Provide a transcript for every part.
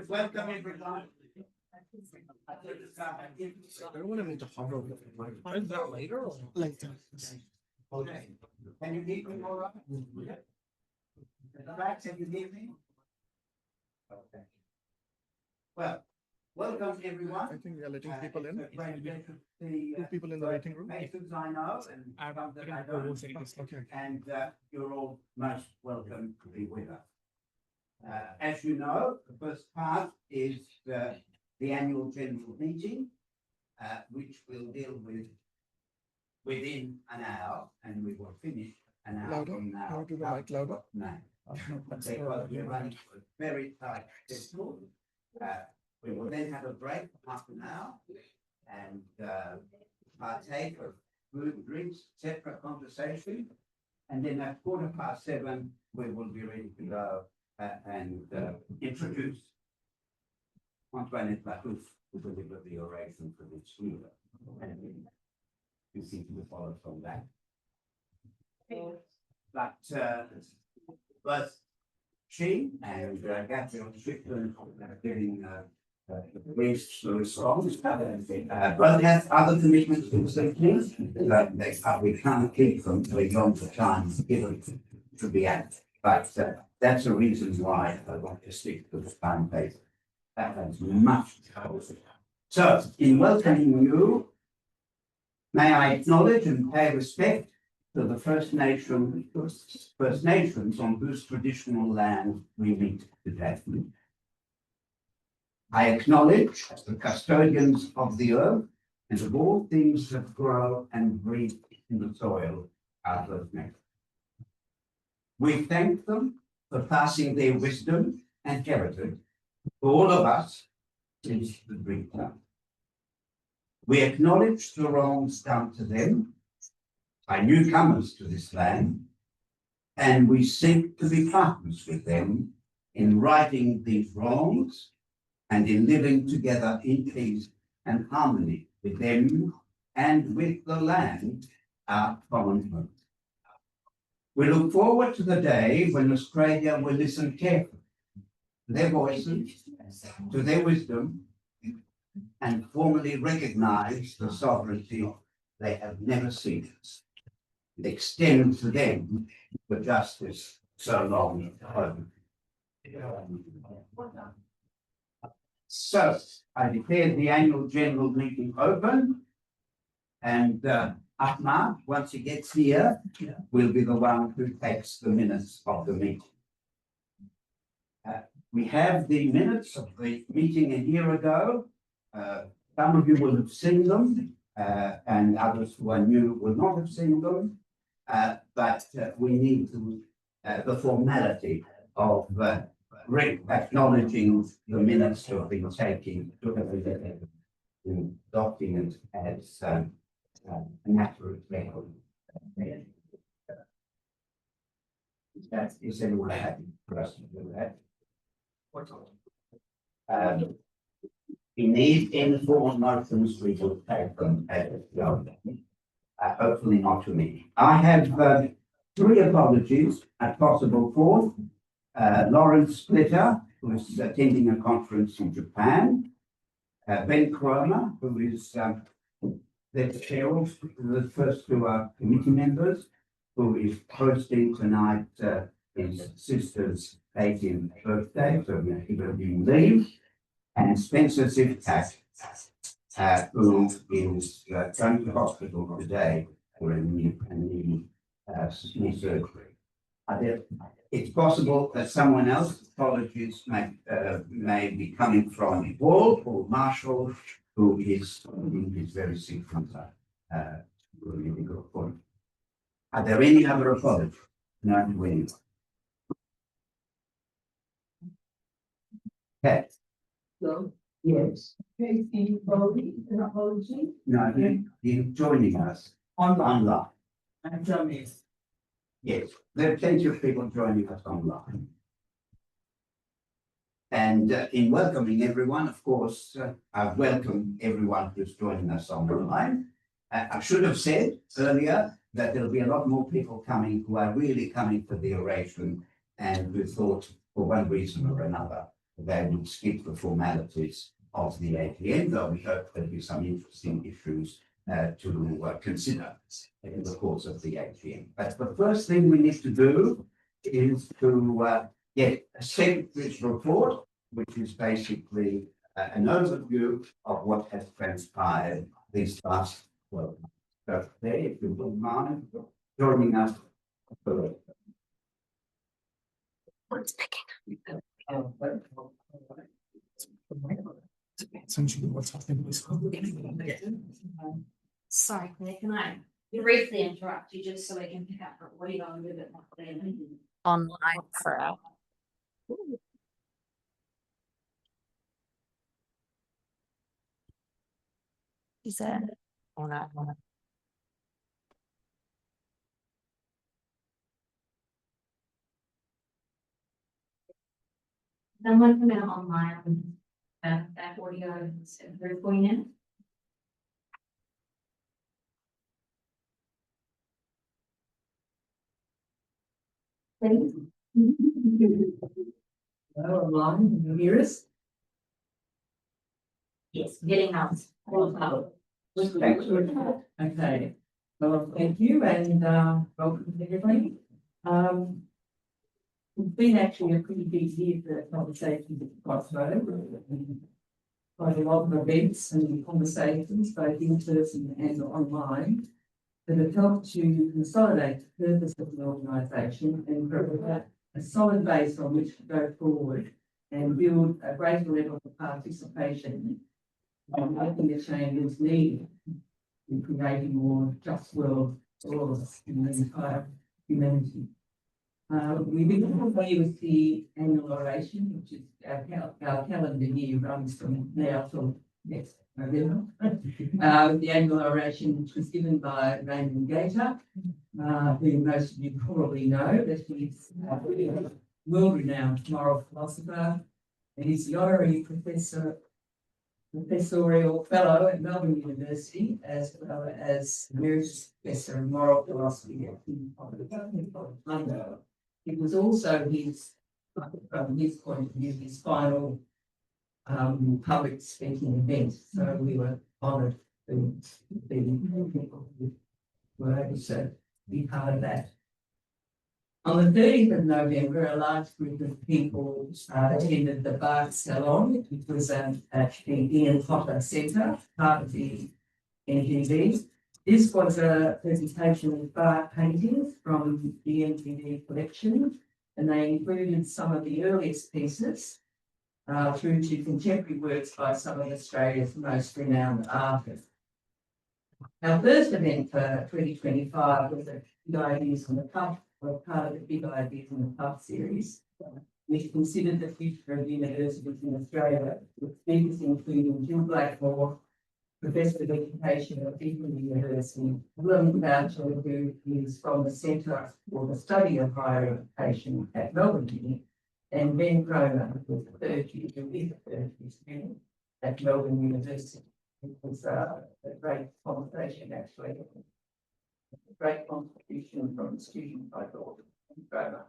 Welcome everyone. I don't want to hover over the Is that later or later? Okay. Can you hear me all right? At the back, can you hear me? Okay. Well, welcome everyone. I think we are letting people in. Two people in the waiting room. Faces I know and some that I don't. Okay. And you're all most welcome to be with us. As you know, the first part is the annual general meeting, which we'll deal with within an hour, and we will finish an hour Louder? from now. Can you do the mic louder? No. That's Because we're running a very tight schedule. We will then have a break for half an hour and partake of food, drinks, etc. conversation. And then at 7:15, we will be ready to go and introduce Antoine Lacouf, who delivered the oration for this year. And you seem to follow from that. But both she and Gabriel Strickland are getting briefs to respond. But have other commitments to the we can't keep them beyond the time given to be at. But that's the reason why I want to stick to the timetable. That has much to. So, in welcoming you, may I acknowledge and pay respect to the First Nations on whose traditional land we meet today. I acknowledge the custodians of the earth and of all things that grow and breathe in the soil, our First Nations. We thank them for passing their wisdom and heritage to all of us since the Greek time. We acknowledge the wrongs done to them by newcomers to this land, and we seek to be partners with them in righting these wrongs and in living together in peace and harmony with them and with the land, our common home. We look forward to the day when Australia will listen carefully to their voices, to their wisdom, and formally recognise the sovereignty they have never seen. Extend to them the justice so long owed. So I declare the annual general meeting open, and Ahmad, once he gets here, will be the one who takes the minutes of the meeting. We have the minutes of the meeting a year ago. Some of you will have seen them, and others who are new will not have seen them. But we need to, the formality of acknowledging the minutes to have been taken to have been document as an accurate record. Is anyone happy for us to do that? We need informal motions, we will take them as well. Hopefully not too many. I have 3 apologies at possible fourth. Lawrence Splitter, who is attending a conference in Japan. Ben Cromer, who is the chair of the first 2 committee members, who is hosting tonight his sister's 18th birthday, so he will be on leave. And Spencer Zivtak, who is going to hospital today for a knee surgery. It's possible that someone else, apologies, may be coming from Paul or Marshall, who is very sick from that. Really good point. Are there any other apologies? No, anyone. Okay. So, Yes. Tracy Foley, an apology. No, he's joining us online. And Jeremy. Yes, there are plenty of people joining us online. And in welcoming everyone, of course, I welcome everyone who's joining us online. I should have said earlier that there'll be a lot more people coming who are really coming for the oration and who thought, for one reason or another, they would skip the formalities of the AGM, though we hope there'll be some interesting issues to consider in the course of the AGM. But the first thing we need to do is to get a secretary's report, which is basically an overview of what has transpired these last 12 months. So, there, if you wouldn't mind joining us for it. Essentially, what's happening is Sorry, Claire, can I briefly interrupt you just so we can pick up what you're on with it more clearly? Online for our. Is it? Or not? Someone come out online that audio is recording it. Please. Hello, online, can you hear us? Yes, getting out. Okay, well, thank you and welcome to everybody. It's been actually a pretty big year for conversations at Crossroads. Quite a lot of events and conversations, both in person and online, that have helped to consolidate the purpose of the organisation and provide a solid base on which to go forward and build a greater level of participation and making the changes needed in creating a more just world for all of us in the entire humanity. We begin with the annual oration, which is our calendar year runs from now till next November. The annual oration, which was given by Raymond Gator, who most of you probably know, that he's a world-renowned moral philosopher, and he's the honorary professorial fellow at Melbourne University, as well as emeritus professor of moral philosophy at King College London. It was also his, from his point of view, his final public speaking event. So we were honoured to be people who were able to be part of that. On the 30th of November, a large group of people attended the Bach Salon, which was at the Ian Potter Centre, part of the NGV. This was a presentation of Bach paintings from the NGV collection, and they included some of the earliest pieces through to contemporary works by some of Australia's most renowned artists. Our first event for 2025 was a Big Ideas on the Pub, or part of the Big Ideas on the Pub series, which considered the future of universities in Australia, with speakers including Jill Blackmore, Professor of Education at Deakin University, William Boucher, who is from the Centre for the Study of Higher Education at Melbourne Uni, and Ben Cromer, who was a third year student at Melbourne University. It was a great conversation, actually. A great contribution from the student, I thought, Ben Cromer.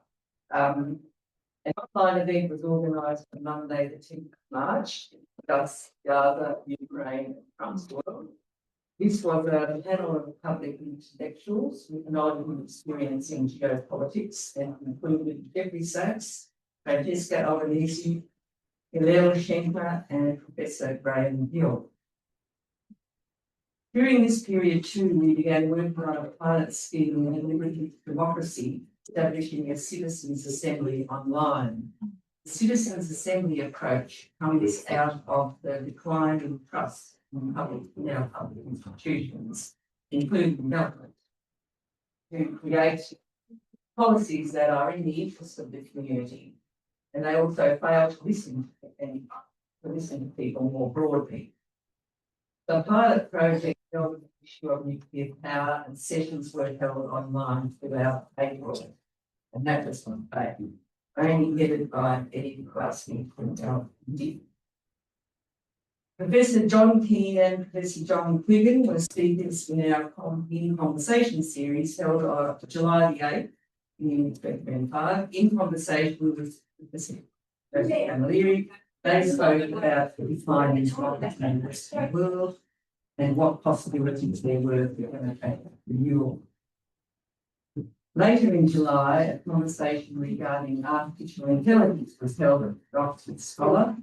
An online event was organised on Monday, the 10th of March, Gus, Gaza, Ukraine, and Crossroads. This was a panel of public intellectuals with an knowledgeable experience in geopolitics and included Jeffrey Sachs, Francesca Albanese, Hillel Schenker, and Professor Graham Hill. During this period, too, we began working on a pilot scheme in deliberative democracy, establishing a citizens' assembly online. The citizens' assembly approach comes out of the decline in trust in public institutions, including government, to create policies that are in the interest of the community. And they also fail to listen to people more broadly. The pilot project dealt with the issue of nuclear power, and sessions were held online throughout April. And that was on failed. Only headed by Eddie Klasky from LD. Professor John Keane and Professor John Quiggin were speakers in our conversation series held on July the 8th in 2025, in conversation with Professor and Leary. They spoke about the decline in development in the Western world and what possibilities there were for democratic renewal. Later in July, a conversation regarding artificial intelligence was held at the Oxford Scholar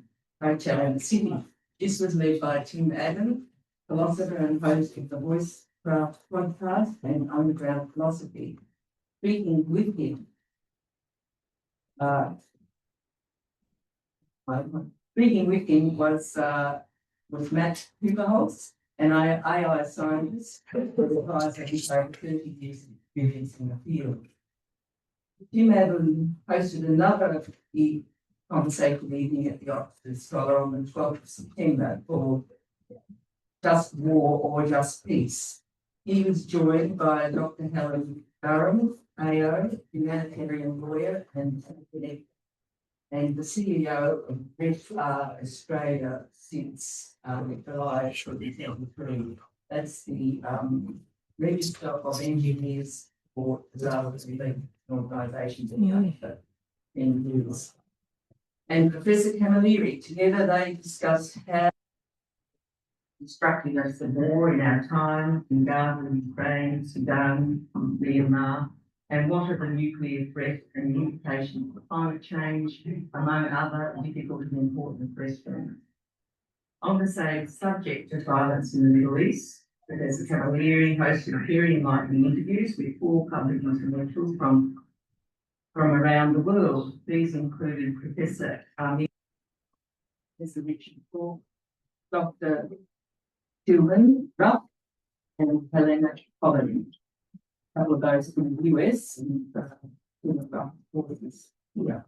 Hotel in the city. This was led by Tim Agm, philosopher and host of the Voicecraft podcast and Underground Philosophy. Speaking with him, was Matt Huberholz, an AI scientist who advisor with over 30 years of experience in the field. Tim Adam hosted another conversation evening at the Oxford Scholar on the 12th of September called Just War or Just Peace. He was joined by Dr. Helen Durham, AO, humanitarian lawyer and the CEO of REFR Australia since July 2023. That's the Register of Engineers for Disaster Organisations in 10 years. And Professor Camilleri, together they discussed how instructing us the war in our time in Gaza, Ukraine, Sudan, Myanmar, and what are the nuclear threat and the implications for climate change, among other difficult and important questions. On the same subject of violence in the Middle East, Professor Camilleri hosted very enlightening interviews with 4 public intellectuals from around the world. These included Professor Richard Paul, Dr. Sylvan Ruff, and Helena Collins. A couple of those from the US and yeah.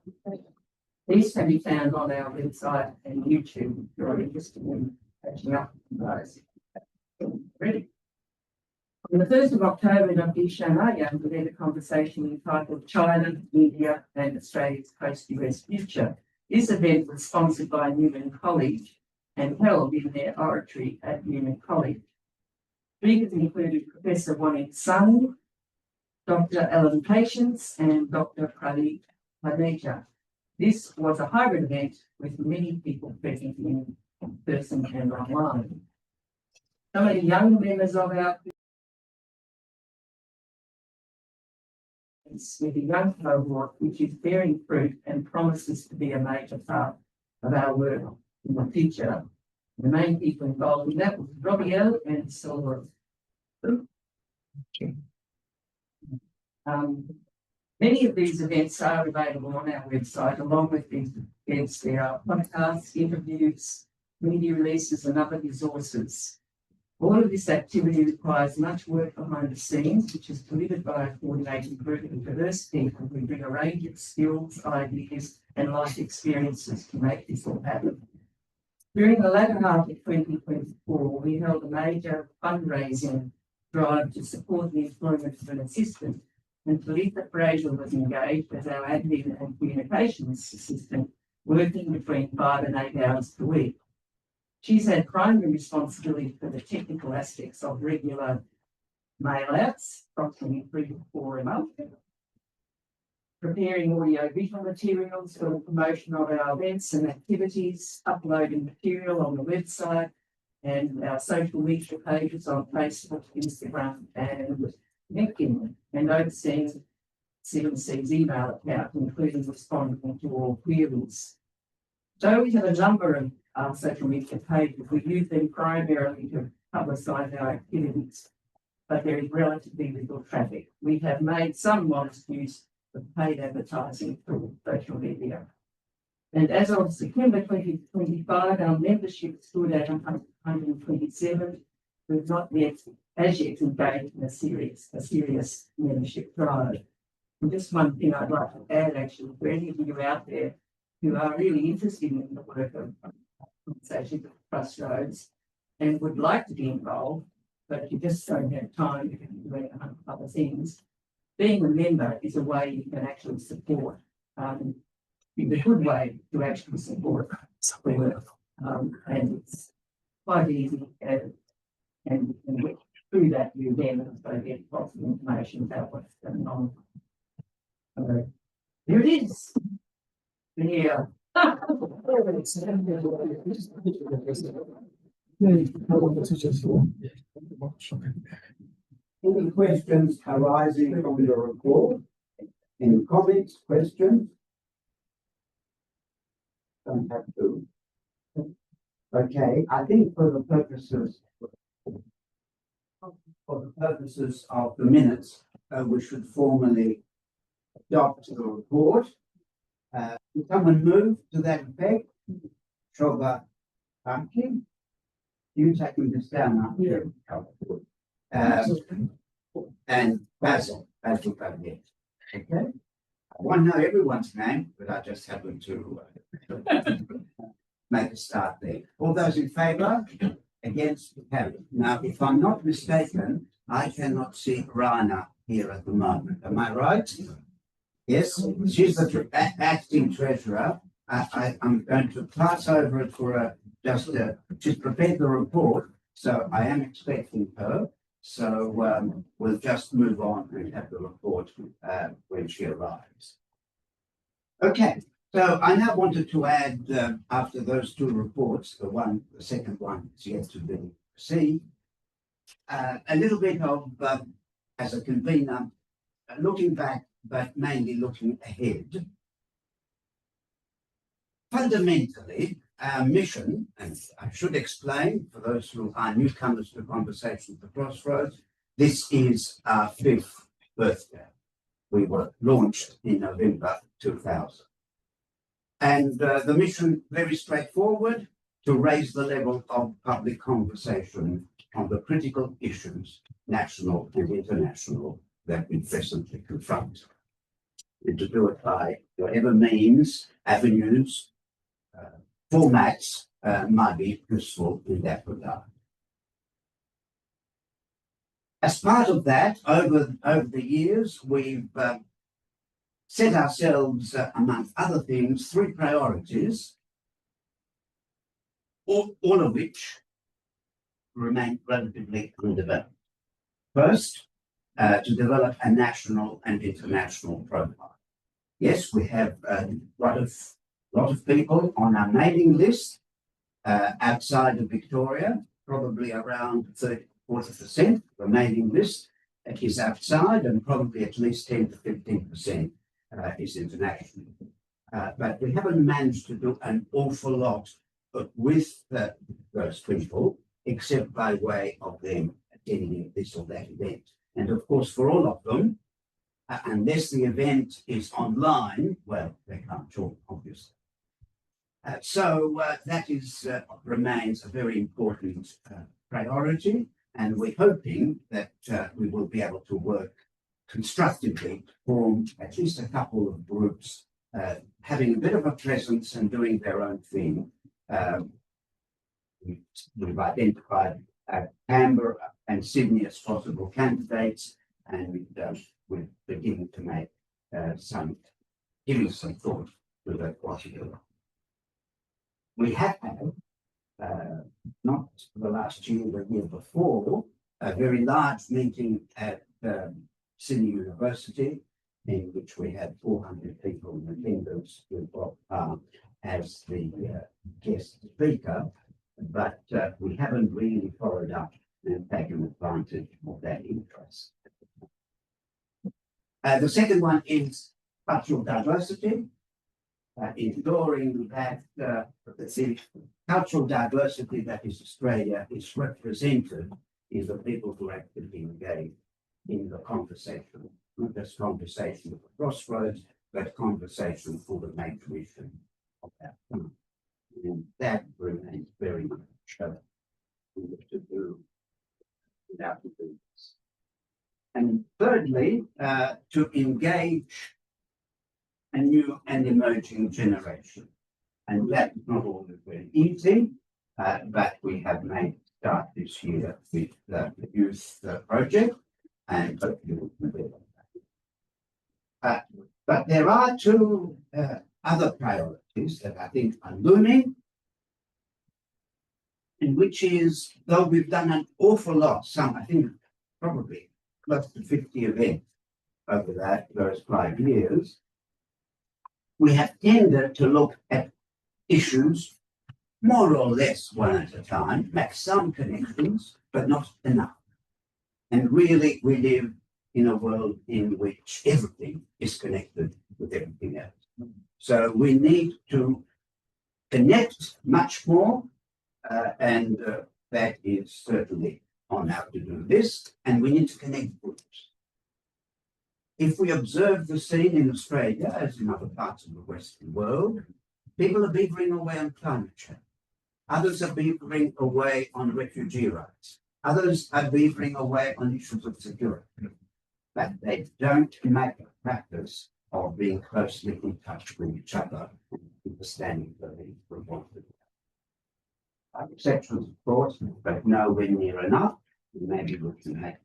These can be found on our website and YouTube if you're interested in catching up with those. Ready? On the 1st of October, Dr. Ishan Ayam led a conversation entitled China, India and Australia's post-US future. This event was sponsored by Newman College and held in their oratory at Newman College. Speakers included Professor Wanik Sung, Dr. Alan Patience and Dr. Pradeep Paneja. This was a hybrid event with many people present in person and online. Some of the younger members of our with a young cohort which is bearing fruit and promises to be a major part of our work in the future. The main people involved in that was Robbie and Silver. Many of these events are available on our website. Along with these events, there are podcasts, interviews, media releases, and other resources. All of this activity requires much work behind the scenes, which is delivered by a coordinating group of diverse people who bring a range of skills, ideas, and life experiences to make this all happen. During the latter half of 2024, we held a major fundraising drive to support the employment of an assistant, and Talitha Fraser was engaged as our admin and communications assistant, working between 5 and 8 hours per week. She's had primary responsibility for the technical aspects of regular mail-outs, approximately 3 to 4 a month, preparing audio-visual materials for the promotion of our events and activities, uploading material on the website and our social media pages on Facebook, Instagram, and LinkedIn, and overseeing CNC's email account, including responding to all queries. So we have a number of social media pages. We use them primarily to publicise our activities, but there is relatively little traffic. We have made some modest use of paid advertising through social media. And as of September 2025, our membership stood at 127. We've not yet, as yet, engaged in a serious membership drive. And just one thing I'd like to add, actually, for any of you out there who are really interested in the work of Conversations at Crossroads and would like to be involved, but you just don't have time to do other things, being a member is a way you can actually support. It's a good way to actually support the work. And it's quite easy, and through that you then also get lots of information about what's going on. Here it is. Here. Any questions arising from the report? Any comments, questions? Don't have to. Okay, I think for the purposes of the minutes, we should formally adopt the report. Will someone move to that effect? Shoba Pumpkin? You taking this down now? Yeah. And Basil Basil. Okay. I want to know everyone's name, but I just happen to make a start there. All those in favour? Against? Carried. Now, if I'm not mistaken, I cannot see Rana here at the moment. Am I right? Yes, she's the acting treasurer. I'm going to pass over it for she's prepared the report, so I am expecting her. So we'll just move on and have the report when she arrives. Okay, so I now wanted to add, after those two reports, the second one is yet to be received, a little bit of, as a convener, looking back, but mainly looking ahead. Fundamentally, our mission, and I should explain for those who are newcomers to Conversation at the Crossroads, this is our 5th birthday. We were launched in November 2000. And the mission, very straightforward, to raise the level of public conversation on the critical issues, national and international, that we presently confront. And to do it by whatever means, avenues, formats might be useful in that regard. As part of that, over the years, we've set ourselves, amongst other things, 3 priorities, all of which remain relatively undeveloped. First, to develop a national and international profile. Yes, we have a lot of people on our mailing list outside of Victoria, probably around 30–40% of the mailing list is outside, and probably at least 10 to 15% is international. But we haven't managed to do an awful lot with those people, except by way of them attending this or that event. And of course, for all of them, unless the event is online, well, they can't join, obviously. So that remains a very important priority, and we're hoping that we will be able to work constructively to form at least a couple of groups having a bit of a presence and doing their own thing. We've identified Canberra and Sydney as possible candidates, and we're beginning to make giving some thought to that possibility. We have had, not the last year, the year before, a very large meeting at Sydney University, in which we had 400 people in attendance with Bob Palm as the guest speaker, but we haven't really followed up and taken advantage of that interest. The second one is cultural diversity. Ensuring that the cultural diversity that is Australia is represented in the people who actively engage in the conversation, not just conversation at the Crossroads, but conversation for the major issue of our time. And that remains very much to do without the business. And thirdly, to engage a new and emerging generation. And that's not always very easy, but we have made start this year with the youth project, and hopefully we can build on that. But there are 2 other priorities that I think are looming, in which is, though we've done an awful lot, I think probably close to 50 events over those 5 years, we have tended to look at issues more or less one at a time, make some connections, but not enough. And really, we live in a world in which everything is connected with everything else. So we need to connect much more, and that is certainly on how to do this, and we need to connect groups. If we observe the scene in Australia, as in other parts of the Western world, people are beavering away on climate change. Others are beavering away on refugee rights. Others are beavering away on issues of security. But they don't make a practice of being closely in touch with each other and understanding the need for what to do. Exceptions, of course, but nowhere near enough. Maybe we can make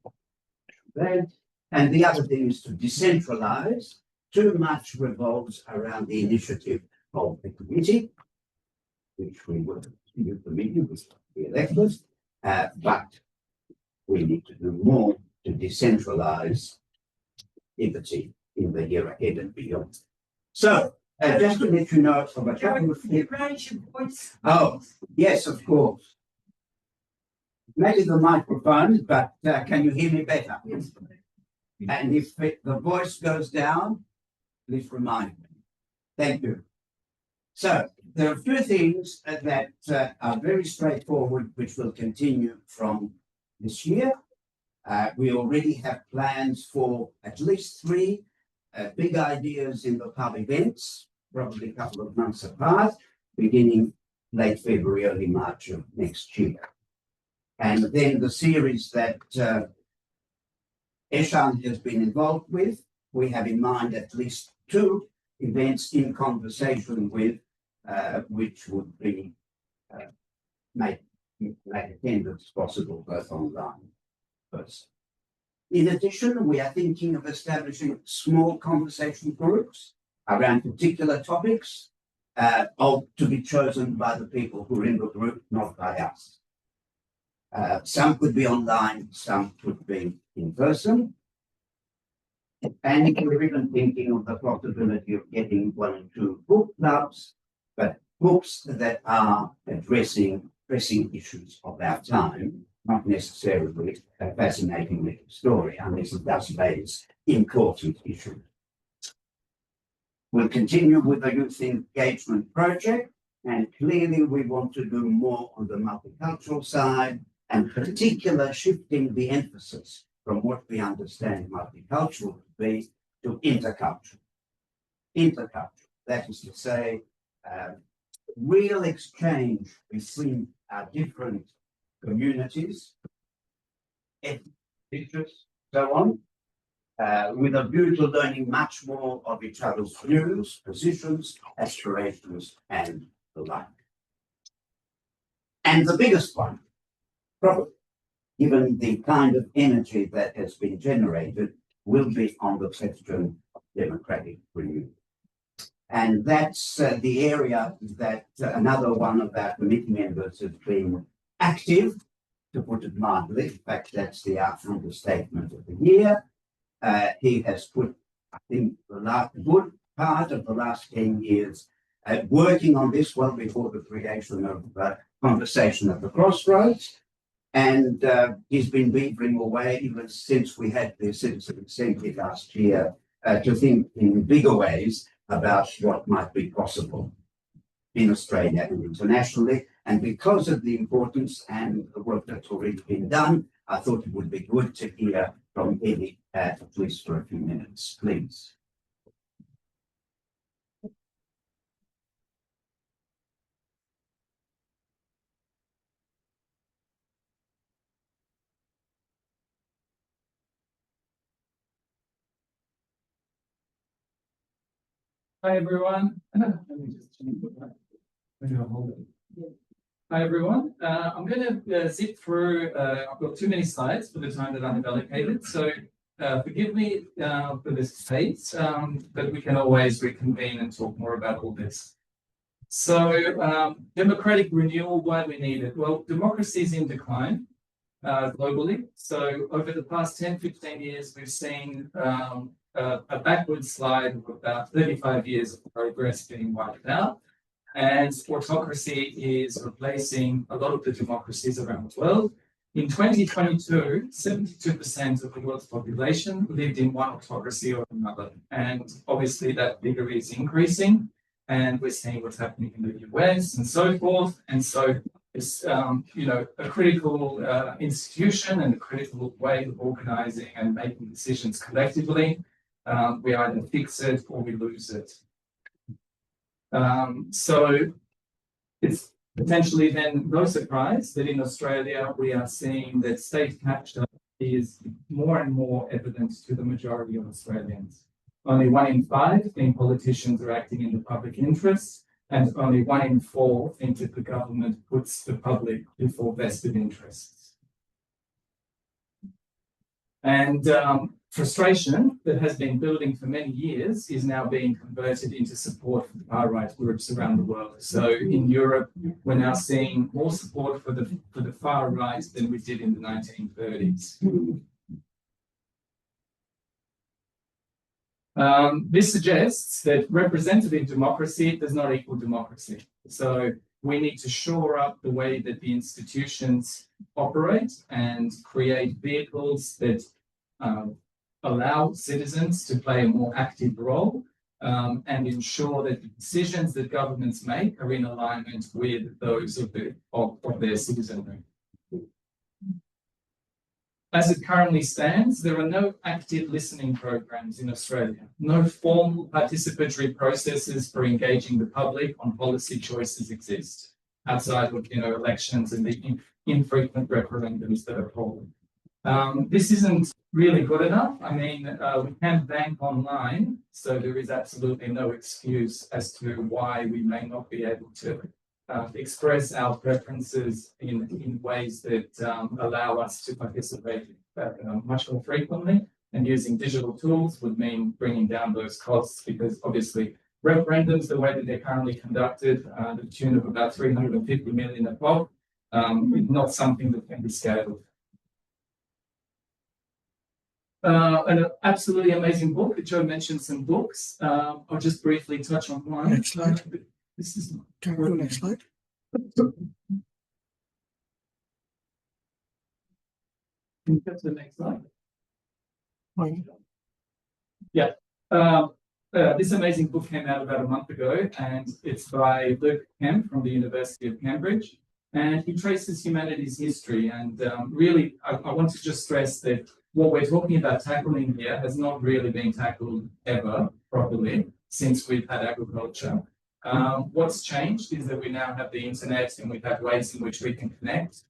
that. And the other thing is to decentralize. Too much revolves around the initiative of the committee, which we will continue the meeting with the electors, but we need to do more to decentralize liberty in the year ahead and beyond. So, just to let you know of a couple of things. Oh, yes, of course. Maybe the microphone, but can you hear me better? Yes. And if the voice goes down, please remind me. Thank you. So there are a few things that are very straightforward, which will continue from this year. We already have plans for at least 3 big ideas in the pub events, probably a couple of months apart, beginning late February, early March of next year. And then the series that Eshan has been involved with, we have in mind at least 2 events in conversation with, which would be make attendance possible both online and person. In addition, we are thinking of establishing small conversation groups around particular topics, to be chosen by the people who are in the group, not by us. Some could be online, some could be in person. And we're even thinking of the possibility of getting 1 or 2 book clubs, but books that are addressing pressing issues of our time, not necessarily a fascinating little story, unless it does raise important issues. We'll continue with the youth engagement project, and clearly we want to do more on the multicultural side, and particular shifting the emphasis from what we understand multicultural to be to intercultural. Intercultural, that is to say, real exchange between our different communities, ethnic interests, so on, with a view to learning much more of each other's views, positions, aspirations, and the like. And the biggest one, probably, given the kind of energy that has been generated, will be on the question of democratic renewal. And that's the area that another one of our committee members has been active, to put it mildly. In fact, that's the understatement of the year. He has put, I think, the good part of the last 10 years working on this well before the creation of Conversation at the Crossroads. And he's been beavering away even since we had the Citizen Assembly last year to think in bigger ways about what might be possible in Australia and internationally. And because of the importance and the work that's already been done, I thought it would be good to hear from Eddie at least for a few minutes, please. Hi everyone. Let me just change the maybe I'll hold it. Hi everyone. I'm going to zip through. I've got too many slides for the time that I have allocated, so forgive me for this pace, but we can always reconvene and talk more about all this. So, democratic renewal, why we need it? Well, democracy is in decline globally. So, over the past 10, 15 years, we've seen a backward slide of about 35 years of progress being wiped out. and autocracy is replacing a lot of the democracies around the world. In 2022, 72% of the world's population lived in one autocracy or another. And obviously that figure is increasing. And we're seeing what's happening in the US and so forth. And so it's, a critical institution and a critical way of organizing and making decisions collectively. We either fix it or we lose it. So it's potentially then no surprise that in Australia we are seeing that state capture is more and more evident to the majority of Australians. Only 1 in 5 think politicians are acting in the public interest, and only 1 in 4 think that the government puts the public before vested interests. And frustration that has been building for many years is now being converted into support for the far-right groups around the world. So in Europe, we're now seeing more support for the far right than we did in the 1930s. This suggests that representative democracy does not equal democracy. So we need to shore up the way that the institutions operate and create vehicles that allow citizens to play a more active role and ensure that the decisions that governments make are in alignment with those of their citizenry. As it currently stands, there are no active listening programs in Australia, no formal participatory processes for engaging the public on policy choices exist, outside of elections and the infrequent referendums that are called. This isn't really good enough. I mean, we can bank online, so there is absolutely no excuse as to why we may not be able to express our preferences in ways that allow us to participate much more frequently. And using digital tools would mean bringing down those costs, because obviously referendums, the way that they're currently conducted, to the tune of about 350 million a pop, is not something that can be scaled. An absolutely amazing book. Joe mentioned some books. I'll just briefly touch on one. Next slide. This is Can we go next slide? Can you go to the next slide? Fine. Yeah. This amazing book came out about a month ago, and it's by Luke Kemp from the University of Cambridge. And he traces humanity's history. And really, I want to just stress that what we're talking about tackling here has not really been tackled ever properly since we've had agriculture. What's changed is that we now have the internet, and we have ways in which we can connect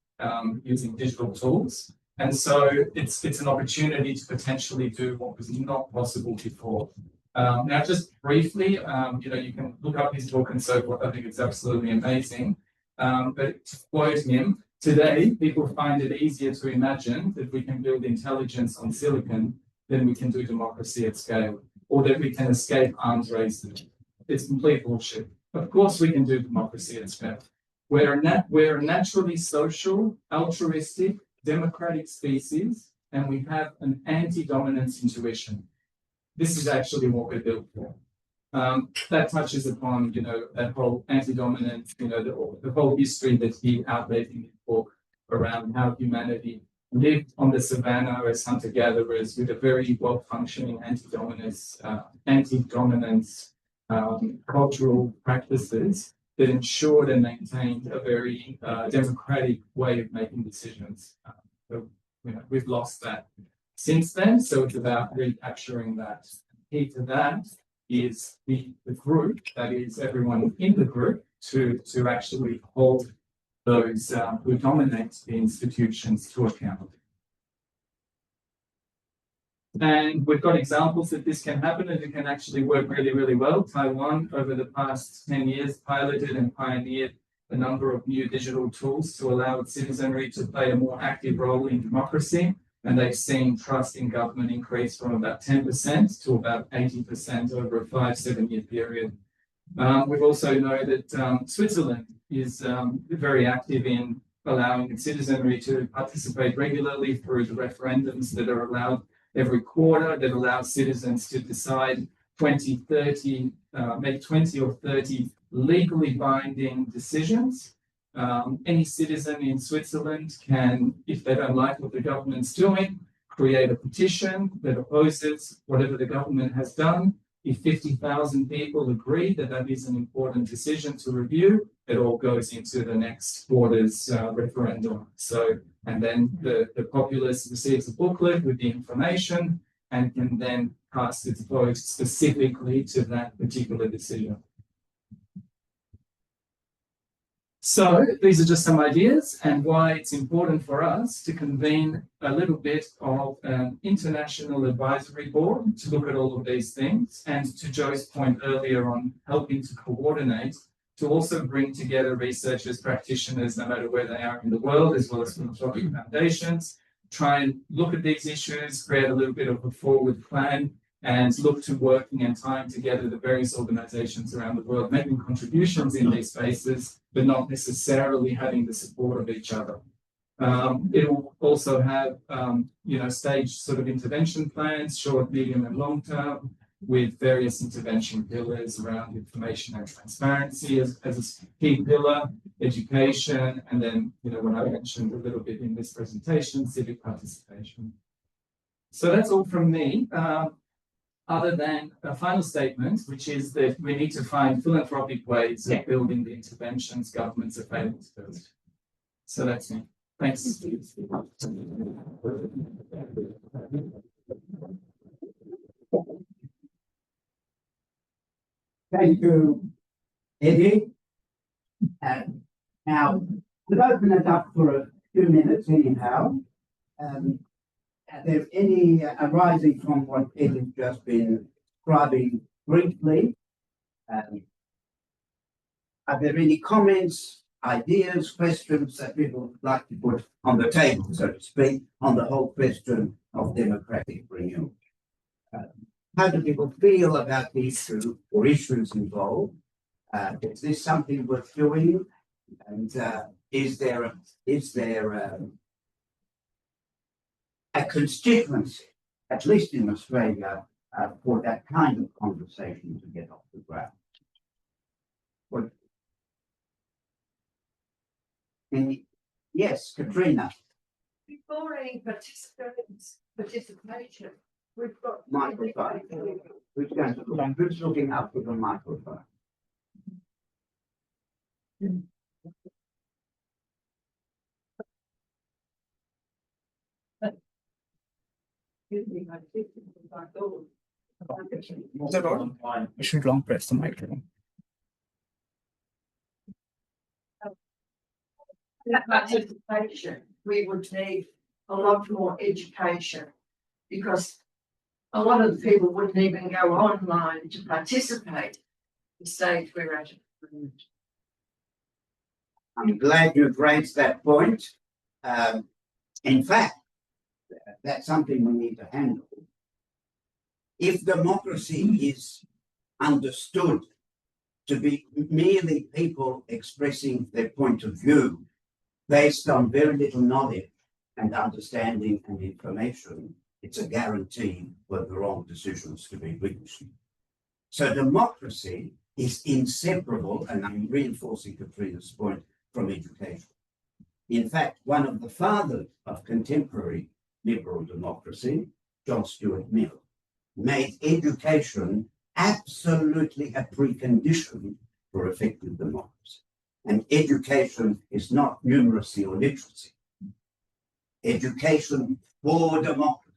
using digital tools. And so it's an opportunity to potentially do what was not possible before. Now, just briefly, you can look up his book and so forth. I think it's absolutely amazing. But to quote him, today, people find it easier to imagine that we can build intelligence on silicon than we can do democracy at scale, or that we can escape arms races. It's complete bullshit. Of course, we can do democracy at scale. We're a naturally social, altruistic, democratic species, and we have an anti-dominance intuition. This is actually what we're built for. That touches upon, that whole anti-dominance, the whole history that he outlaid in his book around how humanity lived on the savannah as hunter-gatherers with a very well-functioning anti-dominance cultural practices that ensured and maintained a very democratic way of making decisions. We've lost that since then, so it's about recapturing that. Key to that is the group, that is everyone in the group, to actually hold those who dominate the institutions to account. And we've got examples that this can happen and it can actually work really, really well. Taiwan, over the past 10 years, piloted and pioneered a number of new digital tools to allow its citizenry to play a more active role in democracy. And they've seen trust in government increase from about 10% to about 80% over a 5-7 year period. We also know that Switzerland is very active in allowing its citizenry to participate regularly through the referendums that are allowed every quarter, that allows citizens to decide 20, 30, maybe 20 or 30 legally binding decisions. Any citizen in Switzerland can, if they don't like what the government's doing, create a petition that opposes whatever the government has done. If 50,000 people agree that that is an important decision to review, it all goes into the next borders referendum. So, and then the populace receives a booklet with the information and can then cast its vote specifically to that particular decision. So these are just some ideas and why it's important for us to convene a little bit of an international advisory board to look at all of these things, and to Joe's point earlier on helping to coordinate, to also bring together researchers, practitioners, no matter where they are in the world, as well as philanthropic foundations, try and look at these issues, create a little bit of a forward plan, and look to working and tying together the various organizations around the world, making contributions in these spaces, but not necessarily having the support of each other. It will also have, staged sort of intervention plans, short, medium, and long term, with various intervention pillars around information and transparency as a key pillar, education, and then, what I mentioned a little bit in this presentation, civic participation. So that's all from me. Other than a final statement, which is that we need to find philanthropic ways of building the interventions governments are failing to build. So that's me. Thanks. Thank you, Eddie. Now, we'll open it up for a few minutes anyhow. Are there any arising from what Eddie's just been describing briefly? Are there any comments, ideas, questions that people would like to put on the table, so to speak, on the whole question of democratic renewal? How do people feel about the issue or issues involved? Is this something worth doing? And is there a constituency, at least in Australia, for that kind of conversation to get off the ground? What? Yes, Katrina. Before any participation, we've got Microphone. Who's looking up with the microphone? You should long press the microphone. that participation, we would need a lot more education, because a lot of the people wouldn't even go online to participate. The stage we're at. I'm glad you've raised that point. In fact, that's something we need to handle. If democracy is understood to be merely people expressing their point of view based on very little knowledge and understanding and information, it's a guarantee for the wrong decisions to be reached. So democracy is inseparable, and I'm reinforcing Katrina's point, from education. In fact, one of the fathers of contemporary liberal democracy, John Stuart Mill, made education absolutely a precondition for effective democracy. And education is not numeracy or literacy. Education for democracy.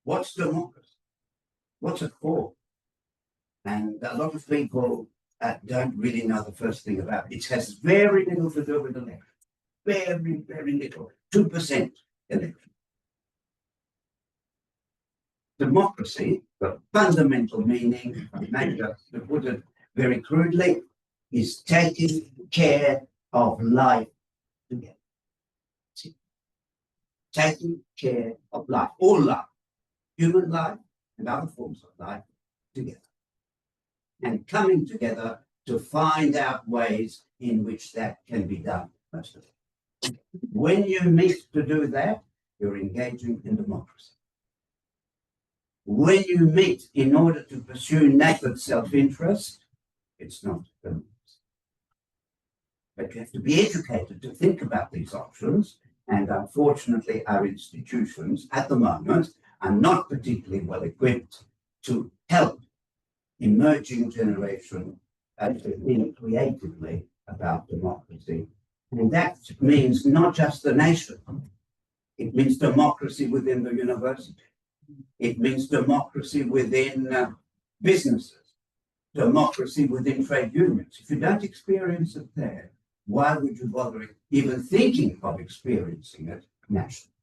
What's democracy? What's it for? And a lot of people don't really know the first thing about it. It has very little to do with elections. Very, very little. 2% election. Democracy, the fundamental meaning, maybe to put it very crudely, is taking care of life together. Taking care of life, all life, human life and other forms of life together. And coming together to find out ways in which that can be done. When you meet to do that, you're engaging in democracy. When you meet in order to pursue naked self-interest, It's not democracy. But you have to be educated to think about these options. And unfortunately, our institutions at the moment are not particularly well equipped to help emerging generation to think creatively about democracy. And that means not just the nation. It means democracy within the university. It means democracy within businesses, democracy within trade unions. If you don't experience it there, why would you bother even thinking of experiencing it nationally?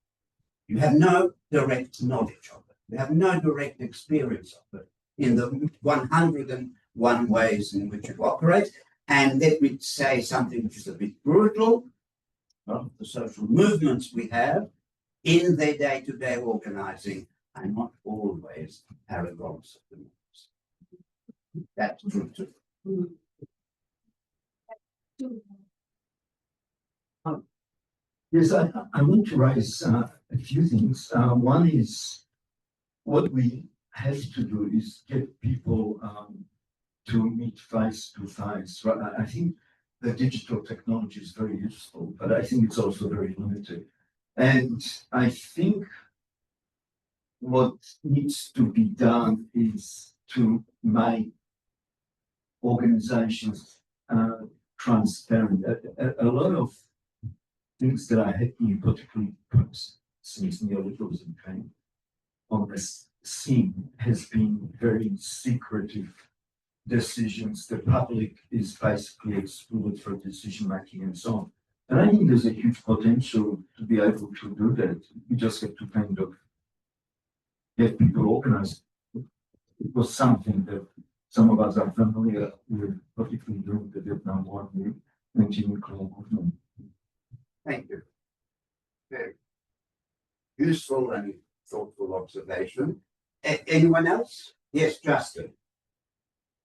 You have no direct knowledge of it. You have no direct experience of it in the 101 ways in which it operates. And let me say something which is a bit brutal. The social movements we have in their day-to-day organizing are not always paragons of democracy. That's true too. Yes, I want to raise a few things. One is what we have to do is get people to meet face to face. Right? I think the digital technology is very useful, but I think it's also very limited. And I think what needs to be done is to make organizations transparent. A lot of things that I had been particularly since neoliberalism came on this scene has been very secretive decisions. The public is basically excluded for decision making and so on. And I think there's a huge potential to be able to do that. You just have to kind of get people organized. It was something that some of us are familiar with, particularly during the Vietnam War and the anti-nuclear movement. Thank you. Very useful and thoughtful observation. Anyone else? Yes, Justin.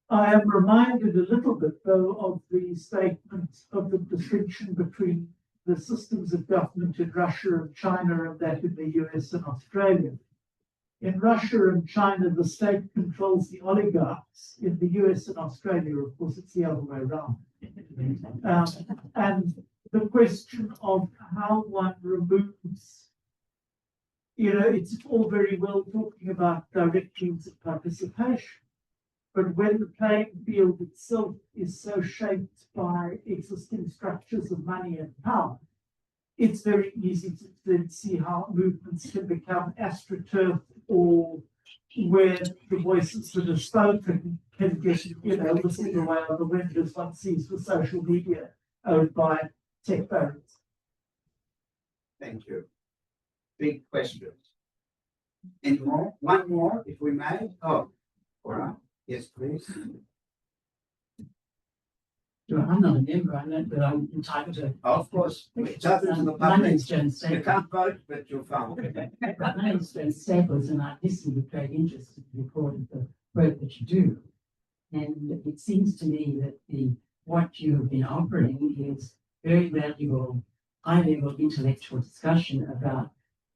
I am reminded a little bit, though, of the statement of the distinction between the systems of government in Russia and China and that in the US and Australia. In Russia and China, the state controls the oligarchs. In the US and Australia, of course, it's the other way around. And the question of how one removes, it's all very well talking about direct means of participation, but when the playing field itself is so shaped by existing structures of money and power, it's very easy to then see how movements can become astroturf, or where the voices that are spoken can get, whistling away on the wind, as one sees with social media owned by tech barons. Thank you. Big questions. Any more? One more, if we may. Oh, all right. Yes, please. I'm not a member, I know, but I'm entitled to. Of course, it's open to the My public. name's Joan You Staples. can't vote, but you're fine. My name's Joan Staples, and I listened with great interest to the report of the work that you do. And it seems to me that what you have been offering is very valuable, high-level intellectual discussion about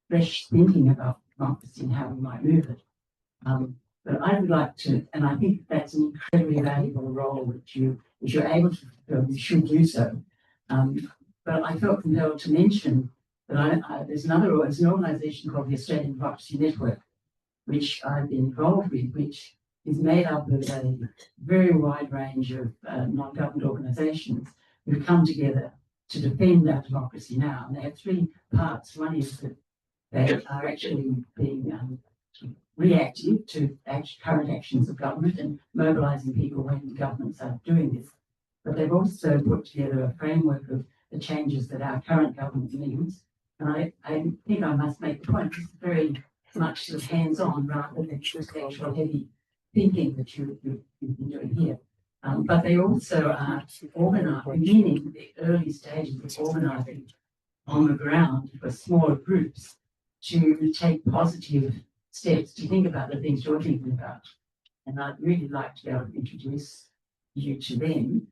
fresh thinking about democracy and how we might move it. But I would like to, and I think that's an incredibly valuable role that you're able to fulfill. You should do so. But I felt compelled to mention that there's an organisation called the Australian Democracy Network, which I've been involved with, which is made up of a very wide range of non-government organisations who come together to defend our democracy now. And they have three parts. One is that they are actually being reactive to current actions of government and mobilising people when governments are doing this. But they've also put together a framework of the changes that our current government needs. And I think I must make the point, it's very much sort of hands-on rather than actual heavy thinking that you've been doing here. But they also are organising, meaning the early stages of organising on the ground for smaller groups to take positive steps to think about the things you're thinking about. And I'd really like to be able to introduce you to them.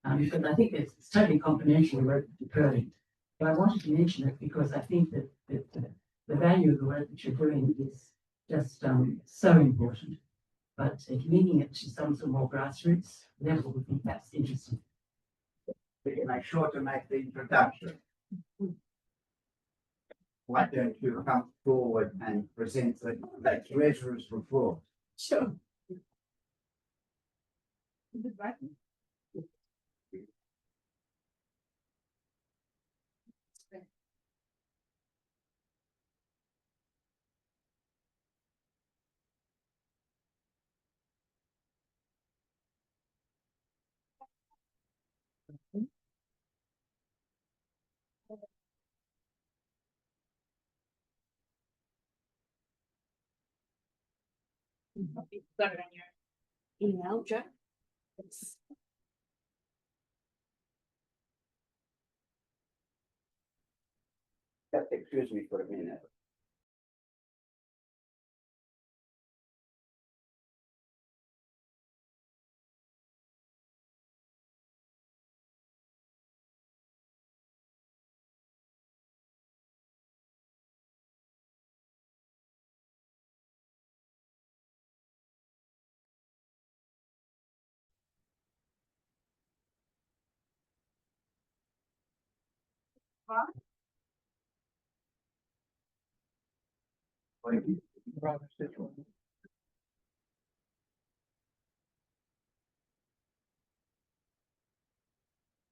But I think it's totally confidential the work that you're doing. But I wanted to mention it because I think that the value of the work that you're doing is just so important. but linking it to some sort of more grassroots level would be that's interesting. We can make sure to make the introduction. Why don't you come forward and present the treasurer's report? Sure. Got it on your email, Joe. Just excuse me for a minute.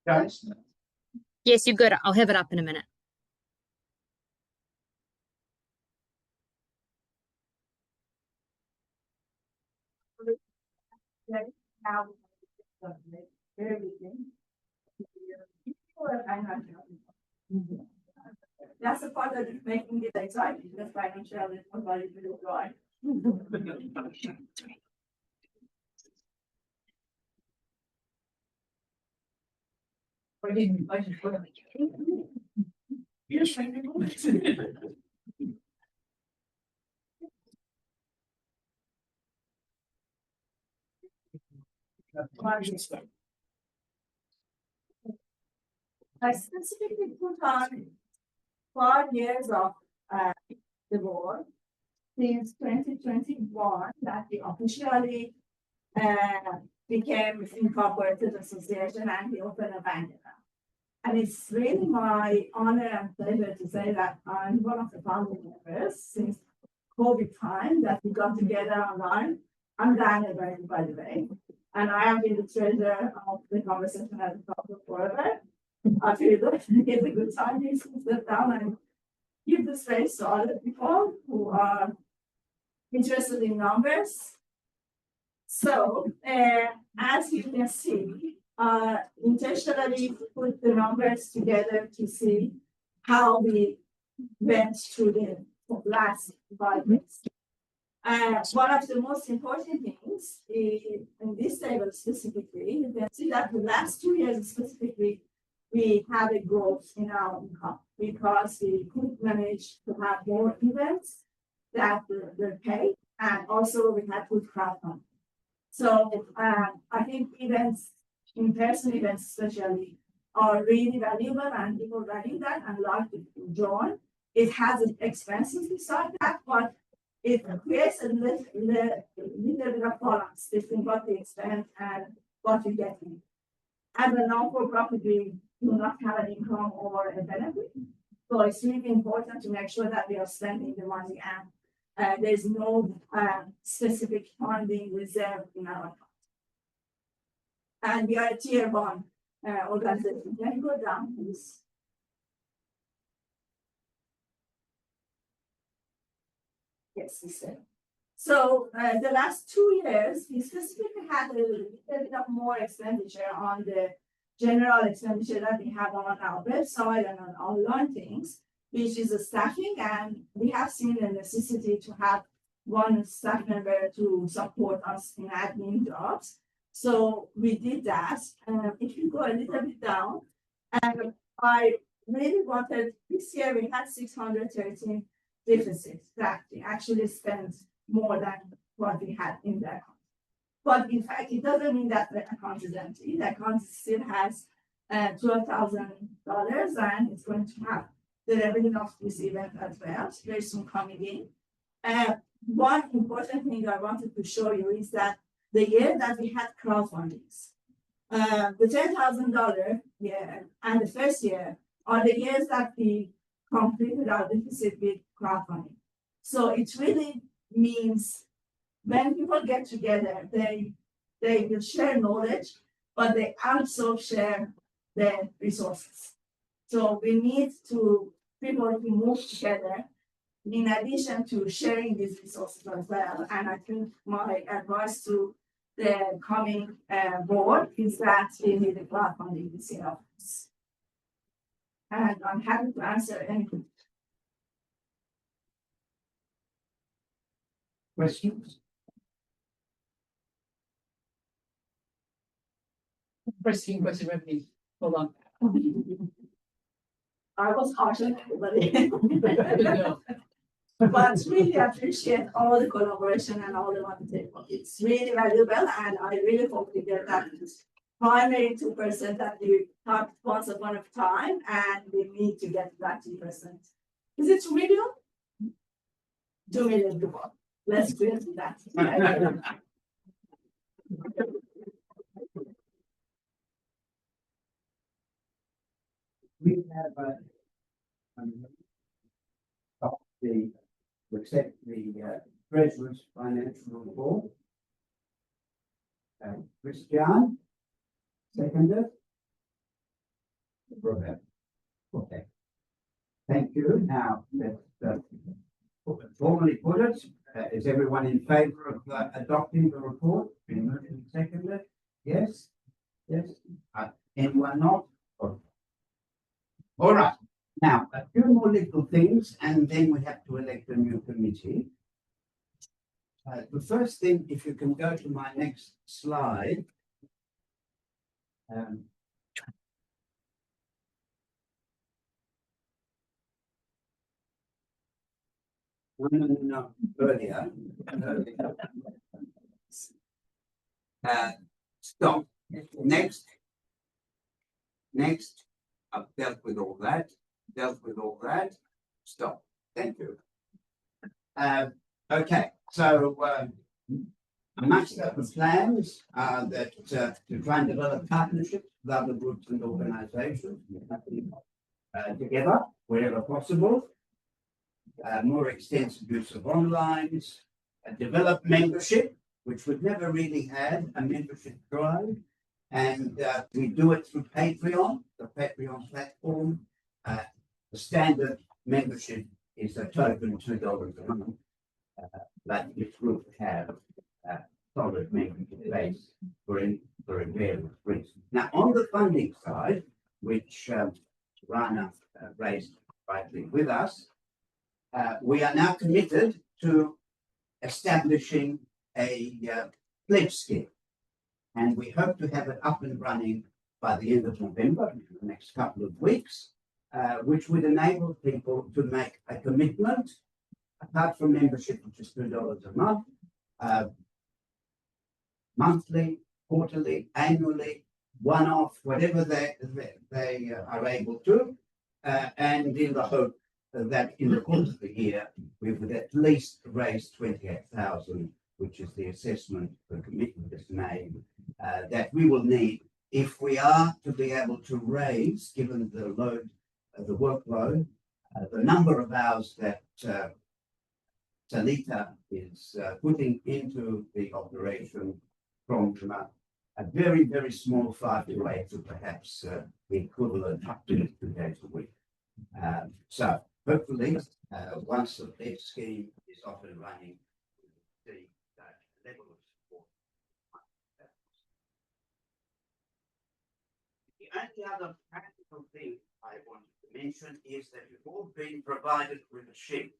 Guys, Yes, you're good. I'll have it up in a minute. That's the part that is making it exciting, the financial is nobody will right. Yes, I know. I specifically put on 5 years of the board since 2021 that we officially became incorporated association and we opened a bank account. And it's really my honor and pleasure to say that I'm one of the founding members since COVID time that we got together online. I'm Diana Berry, by the way, and I have been the treasurer of the conversation at the top of forever. I feel that it's a good time to sit down and give the space to other people who are interested in numbers. So, as you can see, intentionally put the numbers together to see how we went through the last 5 years. One of the most important things in this table specifically, you can see that the last 2 years specifically, we had a growth in our income because we could manage to have more events that were paid, and also we had good crowdfunding. So I think events, in-person events especially, are really valuable and people value that and like to join. It has expenses beside that, but it creates a little bit of balance between what we spend and what we get in. As a non-for-profit, we do not have an income or a benefit. So it's really important to make sure that we are spending the money and there's no specific funding reserved in our account. And we are a tier 1 organization. Can you go down, please? Yes, we said. So the last 2 years, we specifically had a little bit of more expenditure on the general expenditure that we have on our website and on online things, which is the staffing, and we have seen the necessity to have one staff member to support us in admin jobs. So we did that. If you go a little bit down, and I really wanted, this year we had 613 deficits that we actually spent more than what we had in the account. But in fact, it doesn't mean that the account is empty. The account still has $12,000 and it's going to have the revenue of this event as well, very soon coming in. one important thing I wanted to show you is that the year that we had crowdfundings, the $10,000 year and the first year are the years that we completed our deficit with crowdfunding. So it really means when people get together, they will share knowledge, but they also share their resources. So we need people to move together in addition to sharing these resources as well. And I think my advice to the coming board is that we need a crowdfunding this year. And I'm happy to answer any Questions? Question, repeat. Hold on. I was harsh on everybody. But really appreciate all the collaboration and all the volunteer. It's really valuable, and I really hope we get that primary 2% that we talked once upon a time, and we need to get that 2%. Is it 2 million? 2 million people. Let's do that. We have we accept the Treasurer's financial report. Christian, seconded. Robert. Okay. Thank you. Now, let's formally put it. Is everyone in favor of adopting the report? Been moved and seconded? Yes? Yes? Anyone not? All right. Now, a few more little things, and then we have to elect a new committee. The first thing, if you can go to my next slide. No, earlier. Stop. Next. I've dealt with all that. Stop. Thank you. Okay, so amongst the plans that to try and develop partnerships with other groups and organizations together wherever possible. More extensive use of online, develop membership, which we've never really had a membership drive. And we do it through Patreon, the Patreon platform. The standard membership is a token $2 a month. But this group have solid membership base for various reasons. Now, on the funding side, which Rana raised rightly with us, we are now committed to establishing a pledge scheme. And we hope to have it up and running by the end of November, in the next couple of weeks, which would enable people to make a commitment, apart from membership, which is $2 a month, monthly, quarterly, annually, one-off, whatever they are able to, and in the hope that in the course of the year, we would at least raise 28,000, which is the assessment, the commitment is made, that we will need if we are to be able to raise, given the load, the workload, the number of hours that Talita is putting into the operation from a very, very small 5 to 8 to perhaps the equivalent up to 2 days a week. So hopefully, once the pledge scheme is off and running, the level of support. The only other practical thing I wanted to mention is that we've all been provided with a sheet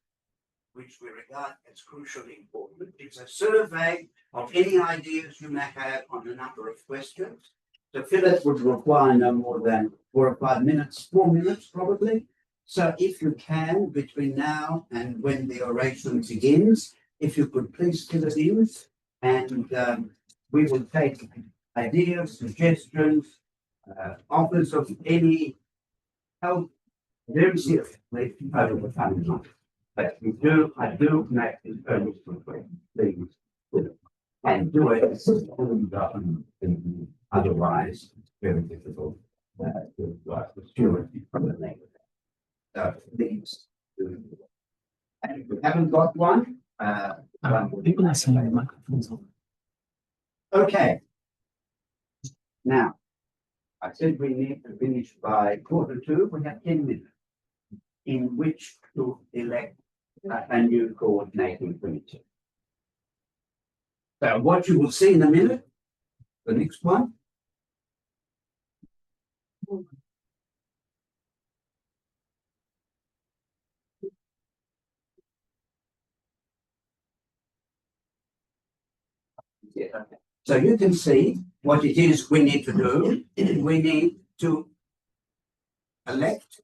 which we regard as crucially important. It's a survey of any ideas you may have on a number of questions. To fill it would require no more than 4 or 5 minutes, 4 minutes probably. So if you can, between now and when the oration begins, if you could please fill it in, and we will take ideas, suggestions, offers of any help very seriously over the coming months. But I do make this very quickly, please. And do it, otherwise it's very difficult to security from the neighbor. So please do. And if we haven't got one, People are saying the microphone's on. okay. Now, I said we need to finish by 1:45. We have 10 minutes in which to elect a new coordinating committee. So what you will see in a minute, the next one. Yeah, okay. So you can see what it is we need to do. We need to elect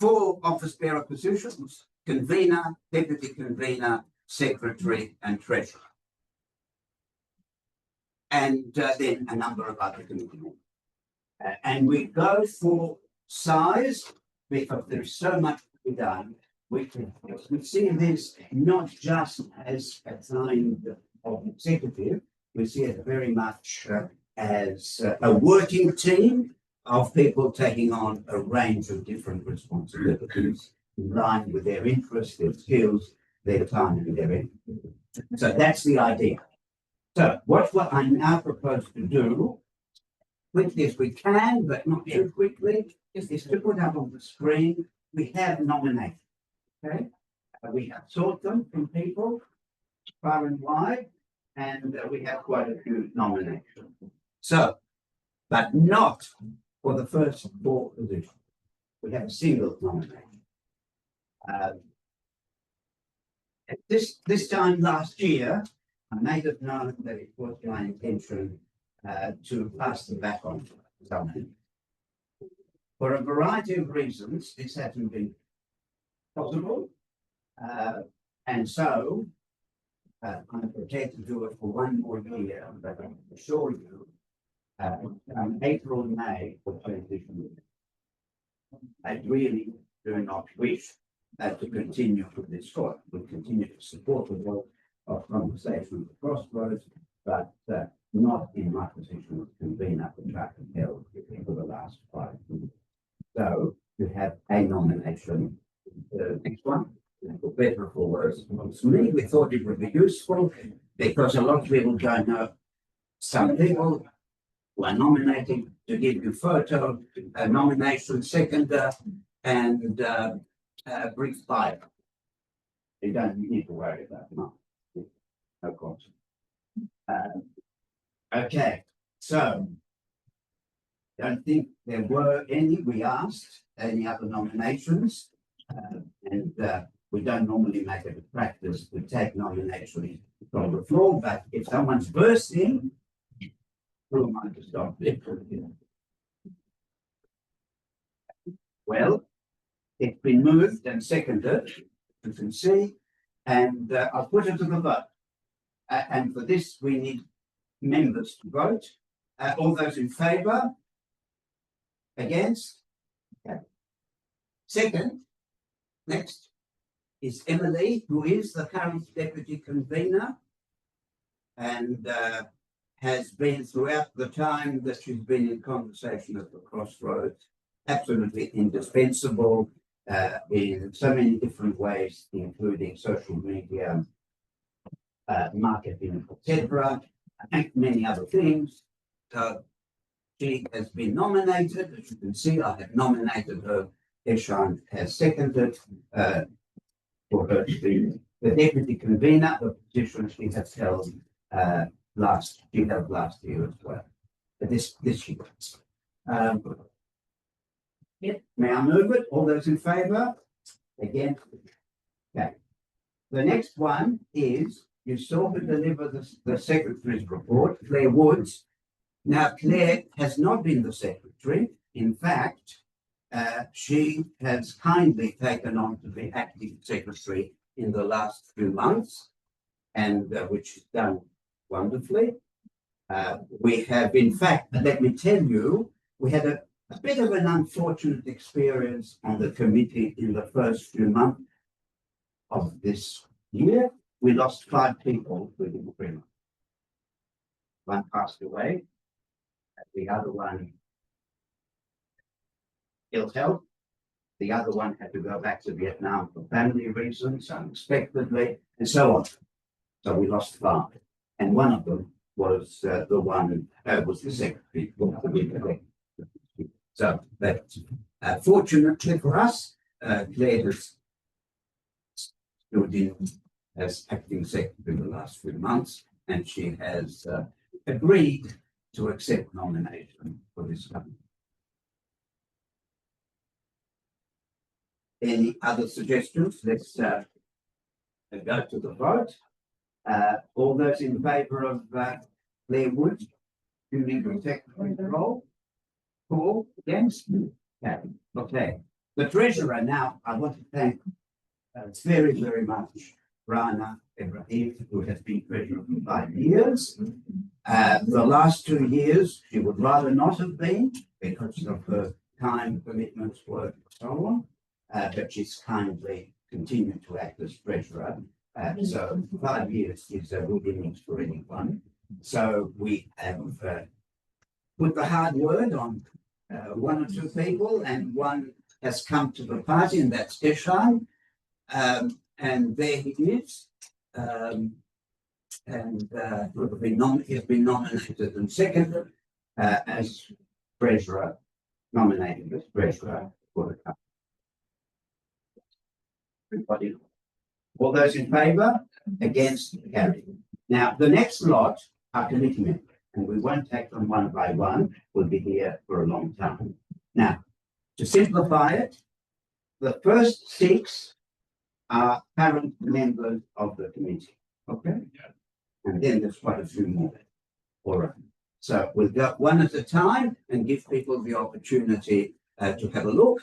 4 office bearer positions: convener, deputy convener, secretary, and treasurer. And then a number of other committee members. And we go for size because there's so much to be done. We see this not just as a kind of executive, we see it very much as a working team of people taking on a range of different responsibilities in line with their interests, their skills, their time, and their energy. So that's the idea. So what I now propose to do, quickly as we can, but not too quickly, is to put up on the screen, we have nominations, okay? We have sought them from people far and wide, and we have quite a few nominations. So, but not for the first 4 positions. We have a single nomination. This time last year, I made it known that it was my intention to pass them back on to someone. For a variety of reasons, this hasn't been possible. And so I'm prepared to do it for 1 more year, but I can assure you, April and May for transition. I really do not wish to continue with this course. We continue to support the work of conversation with Crossroads, but not in my position as convener for track and held for the last 5 years. So you have a nomination. Next one, for better or for worse. For me, we thought it would be useful because a lot of people don't know. Some people were nominating to give you photo, a nomination seconder, and a brief bio. You don't need to worry about that. No course. Okay, so don't think there were any. We asked any other nominations, and we don't normally make it a practice to take nominations from the floor. But if someone's bursting, who am I to stop it? Well, it's been moved and seconded, you can see, and I'll put it to the vote. And for this, we need members to vote. All those in favour? Against? Okay. Second, next, is Emily, who is the current deputy convener and has been throughout the time that she's been in conversation at the Crossroads, absolutely indispensable in so many different ways, including social media, marketing, etc., and many other things. So she has been nominated. As you can see, I have nominated her. Eshan has seconded for her to be the deputy convener, the position she has held last year as well. But this she was. Yep. May I move it? All those in favour? Again. Okay. The next one is you saw her deliver the secretary's report, Claire Woods. Now, Claire has not been the secretary. In fact, she has kindly taken on to be acting secretary in the last few months, and which she's done wonderfully. We have, in fact, let me tell you, we had a bit of an unfortunate experience on the committee in the first few months. of this year, we lost 5 people within 3 months. One passed away, the other one ill health. The other one had to go back to Vietnam for family reasons, unexpectedly, and so on. So we lost 5. And one of them was was the secretary. So that fortunately for us, Claire has stood in as acting secretary the last few months, and she has agreed to accept nomination for this company. Any other suggestions? Let's go to the vote. All those in favour of Claire Wood, duly secretary role? For, against? Okay. The treasurer now, I want to thank very, very much Rana Ibrahim, who has been treasurer for 5 years. The last 2 years, she would rather not have been because of her time commitments, work, and so on. But she's kindly continued to act as treasurer. So 5 years is a good innings for anyone. So we have put the hard word on 1 or 2 people, and one has come to the party, and that's Ishan. And there he is. He has been nominated and seconded as treasurer, nominated as treasurer for the company. Everybody, all those in favour? Against? Carried. Now, the next lot are committee members, and we won't take them one by one. We'll be here for a long time. Now, to simplify it, the first 6 are current members of the committee. Okay? And then there's quite a few more. All right. So we'll go one at a time and give people the opportunity to have a look.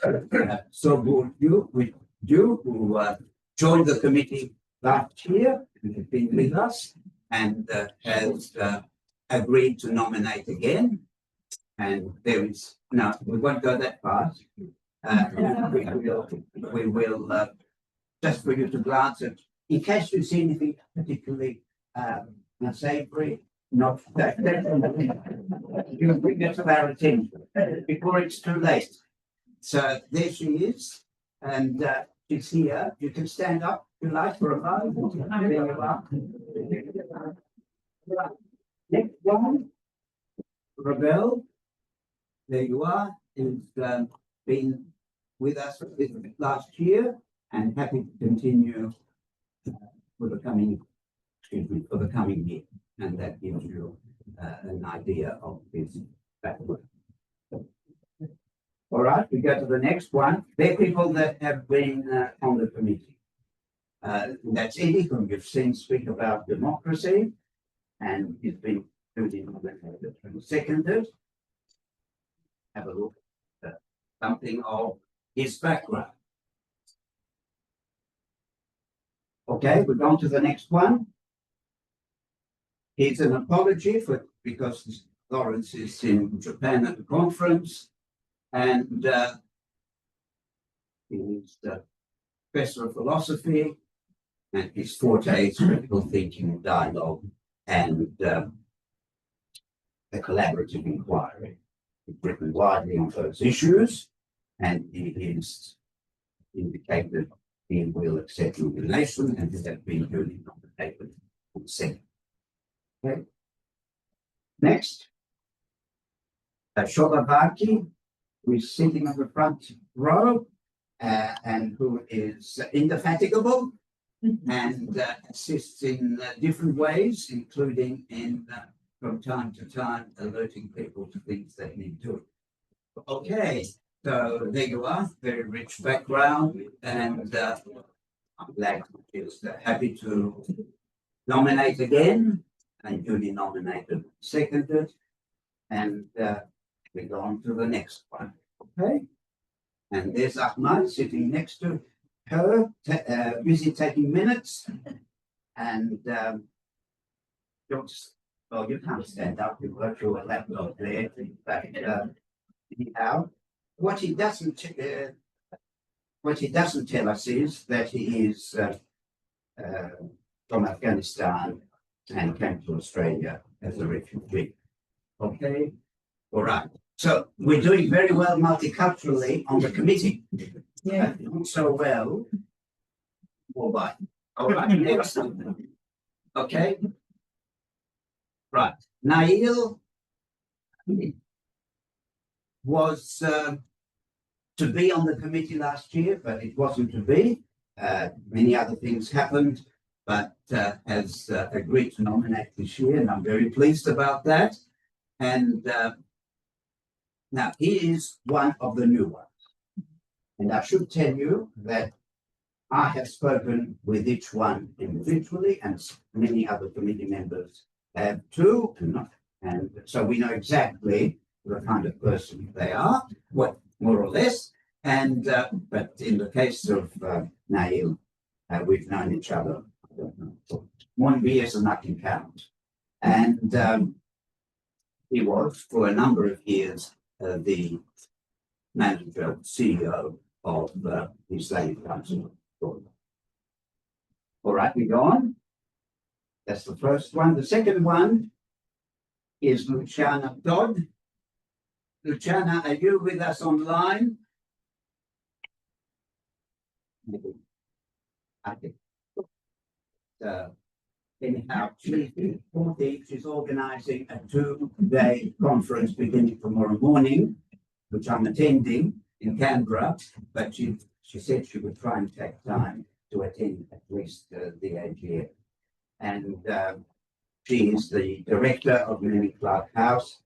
So would you who joined the committee last year and have been with us and has agreed to nominate again. And there is, no, we won't go that fast. We will just for you to glance at, in case you see anything particularly unsavory, not that, you bring it to our attention before it's too late. So there she is, and she's here. You can stand up if you like for a moment. There you are. Next one, Rebel. There you are. Is been with us last year and happy to continue for the coming year, and that gives you an idea of his background. All right, we go to the next one. They're people that have been on the committee. That's Eddie, whom you've seen speak about democracy, and he's been included in the seconded. Have a look at something of his background. Okay, we're on to the next one. Here's an apology because Lawrence is in Japan at the conference, and he's the professor of philosophy, and his forte is critical thinking, dialogue, and the collaborative inquiry. He's written widely on those issues, and he is indicated he will accept nomination and has been duly nominated on second. Okay. Next, Shobha, who is sitting on the front row and who is indefatigable and assists in different ways, including in from time to time alerting people to things they need to do. Okay, so there you are, very rich background, and I'm glad she's happy to nominate again, and duly nominated, seconded, and we go on to the next one. Okay, and there's Ahmad sitting next to her, busy taking minutes, and well, you can't stand up, you've got your laptop there, but anyhow, what he doesn't tell us is that he is from Afghanistan and came to Australia as a refugee. Okay, all right. So we're doing very well multiculturally on the committee. Yeah. Not so well. All right. All right. Next. Okay. Right. Nail was to be on the committee last year, but it wasn't to be. Many other things happened, but has agreed to nominate this year, and I'm very pleased about that. And now he is one of the new ones. And I should tell you that I have spoken with each one individually, and many other committee members have too. And so we know exactly the kind of person they are, what more or less. And but in the case of Nail, we've known each other, I don't know, for 1 year, and I can count. And he was for a number of years the manager, CEO of the Islamic Council. All right, we go on. That's the first one. The second one is Luciana Dodd. Luciana, are you with us online? I think. Anyhow, she's organising a 2-day conference beginning tomorrow morning, which I'm attending in Canberra, but she said she would try and take time to attend at least the AGM. And she is the director of Mary Clark House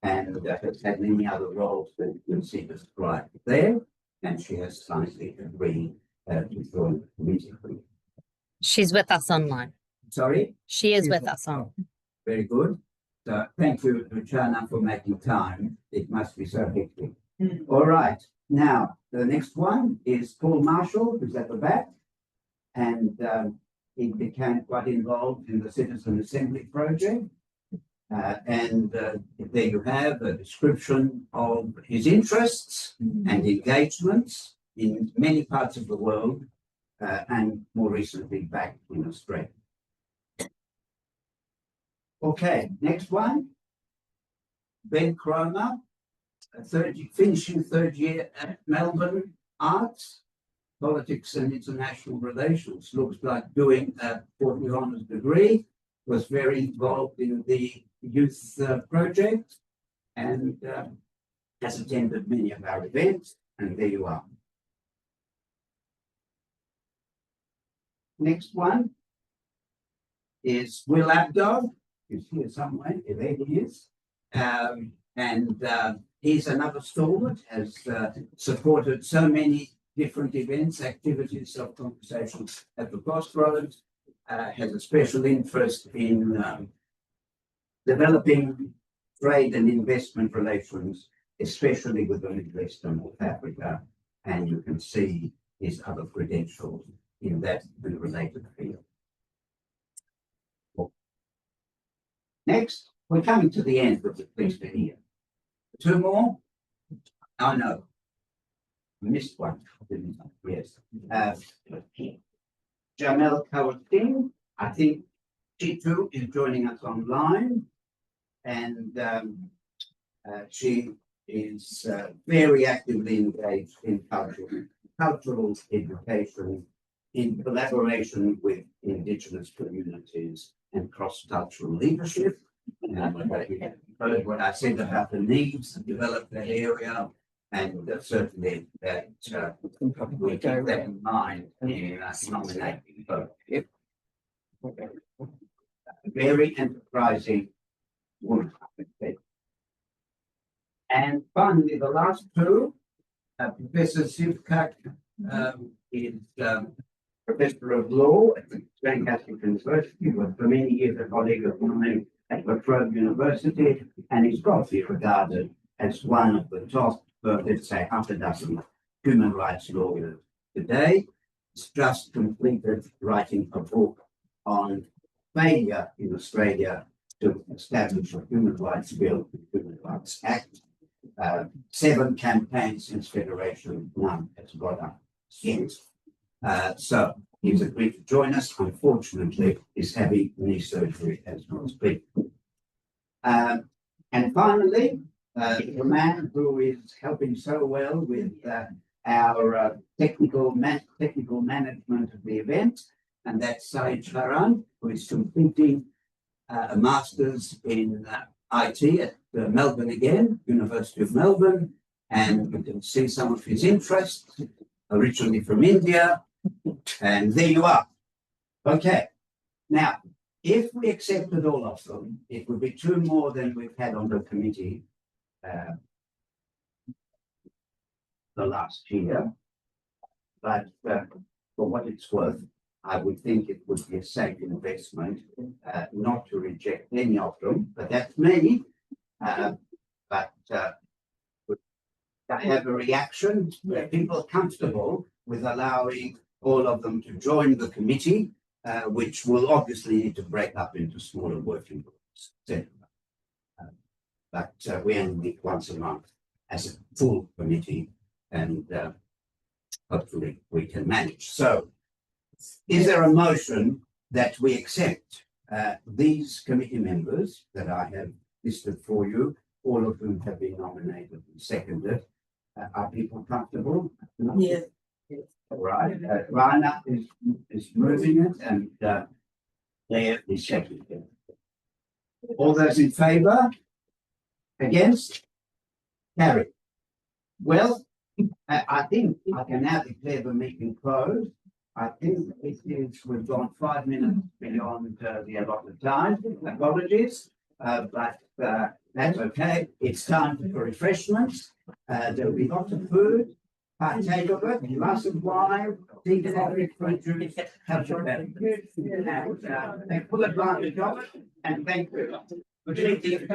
and has had many other roles that you can see described there. And she has kindly agreed to join the meeting. She's with us online. Sorry? She is with us on. Very good. So thank you, Luciana, for making time. It must be so hectic. All right. Now, the next one is Paul Marshall, who's at the back. And he became quite involved in the Citizen Assembly project. And there you have a description of his interests and engagements in many parts of the world, and more recently back in Australia. Okay, next one. Ben Cromer, finishing 3rd year at Melbourne Arts, Politics and International Relations. Looks like doing a 40 honours degree. Was very involved in the youth project and has attended many of our events. And there you are. Next one is Will Abdo. He's here somewhere. There he is. And he's another stalwart, has supported so many different events, activities, self-conversations at the Crossroads, has a special interest in developing trade and investment relations, especially with the Middle East and North Africa. And you can see his other credentials in that and related field. Next, we're coming to the end of the list here. 2 more? Oh no, I missed one. Yes. Jamel Kawatin, I think she too is joining us online, and she is very actively engaged in cultural education in collaboration with Indigenous communities and cross-cultural leadership. And heard what I said about the needs to develop that area, and certainly that we keep that in mind in nominating both. Very enterprising woman. And finally, the last 2, Professor Sivkak is Professor of Law at the Lancaster University, was for many years a colleague of mine at Crossroads University, and is probably regarded as one of the top, let's say, half a dozen human rights lawyers today. He's just completed writing a book on failure in Australia to establish a human rights bill, the Human Rights Act. 7 campaigns since Federation, none has got up since. So He's agreed to join us. Unfortunately, he's having knee surgery as we speak. And finally, the man who is helping so well with our technical management of the event, and that's C Agm, who is completing a master's in IT at Melbourne again, University of Melbourne, and you can see some of his interests, originally from India, and there you are. Okay, now, if we accepted all of them, it would be two more than we've had on the committee the last year. But for what it's worth, I would think it would be a safe investment not to reject any of them, but that's me. But I have a reaction where people are comfortable with allowing all of them to join the committee, which will obviously need to break up into smaller working groups, etc. But we only meet once a month as a full committee, and hopefully we can manage. So, is there a motion that we accept these committee members that I have listed for you? All of them have been nominated and seconded. Are people comfortable? Yes. All right. Rana is moving it, and Leah is seconding it. All those in favour? Against? Carried. Well, I think I can now declare the meeting closed. I think we've gone 5 minutes beyond the allotted time. Apologies, but that's okay. It's time for refreshments. There'll be lots of food. Partake of it, glass of wine, tea, coffee, fruit juice, have your bevy. And take full advantage of it, and thank you. Good evening.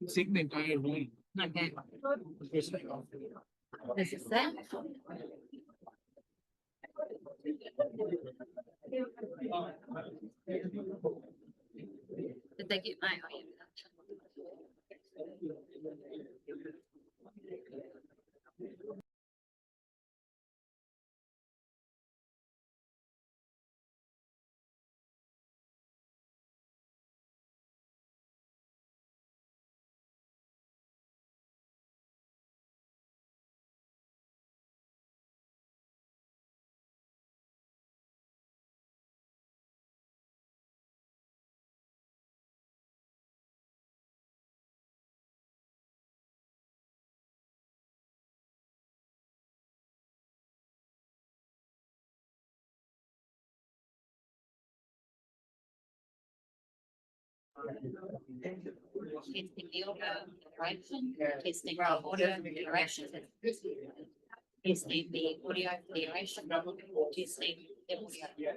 Sing the entire room. Okay. This is it. Did they get my? Testing the audio duration, testing the audio duration. Testing the audio duration, testing the audio.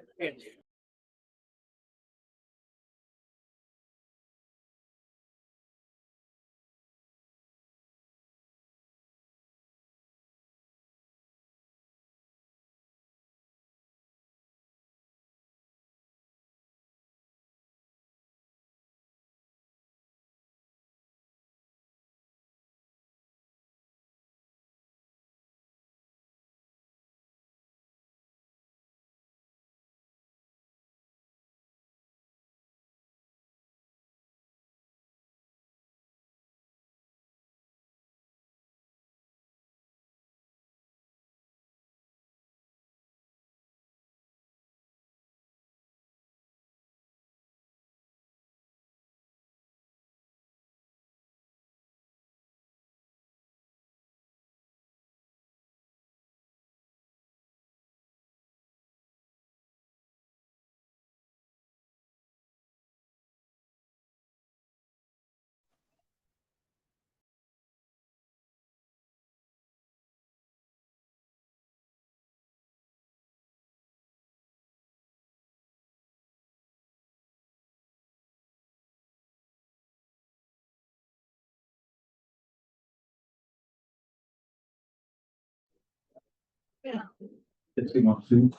Testing on two.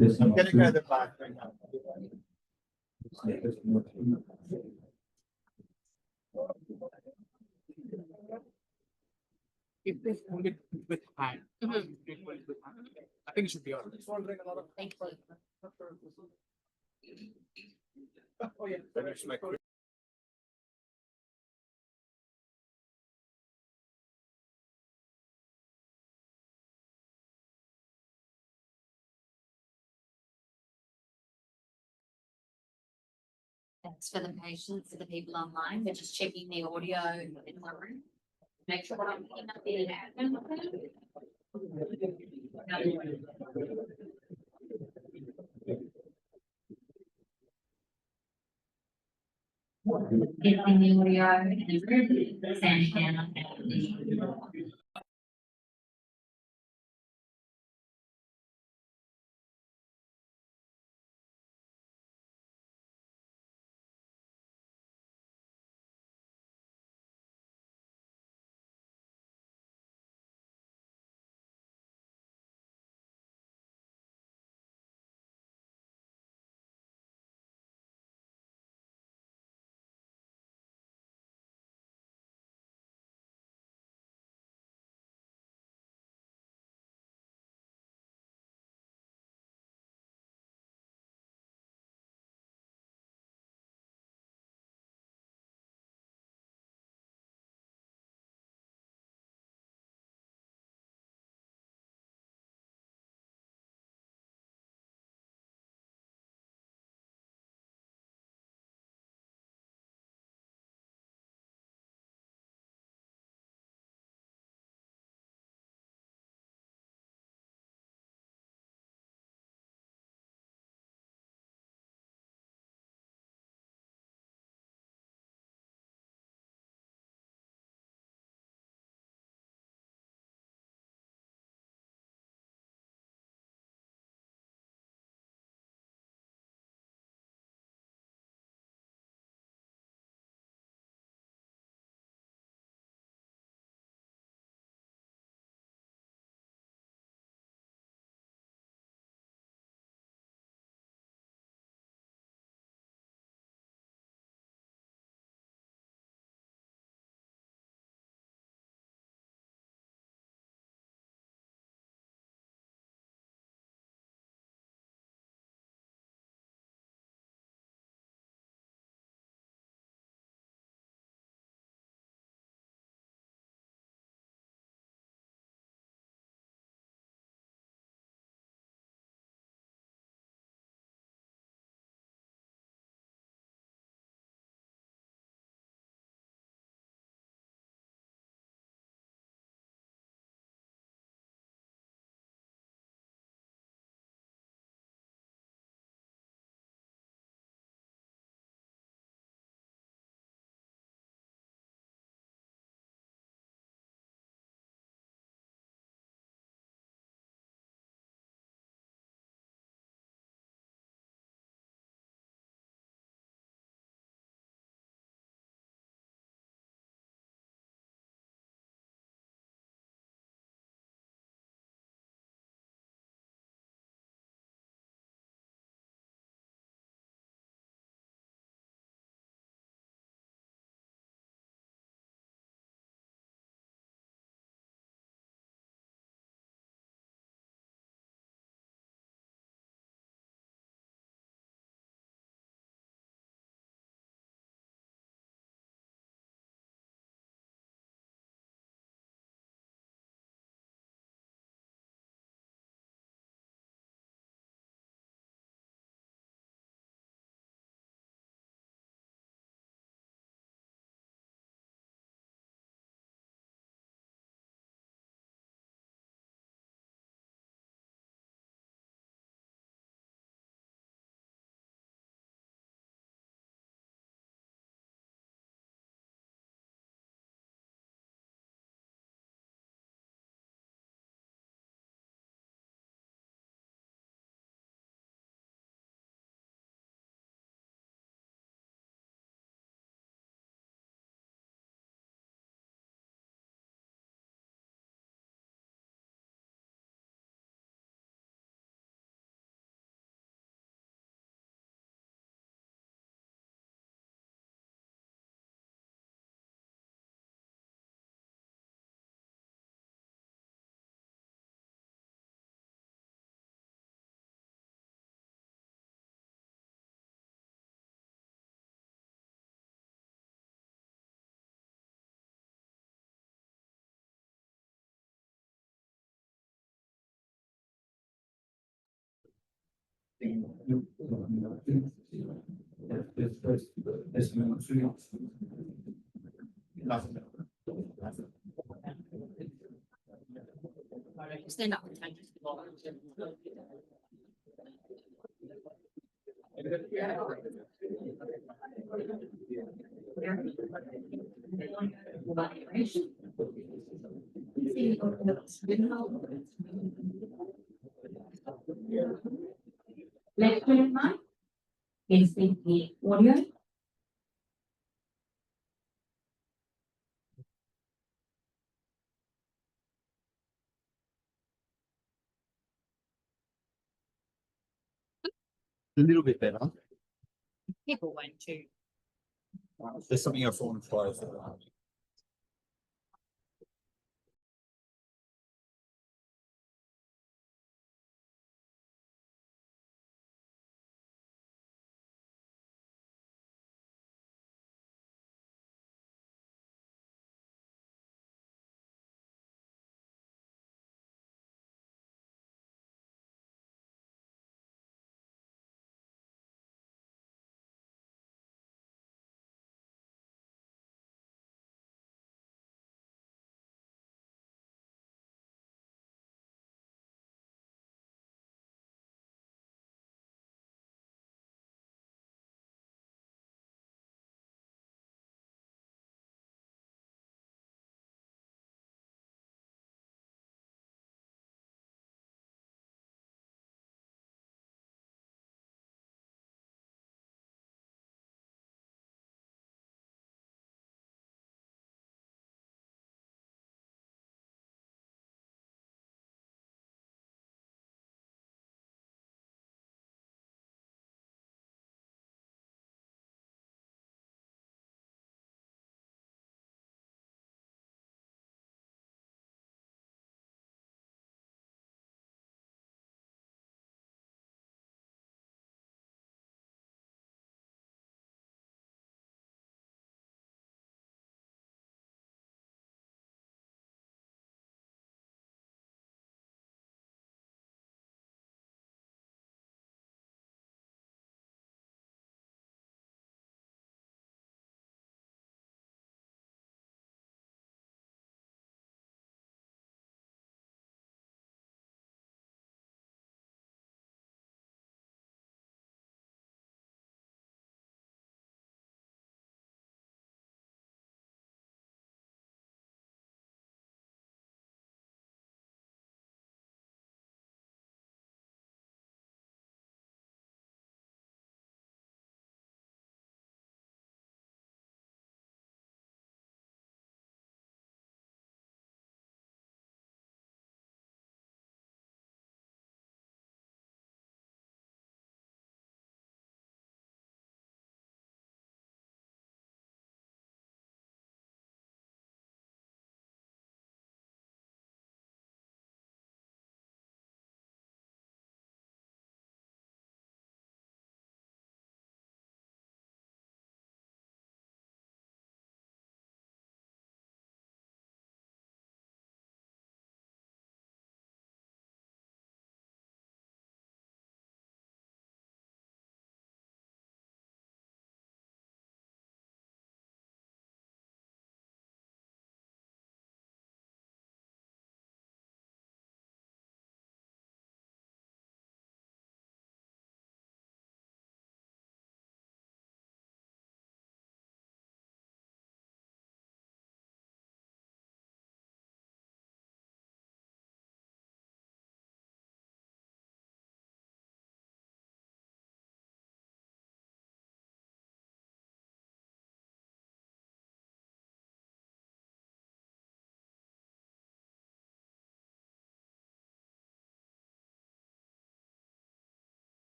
Testing on two. Yeah, testing on two. If this only with hand. I think it should be on. Thank you. Oh, yeah. That's for the patients, for the people online, they're just checking the audio in the room. Make sure I'm picking up the admin with them. Getting the audio in the room, standing down at the Stand up. Left hand mic facing the audio. A little bit better. People went to. There's something I've fallen for.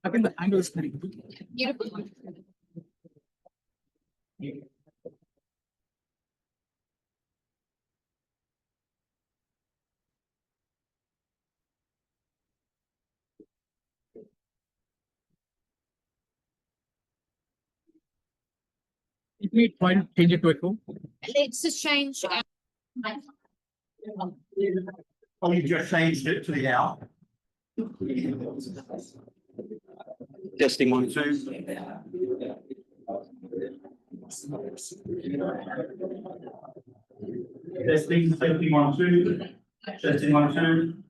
I think the angle is pretty good. Beautiful. If we try to change it to echo. Let's just change. Oh, you just changed it to the hour. Testing 1, 2. Testing 1, 2. Testing 1, 2.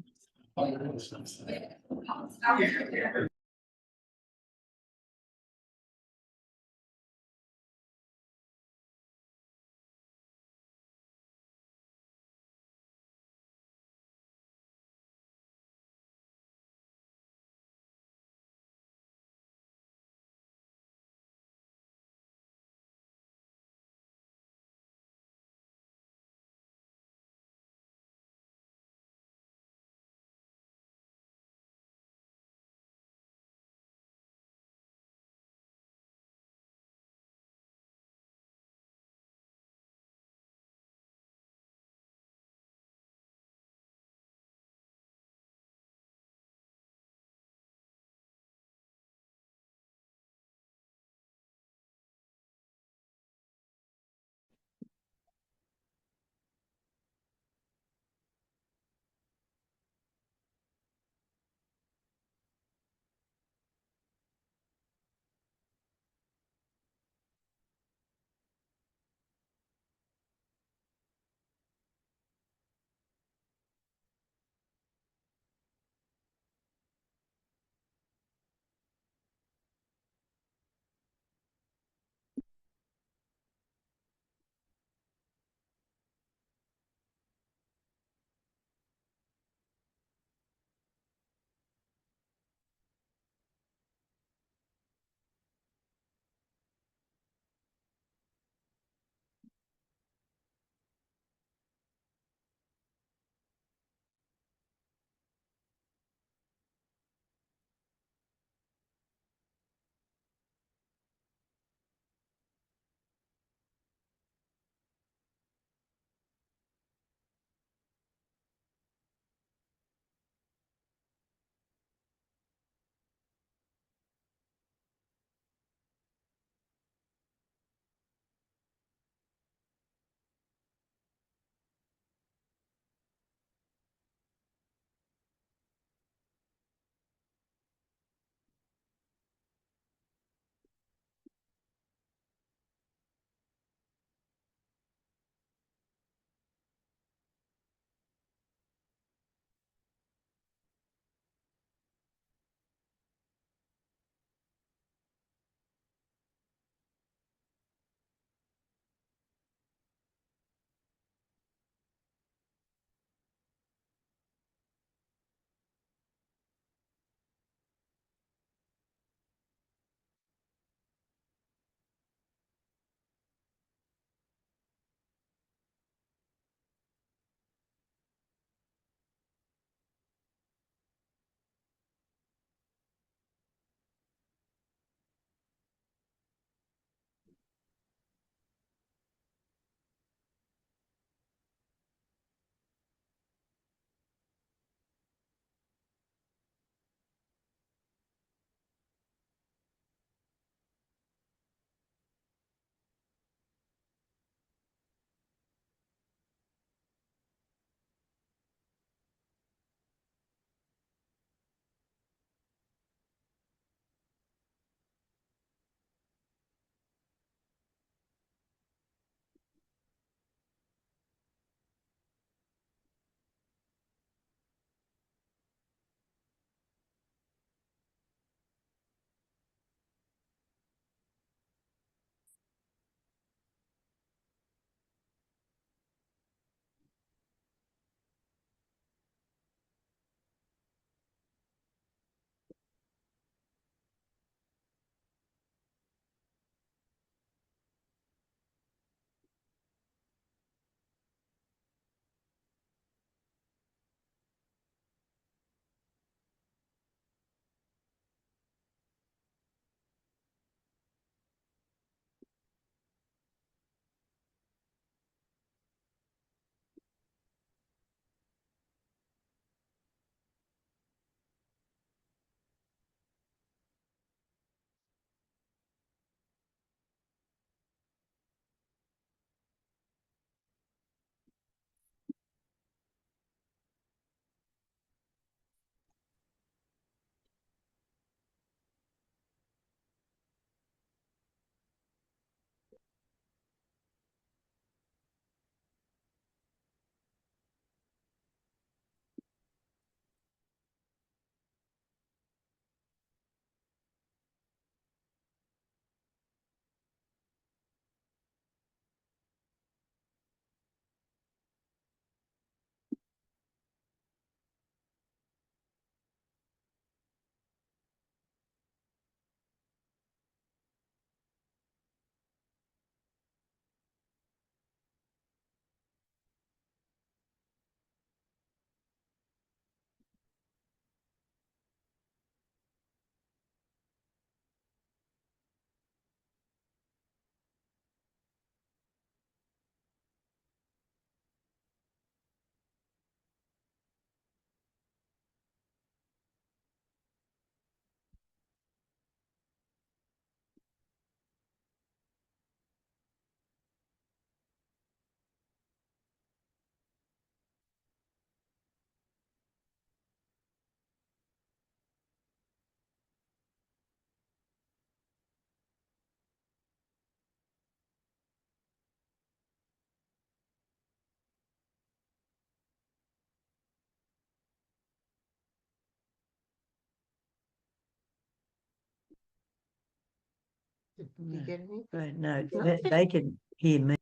You get any? Right, no, they can hear me.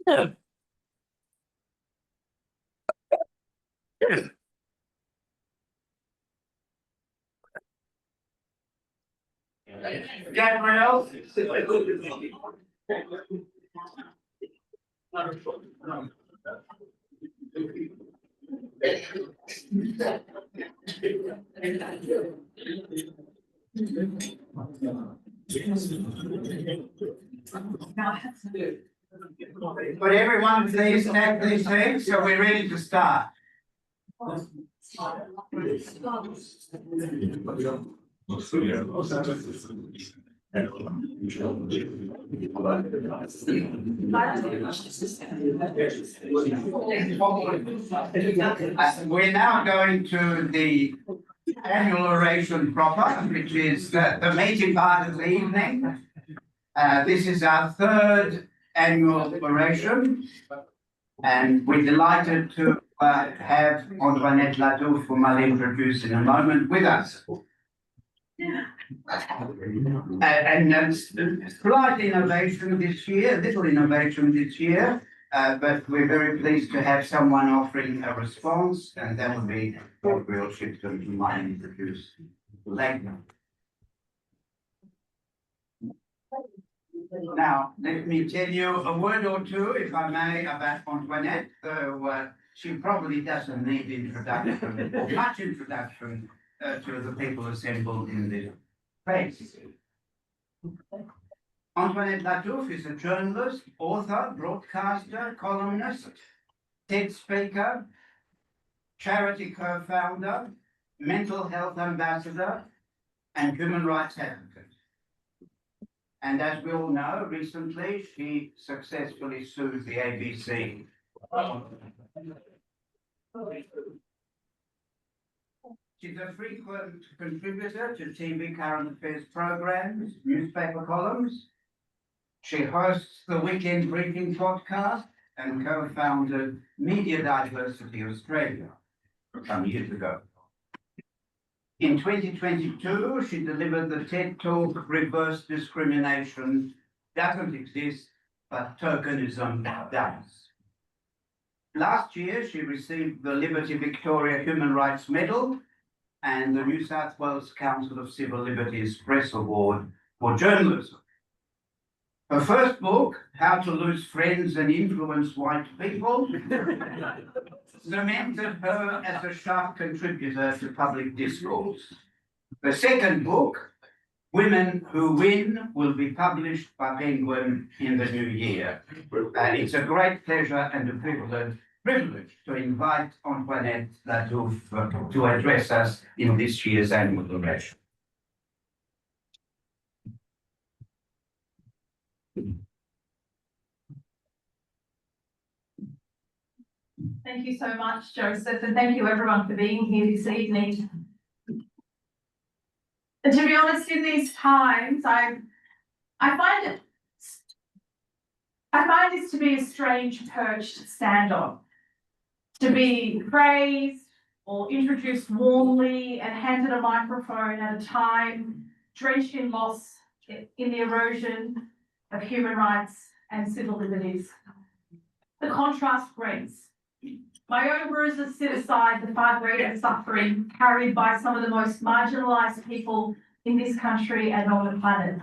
No. Gabriel? Would everyone please take their seats, so we're ready to start. We're now going to the annual oration proper, which is the meeting part of the evening. This is our third annual oration, and we're delighted to have Antoinette Ladouf, whom I'll introduce in a moment, with us. And slight innovation this year, little innovation this year, but we're very pleased to have someone offering a response, and that will be Gabriel Shipton, whom I introduce later. Now, let me tell you a word or two, if I may, about Antoinette, though she probably doesn't need introduction, or much introduction to the people assembled in this place. Antoinette Ladouf is a journalist, author, broadcaster, columnist, TED speaker, charity co-founder, mental health ambassador, and human rights advocate. And as we all know, recently she successfully sued the ABC. She's a frequent contributor to TV current affairs programs, newspaper columns. She hosts the Weekend Briefing podcast and co-founded Media Diversity Australia some years ago. In 2022, she delivered the TED Talk Reverse Discrimination Doesn't Exist, but Tokenism Does. Last year, she received the Liberty Victoria Human Rights Medal and the New South Wales Council of Civil Liberties Press Award for journalism. Her first book, How to Lose Friends and Influence White People, cemented her as a sharp contributor to public discourse. The second book, Women Who Win, will be published by Penguin in the new year. And it's a great pleasure and a privilege to invite Antoinette Lattouf to address us in this year's annual oration. Thank you so much, Joseph, and thank you everyone for being here this evening. And to be honest, in these times, I find this to be a strange perch to stand on. To be praised or introduced warmly and handed a microphone at a time drenched in loss in the erosion of human rights and civil liberties. The contrast breaks. My own bruises sit aside the far greater suffering carried by some of the most marginalised people in this country and on the planet.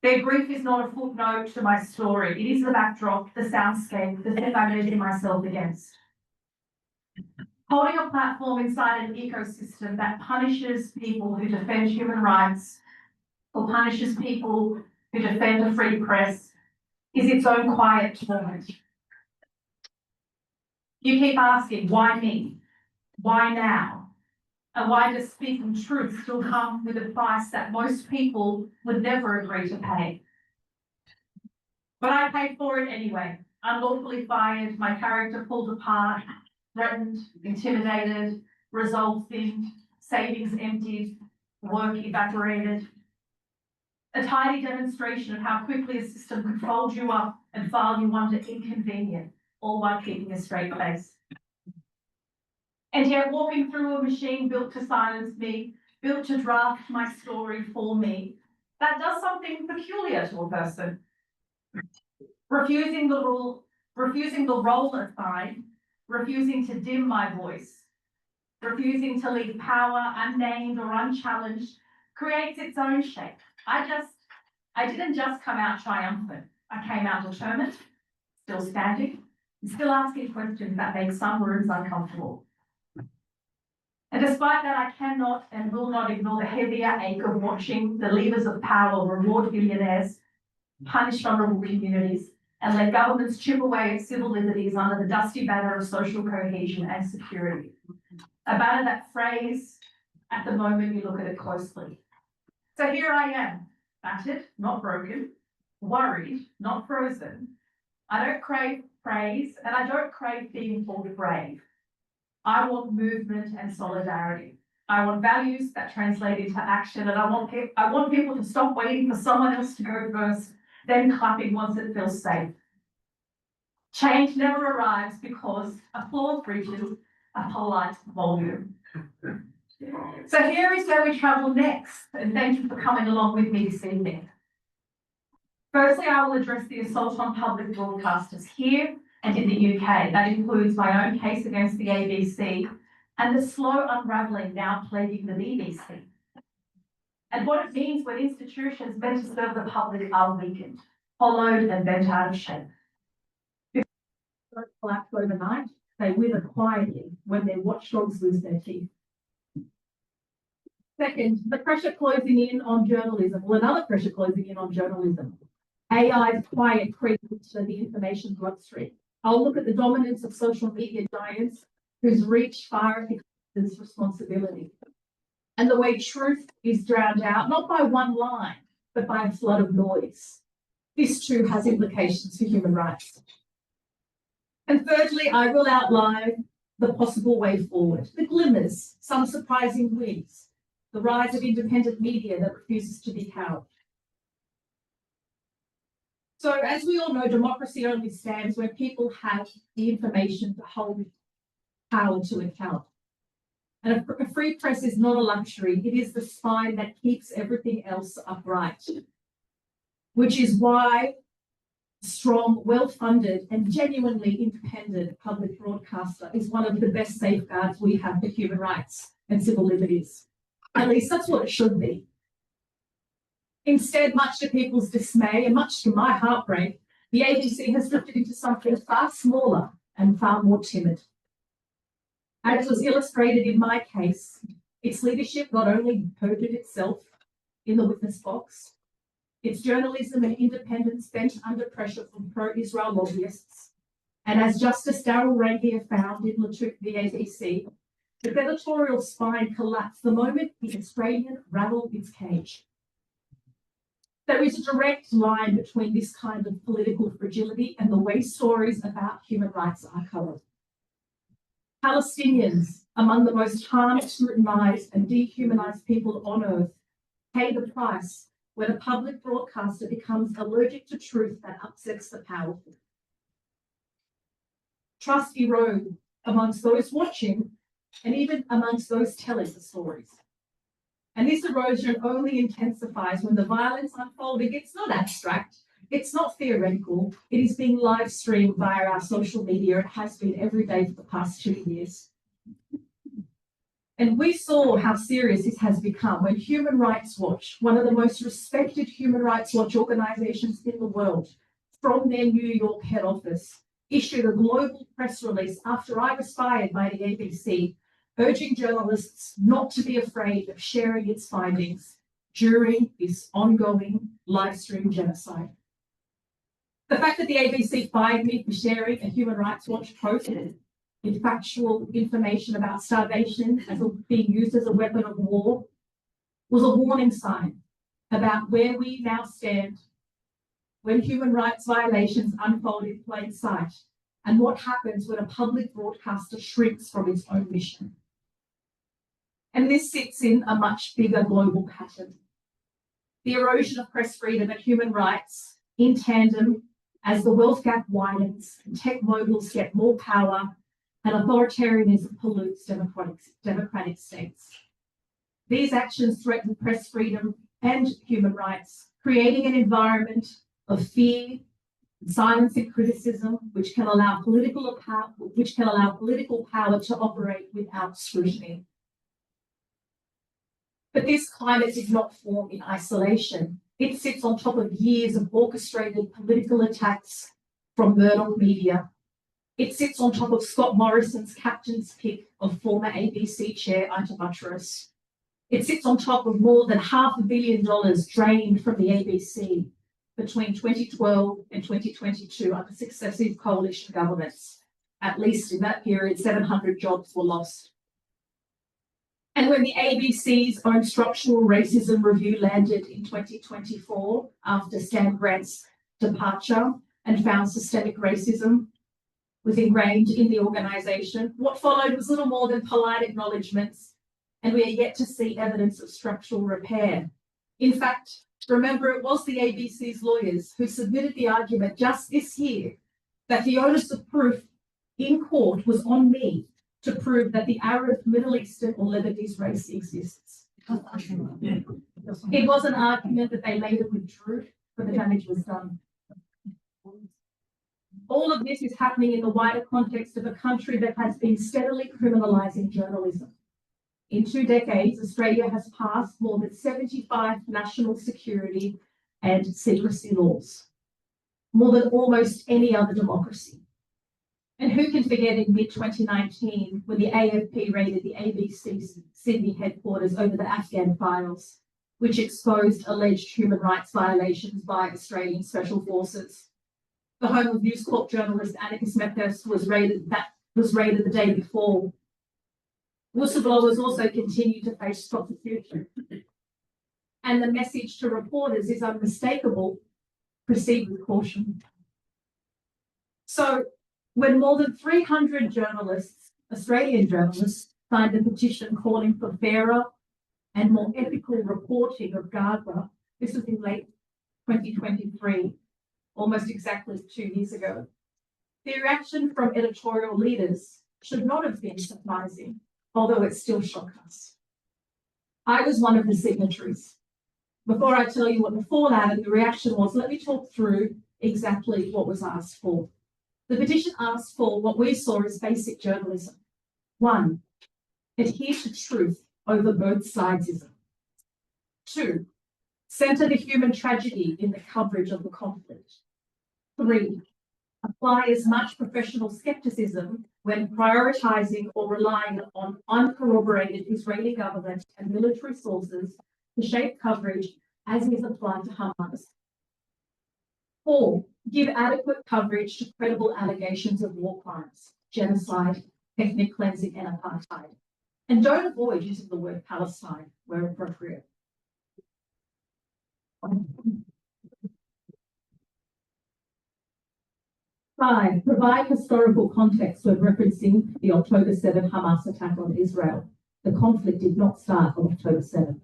Their grief is not a footnote to my story. It is the backdrop, the soundscape, the thing I measure myself against. Holding a platform inside an ecosystem that punishes people who defend human rights or punishes people who defend a free press is its own quiet torment. You keep asking, why me? Why now? And why does speaking truth still come with a price that most people would never agree to pay? But I paid for it anyway. Unlawfully fired, my character pulled apart, threatened, intimidated, resolve thinned, savings emptied, work evaporated. A tidy demonstration of how quickly a system could fold you up and file you under inconvenient, all while keeping a straight face. And yet walking through a machine built to silence me, built to draft my story for me, that does something peculiar to a person. Refusing the role assigned, refusing to dim my voice, refusing to leave power unnamed or unchallenged, creates its own shape. I didn't just come out triumphant. I came out determined, still standing, and still asking questions that make some rooms uncomfortable. And despite that, I cannot and will not ignore the heavier ache of watching the levers of power reward billionaires, punish vulnerable communities, and let governments chip away at civil liberties under the dusty banner of social cohesion and security. A banner that frays at the moment you look at it closely. So here I am, battered, not broken, worried, not frozen. I don't crave praise, and I don't crave being called brave. I want movement and solidarity. I want values that translate into action, and I want people to stop waiting for someone else to go first, then clapping once it feels safe. Change never arrives because applause reaches a polite volume. So here is where we travel next, and thank you for coming along with me this evening. Firstly, I will address the assault on public broadcasters here and in the UK. That includes my own case against the ABC and the slow unravelling now plaguing the BBC. And what it means when institutions meant to serve the public are weakened, hollowed and bent out of shape. They don't collapse overnight, they wither quietly when their watchdogs lose their teeth. Second, the pressure closing in on journalism, well, another pressure closing in on journalism. AI's quiet creep into the information bloodstream. I'll look at the dominance of social media giants whose reach far exceeds responsibility. And the way truth is drowned out, not by one line, but by a flood of noise. This too has implications for human rights. And thirdly, I will outline the possible way forward, the glimmers, some surprising wins, the rise of independent media that refuses to be cowed. So as we all know, democracy only stands when people have the information to hold power to account. And a free press is not a luxury, it is the spine that keeps everything else upright. Which is why strong, well-funded and genuinely independent public broadcaster is one of the best safeguards we have for human rights and civil liberties. At least that's what it should be. Instead, much to people's dismay and much to my heartbreak, the ABC has drifted into something far smaller and far more timid. As was illustrated in my case, its leadership not only perjured itself in the witness box, its journalism and independence bent under pressure from pro-Israel lobbyists, and as Justice Darrell Rangier found in Latuke v ABC, the editorial spine collapsed the moment the Australian rattled its cage. There is a direct line between this kind of political fragility and the way stories about human rights are covered. Palestinians, among the most harmed, scrutinised and dehumanised people on earth, pay the price when a public broadcaster becomes allergic to truth that upsets the powerful. Trust erodes amongst those watching and even amongst those telling the stories. And this erosion only intensifies when the violence unfolding, it's not abstract, it's not theoretical, it is being live streamed via our social media. It has been every day for the past 2 years. And we saw how serious this has become when Human Rights Watch, one of the most respected human rights watch organisations in the world, from their New York head office, issued a global press release after I was fired by the ABC, urging journalists not to be afraid of sharing its findings during this ongoing live stream genocide. The fact that the ABC fired me for sharing a Human Rights Watch post with factual information about starvation as being used as a weapon of war was a warning sign about where we now stand when human rights violations unfold in plain sight and what happens when a public broadcaster shrinks from its own mission. And this sits in a much bigger global pattern. The erosion of press freedom and human rights in tandem as the wealth gap widens and tech moguls get more power and authoritarianism pollutes democratic states. These actions threaten press freedom and human rights, creating an environment of fear, silence and criticism, which can allow political power to operate without scrutiny. But this climate did not form in isolation. It sits on top of years of orchestrated political attacks from Murdoch media. It sits on top of Scott Morrison's captain's pick of former ABC chair Ita Buttress. It sits on top of more than $500 million drained from the ABC between 2012 and 2022 under successive coalition governments. At least in that period, 700 jobs were lost. And when the ABC's own structural racism review landed in 2024 after Stan Grant's departure and found systemic racism was ingrained in the organisation, what followed was little more than polite acknowledgements, and we are yet to see evidence of structural repair. In fact, remember, it was the ABC's lawyers who submitted the argument just this year that the onus of proof in court was on me to prove that the Arab, Middle Eastern or Lebanese race exists. It was an argument that they later withdrew, but the damage was done. All of this is happening in the wider context of a country that has been steadily criminalising journalism. In 2 decades, Australia has passed more than 75 national security and secrecy laws, more than almost any other democracy. And who can forget in mid-2019 when the AFP raided the ABC's Sydney headquarters over the Afghan files, which exposed alleged human rights violations by Australian special forces. The home of News Corp journalist Annika Smethurst was raided the day before. Whistleblowers also continue to face prosecution. And the message to reporters is unmistakable: proceed with caution. So when more than 300 journalists Australian journalists signed a petition calling for fairer and more ethical reporting of Gaza. This was in late 2023, almost exactly 2 years ago. The reaction from editorial leaders should not have been surprising, although it still shocked us. I was one of the signatories. Before I tell you what the fallout and the reaction was, let me talk through exactly what was asked for. The petition asked for what we saw as basic journalism. 1, adhere to truth over both sidesism. 2, centre the human tragedy in the coverage of the conflict. 3, apply as much professional skepticism when prioritising or relying on uncorroborated Israeli government and military sources to shape coverage as is applied to Hamas. 4, give adequate coverage to credible allegations of war crimes, genocide, ethnic cleansing, and apartheid. And don't avoid using the word Palestine where appropriate. 5, provide historical context when referencing the October 7 Hamas attack on Israel. The conflict did not start on October 7.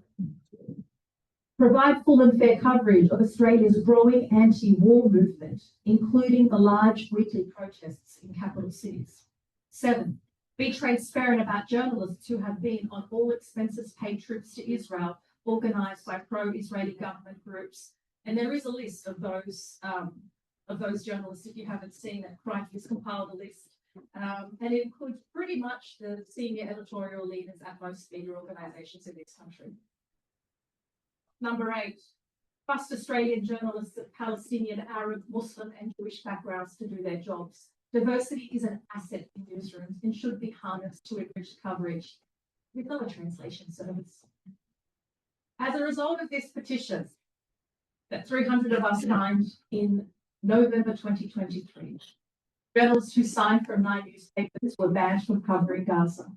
Provide full and fair coverage of Australia's growing anti-war movement, including the large weekly protests in capital cities. 7, be transparent about journalists who have been on all expenses paid trips to Israel organised by pro-Israeli government groups. And there is a list of those journalists, if you haven't seen it. Crikey has compiled a list. And it includes pretty much the senior editorial leaders at most media organisations in this country. Number 8, trust Australian journalists of Palestinian, Arab, Muslim and Jewish backgrounds to do their jobs. Diversity is an asset in newsrooms and should be harnessed to enrich coverage. We've got a translation service. As a result of this petition that 300 of us signed in November 2023, journalists who signed from 9 newspapers were banned from covering Gaza.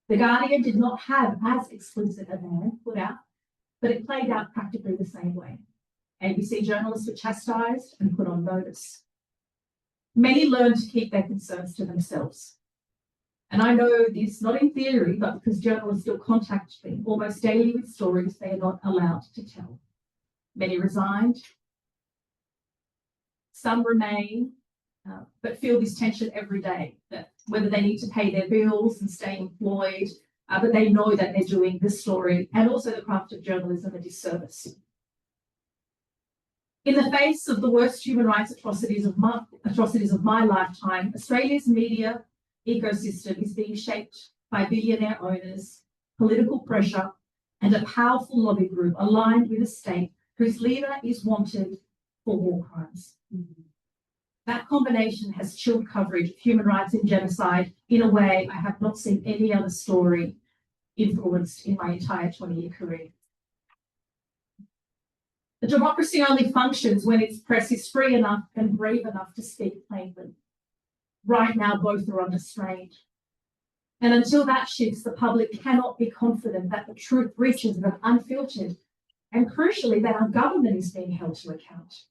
The Guardian did not have as explicit a ban put out, but it played out practically the same way. ABC journalists were chastised and put on notice. Many learned to keep their concerns to themselves. And I know this not in theory, but because journalists still contact me almost daily with stories they are not allowed to tell. Many resigned. Some remain, but feel this tension every day, that whether they need to pay their bills and stay employed, but they know that they're doing this story and also the craft of journalism a disservice. In the face of the worst human rights atrocities of my lifetime, Australia's media ecosystem is being shaped by billionaire owners, political pressure, and a powerful lobby group aligned with a state whose leader is wanted for war crimes. That combination has chilled coverage of human rights and genocide in a way I have not seen any other story influenced in my entire 20-year career. The democracy only functions when its press is free enough and brave enough to speak plainly. Right now, both are under strain. And until that shifts, the public cannot be confident that the truth reaches them unfiltered, and crucially, that our government is being held to account.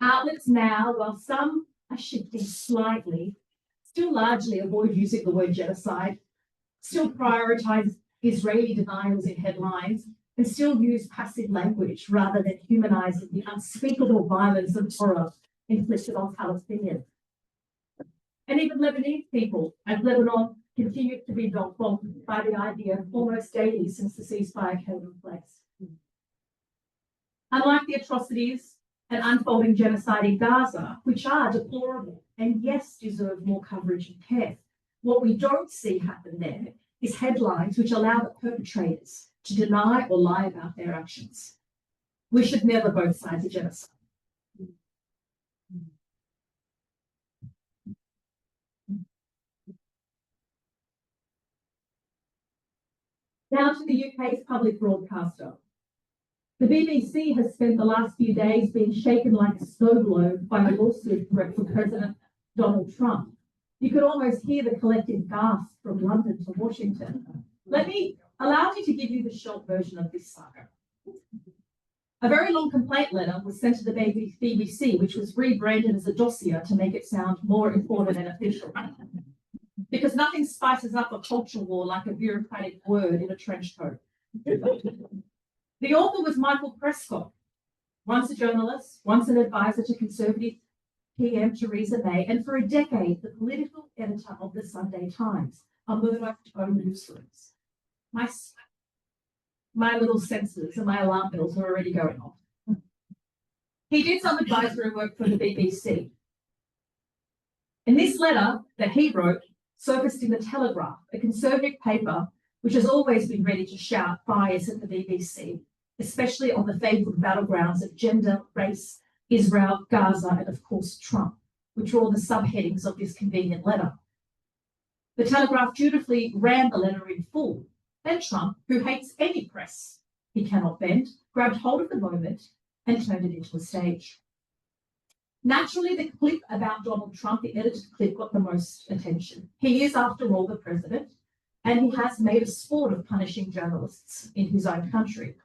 Outlets now, while some are shifting slightly, still largely avoid using the word genocide, still prioritise Israeli denials in headlines, and still use passive language rather than humanising the unspeakable violence and horror inflicted on Palestinians. And even Lebanese people, as Lebanon continued to be dogged by the idea almost daily since the ceasefire came in place. Unlike the atrocities and unfolding genocide in Gaza, which are deplorable and yes, deserve more coverage and care, what we don't see happen there is headlines which allow the perpetrators to deny or lie about their actions. We should never both sides of genocide. Now to the UK's public broadcaster. The BBC has spent the last few days being shaken like a snow globe by the lawsuit threat from President Donald Trump. You could almost hear the collective gasp from London to Washington. Allow me to give you the short version of this saga. A very long complaint letter was sent to the BBC, which was rebranded as a dossier to make it sound more important and official. Because nothing spices up a culture war like a bureaucratic word in a trench coat. The author was Michael Prescott, once a journalist, once an advisor to Conservative PM Theresa May, and for a decade, the political editor of the Sunday Times, a Murdoch-owned newsrooms. My little sensors and my alarm bells were already going off. He did some advisory work for the BBC. And this letter that he wrote surfaced in the Telegraph, a Conservative paper which has always been ready to shout bias at the BBC, especially on the favourite battlegrounds of gender, race, Israel, Gaza, and of course Trump, which were all the subheadings of this convenient letter. The Telegraph dutifully ran the letter in full. Then Trump, who hates any press he cannot bend, grabbed hold of the moment and turned it into a stage. Naturally, the clip about Donald Trump, the edited clip, got the most attention. He is, after all, the president, and he has made a sport of punishing journalists in his own country.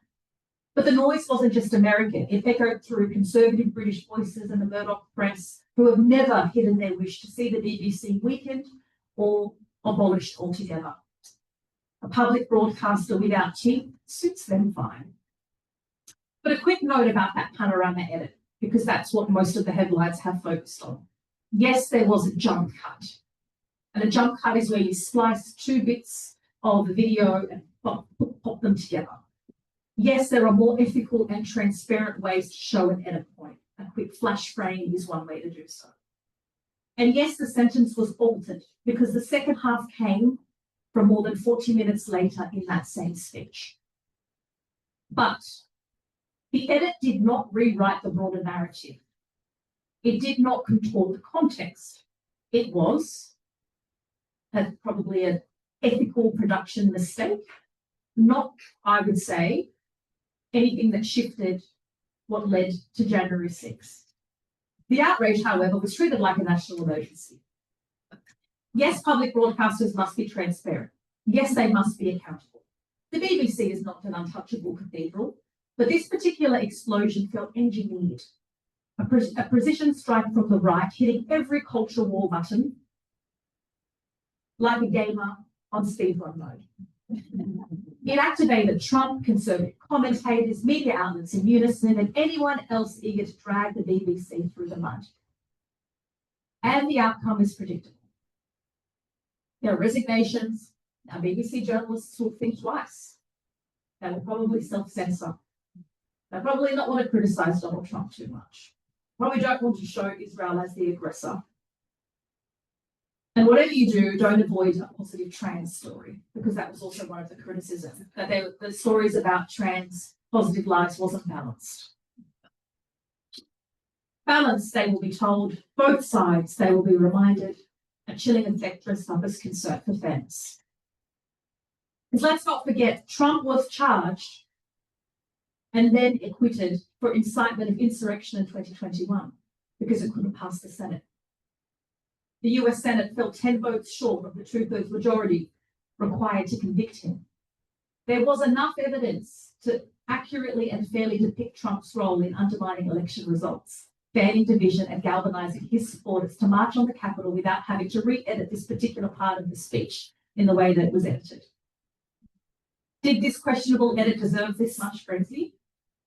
But the noise wasn't just American. It echoed through conservative British voices and the Murdoch press, who have never hidden their wish to see the BBC weakened or abolished altogether. A public broadcaster without teeth suits them fine. But a quick note about that panorama edit, because that's what most of the headlines have focused on. Yes, there was a jump cut. And a jump cut is where you splice two bits of the video and pop them together. Yes, there are more ethical and transparent ways to show an edit point. A quick flash frame is one way to do so. And yes, the sentence was altered because the second half came from more than 40 minutes later in that same speech. But the edit did not rewrite the broader narrative. It did not contort the context. It was probably an ethical production mistake, not, I would say, anything that shifted what led to January 6th. The outrage, however, was treated like a national emergency. Yes, public broadcasters must be transparent. Yes, they must be accountable. The BBC is not an untouchable cathedral, but this particular explosion felt engineered. A precision strike from the right, hitting every culture war button, like a gamer on speedrun mode. It activated Trump, conservative commentators, media outlets in unison, and anyone else eager to drag the BBC through the mud. And the outcome is predictable. There are resignations. Now, BBC journalists will think twice. They will probably self-censor. They probably not want to criticise Donald Trump too much. Probably don't want to show Israel as the aggressor. And whatever you do, don't avoid a positive trans story, because that was also one of the criticisms, that the stories about trans positive lives wasn't balanced. Balanced, they will be told, both sides, they will be reminded, a chilling effect dressed up as concern for fairness. Because let's not forget, Trump was charged and then acquitted for incitement of insurrection in 2021 because it couldn't pass the Senate. The US Senate fell 10 votes short of the 2/3 majority required to convict him. There was enough evidence to accurately and fairly depict Trump's role in undermining election results, fanning division and galvanizing his supporters to march on the Capitol without having to re-edit this particular part of the speech in the way that it was edited. Did this questionable edit deserve this much frenzy?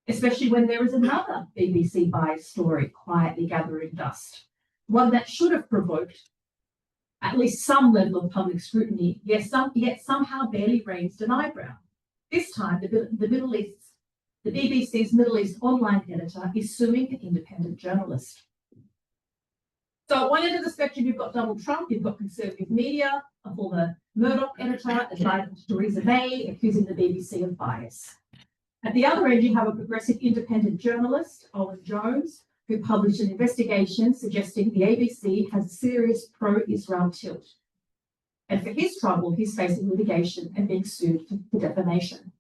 Especially when there is another BBC bias story quietly gathering dust. One that should have provoked at least some level of public scrutiny, yet somehow barely raised an eyebrow. This time, the BBC's Middle East online editor is suing an independent journalist. So at one end of the spectrum, you've got Donald Trump, you've got conservative media, a former Murdoch editor, advisor to Theresa May, accusing the BBC of bias. At the other end, you have a progressive independent journalist, Owen Jones, who published an investigation suggesting the ABC has a serious pro-Israel tilt. And for his trouble, he's facing litigation and being sued for defamation.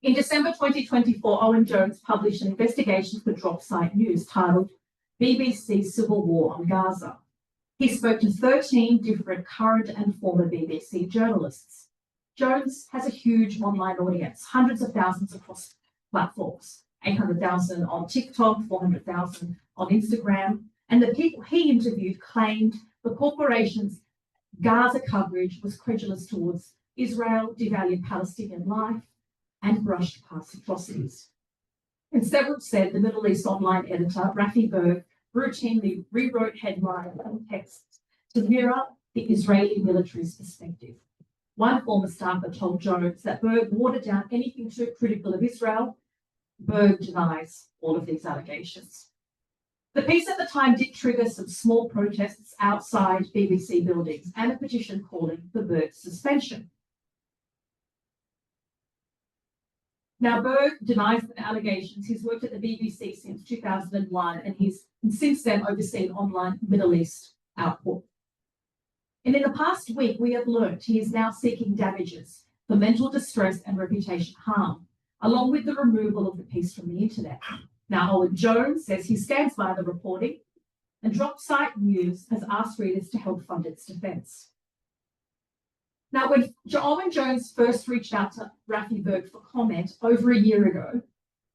In December 2024, Owen Jones published an investigation for Dropsite News titled BBC Civil War on Gaza. He spoke to 13 different current and former BBC journalists. Jones has a huge online audience, hundreds of thousands across platforms. 800,000 on TikTok, 400,000 on Instagram. And the people he interviewed claimed the corporations Gaza coverage was credulous towards Israel, devalued Palestinian life, and brushed past atrocities. And several said the Middle East online editor, Rafi Berg, routinely rewrote headlines and texts to mirror the Israeli military's perspective. One former staffer told Jones that Berg watered down anything too critical of Israel. Berg denies all of these allegations. The piece at the time did trigger some small protests outside BBC buildings and a petition calling for Berg's suspension. Now, Berg denies the allegations. He's worked at the BBC since 2001, and he's since then overseen online Middle East output. And in the past week, we have learned he is now seeking damages for mental distress and reputation harm, along with the removal of the piece from the internet. Now, Owen Jones says he stands by the reporting, and Dropsite News has asked readers to help fund its defence. Now, when Owen Jones first reached out to Rafi Berg for comment over a year ago,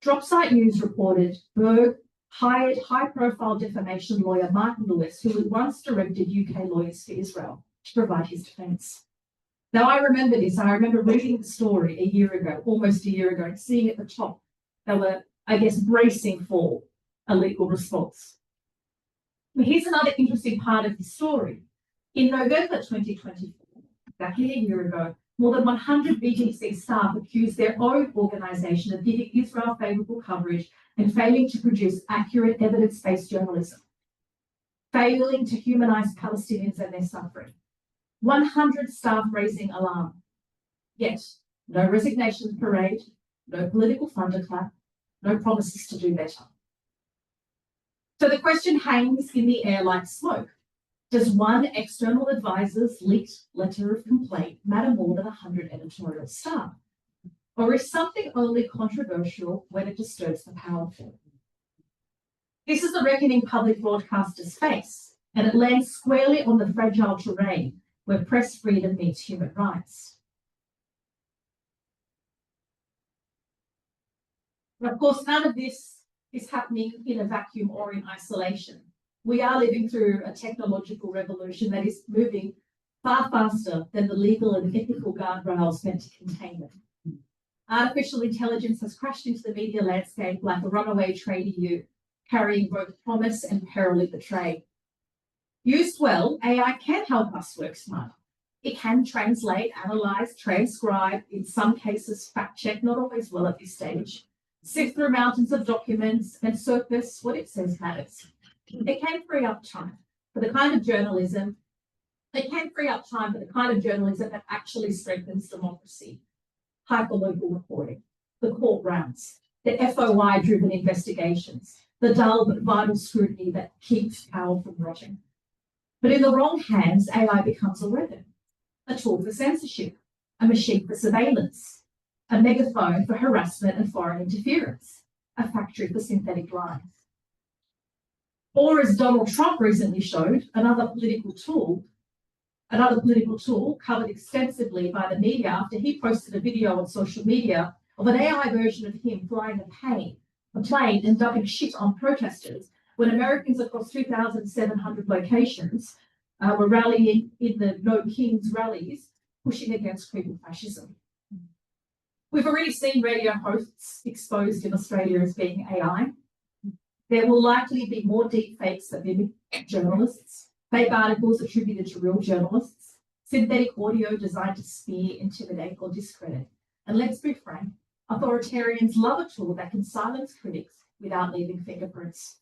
Dropsite News reported Berg hired high-profile defamation lawyer Martin Lewis, who had once directed UK Lawyers for Israel, to provide his defence. Now, I remember this. I remember reading the story a year ago, almost a year ago, and seeing at the top they were, I guess, bracing for a legal response. But here's another interesting part of the story. In November 2024, exactly a year ago, more than 100 BBC staff accused their own organisation of giving Israel favourable coverage and failing to produce accurate evidence-based journalism, failing to humanise Palestinians and their suffering. 100 staff raising alarm. Yet, no resignation parade, no political thunderclap, no promises to do better. So the question hangs in the air like smoke. Does one external advisor's leaked letter of complaint matter more than 100 editorial staff? Or is something only controversial when it disturbs the powerful? This is the reckoning public broadcasters face, and it lands squarely on the fragile terrain where press freedom meets human rights. Of course, none of this is happening in a vacuum or in isolation. We are living through a technological revolution that is moving far faster than the legal and ethical guardrails meant to contain it. Artificial intelligence has crashed into the media landscape like a runaway trade EU, carrying both promise and peril in the trade. Used well, AI can help us work smarter. It can translate, analyze, transcribe, in some cases fact check, not always well at this stage, sift through mountains of documents and surface what it says matters. It can free up time for the kind of journalism, that actually strengthens democracy. Hyperlocal reporting, the court rounds, the FOI-driven investigations, the dull but vital scrutiny that keeps power from rotting. But in the wrong hands, AI becomes a weapon, a tool for censorship, a machine for surveillance, a megaphone for harassment and foreign interference, a factory for synthetic lies. Or as Donald Trump recently showed, another political tool covered extensively by the media after he posted a video on social media of an AI version of him flying a plane and dumping shit on protesters when Americans across 2,700 locations were rallying in the No Kings rallies, pushing against critical fascism. We've already seen radio hosts exposed in Australia as being AI. There will likely be more deep fakes that mimic journalists, fake articles attributed to real journalists, synthetic audio designed to smear, intimidate, or discredit. And let's be frank, authoritarians love a tool that can silence critics without leaving fingerprints.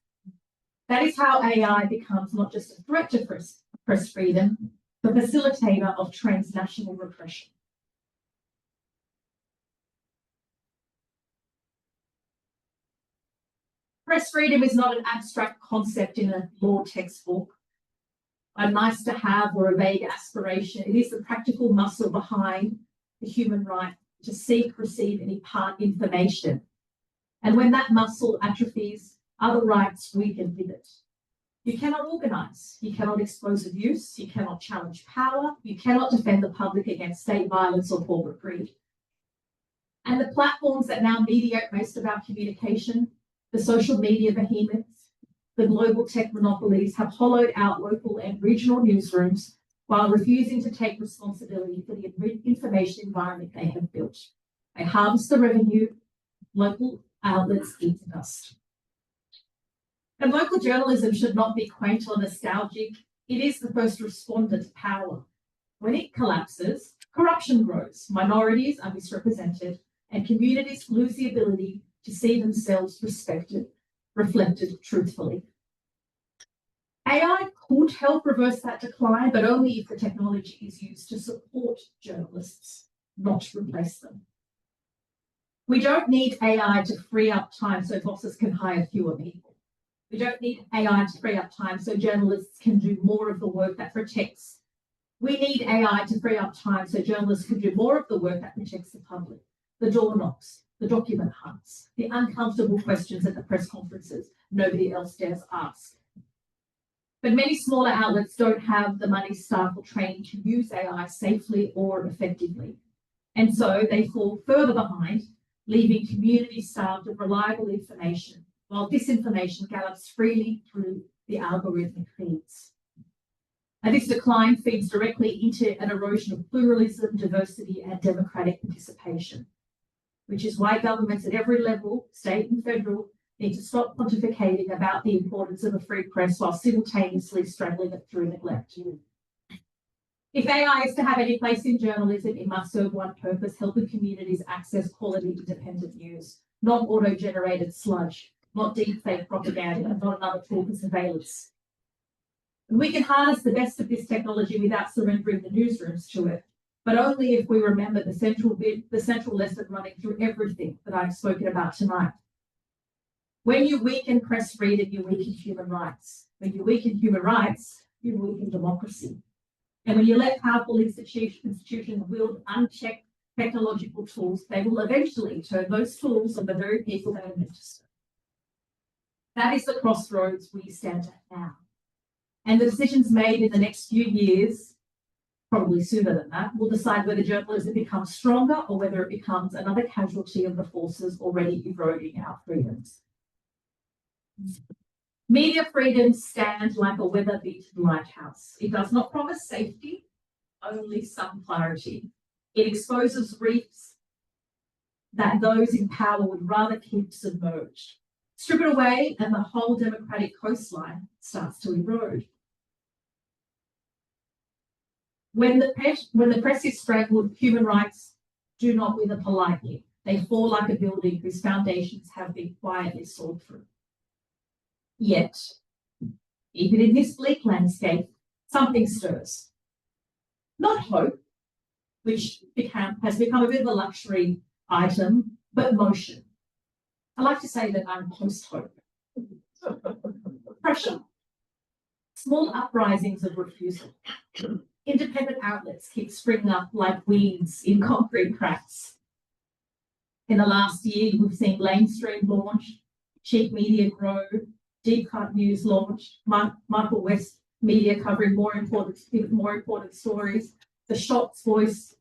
That is how AI becomes not just a threat to press freedom, but facilitator of transnational repression. Press freedom is not an abstract concept in a law textbook, a nice to have or a vague aspiration. It is the practical muscle behind the human right to seek, receive, and impart information. And when that muscle atrophies, other rights weaken with it. You cannot organise, you cannot expose abuse, you cannot challenge power, you cannot defend the public against state violence or corporate greed. And the platforms that now mediate most of our communication, the social media behemoths, the global tech monopolies have hollowed out local and regional newsrooms, while refusing to take responsibility for the information environment they have built. They harvest the revenue, local outlets eat the dust. And local journalism should not be quaint or nostalgic. It is the first responder to power. When it collapses, corruption grows, minorities are misrepresented, and communities lose the ability to see themselves respected, reflected truthfully. AI could help reverse that decline, but only if the technology is used to support journalists, not to replace them. We don't need AI to free up time so bosses can hire fewer people. We don't need AI to free up time so journalists can do more of the work that protects. We need AI to free up time so journalists can do more of the work that protects the public, the door knocks, the document hunts, the uncomfortable questions at the press conferences nobody else dares ask. But many smaller outlets don't have the money, staff, or training to use AI safely or effectively. And so they fall further behind, leaving communities starved of reliable information, while disinformation gallops freely through the algorithmic feeds. And this decline feeds directly into an erosion of pluralism, diversity, and democratic participation, which is why governments at every level, state and federal, need to stop pontificating about the importance of a free press while simultaneously straddling it through neglect. If AI is to have any place in journalism, it must serve one purpose: helping communities access quality independent news, not auto-generated sludge, not deepfake propaganda, and not another tool for surveillance. And we can harness the best of this technology without surrendering the newsrooms to it, but only if we remember the central lesson running through everything that I've spoken about tonight. When you weaken press freedom, you weaken human rights. When you weaken human rights, you weaken democracy. And when you let powerful institutions wield unchecked technological tools, they will eventually turn those tools on the very people they are meant to serve. That is the crossroads we stand at now. And the decisions made in the next few years, probably sooner than that, will decide whether journalism becomes stronger or whether it becomes another casualty of the forces already eroding our freedoms. Media freedoms stand like a weather-beaten lighthouse. It does not promise safety, only some clarity. It exposes reefs that those in power would rather keep submerged. Strip it away and the whole democratic coastline starts to erode. When the press is strangled, human rights do not wither politely. They fall like a building whose foundations have been quietly sawed through. Yet, even in this bleak landscape, something stirs. Not hope, which has become a bit of a luxury item, but motion. I like to say that I'm post-hope. Pressure. Small uprisings of refusal. Independent outlets keep springing up like weeds in concrete cracks. In the last year, we've seen Lamestream launch, Cheap Media grow, Deep Cut News launch, Michael West Media covering more important stories, the Shots Voice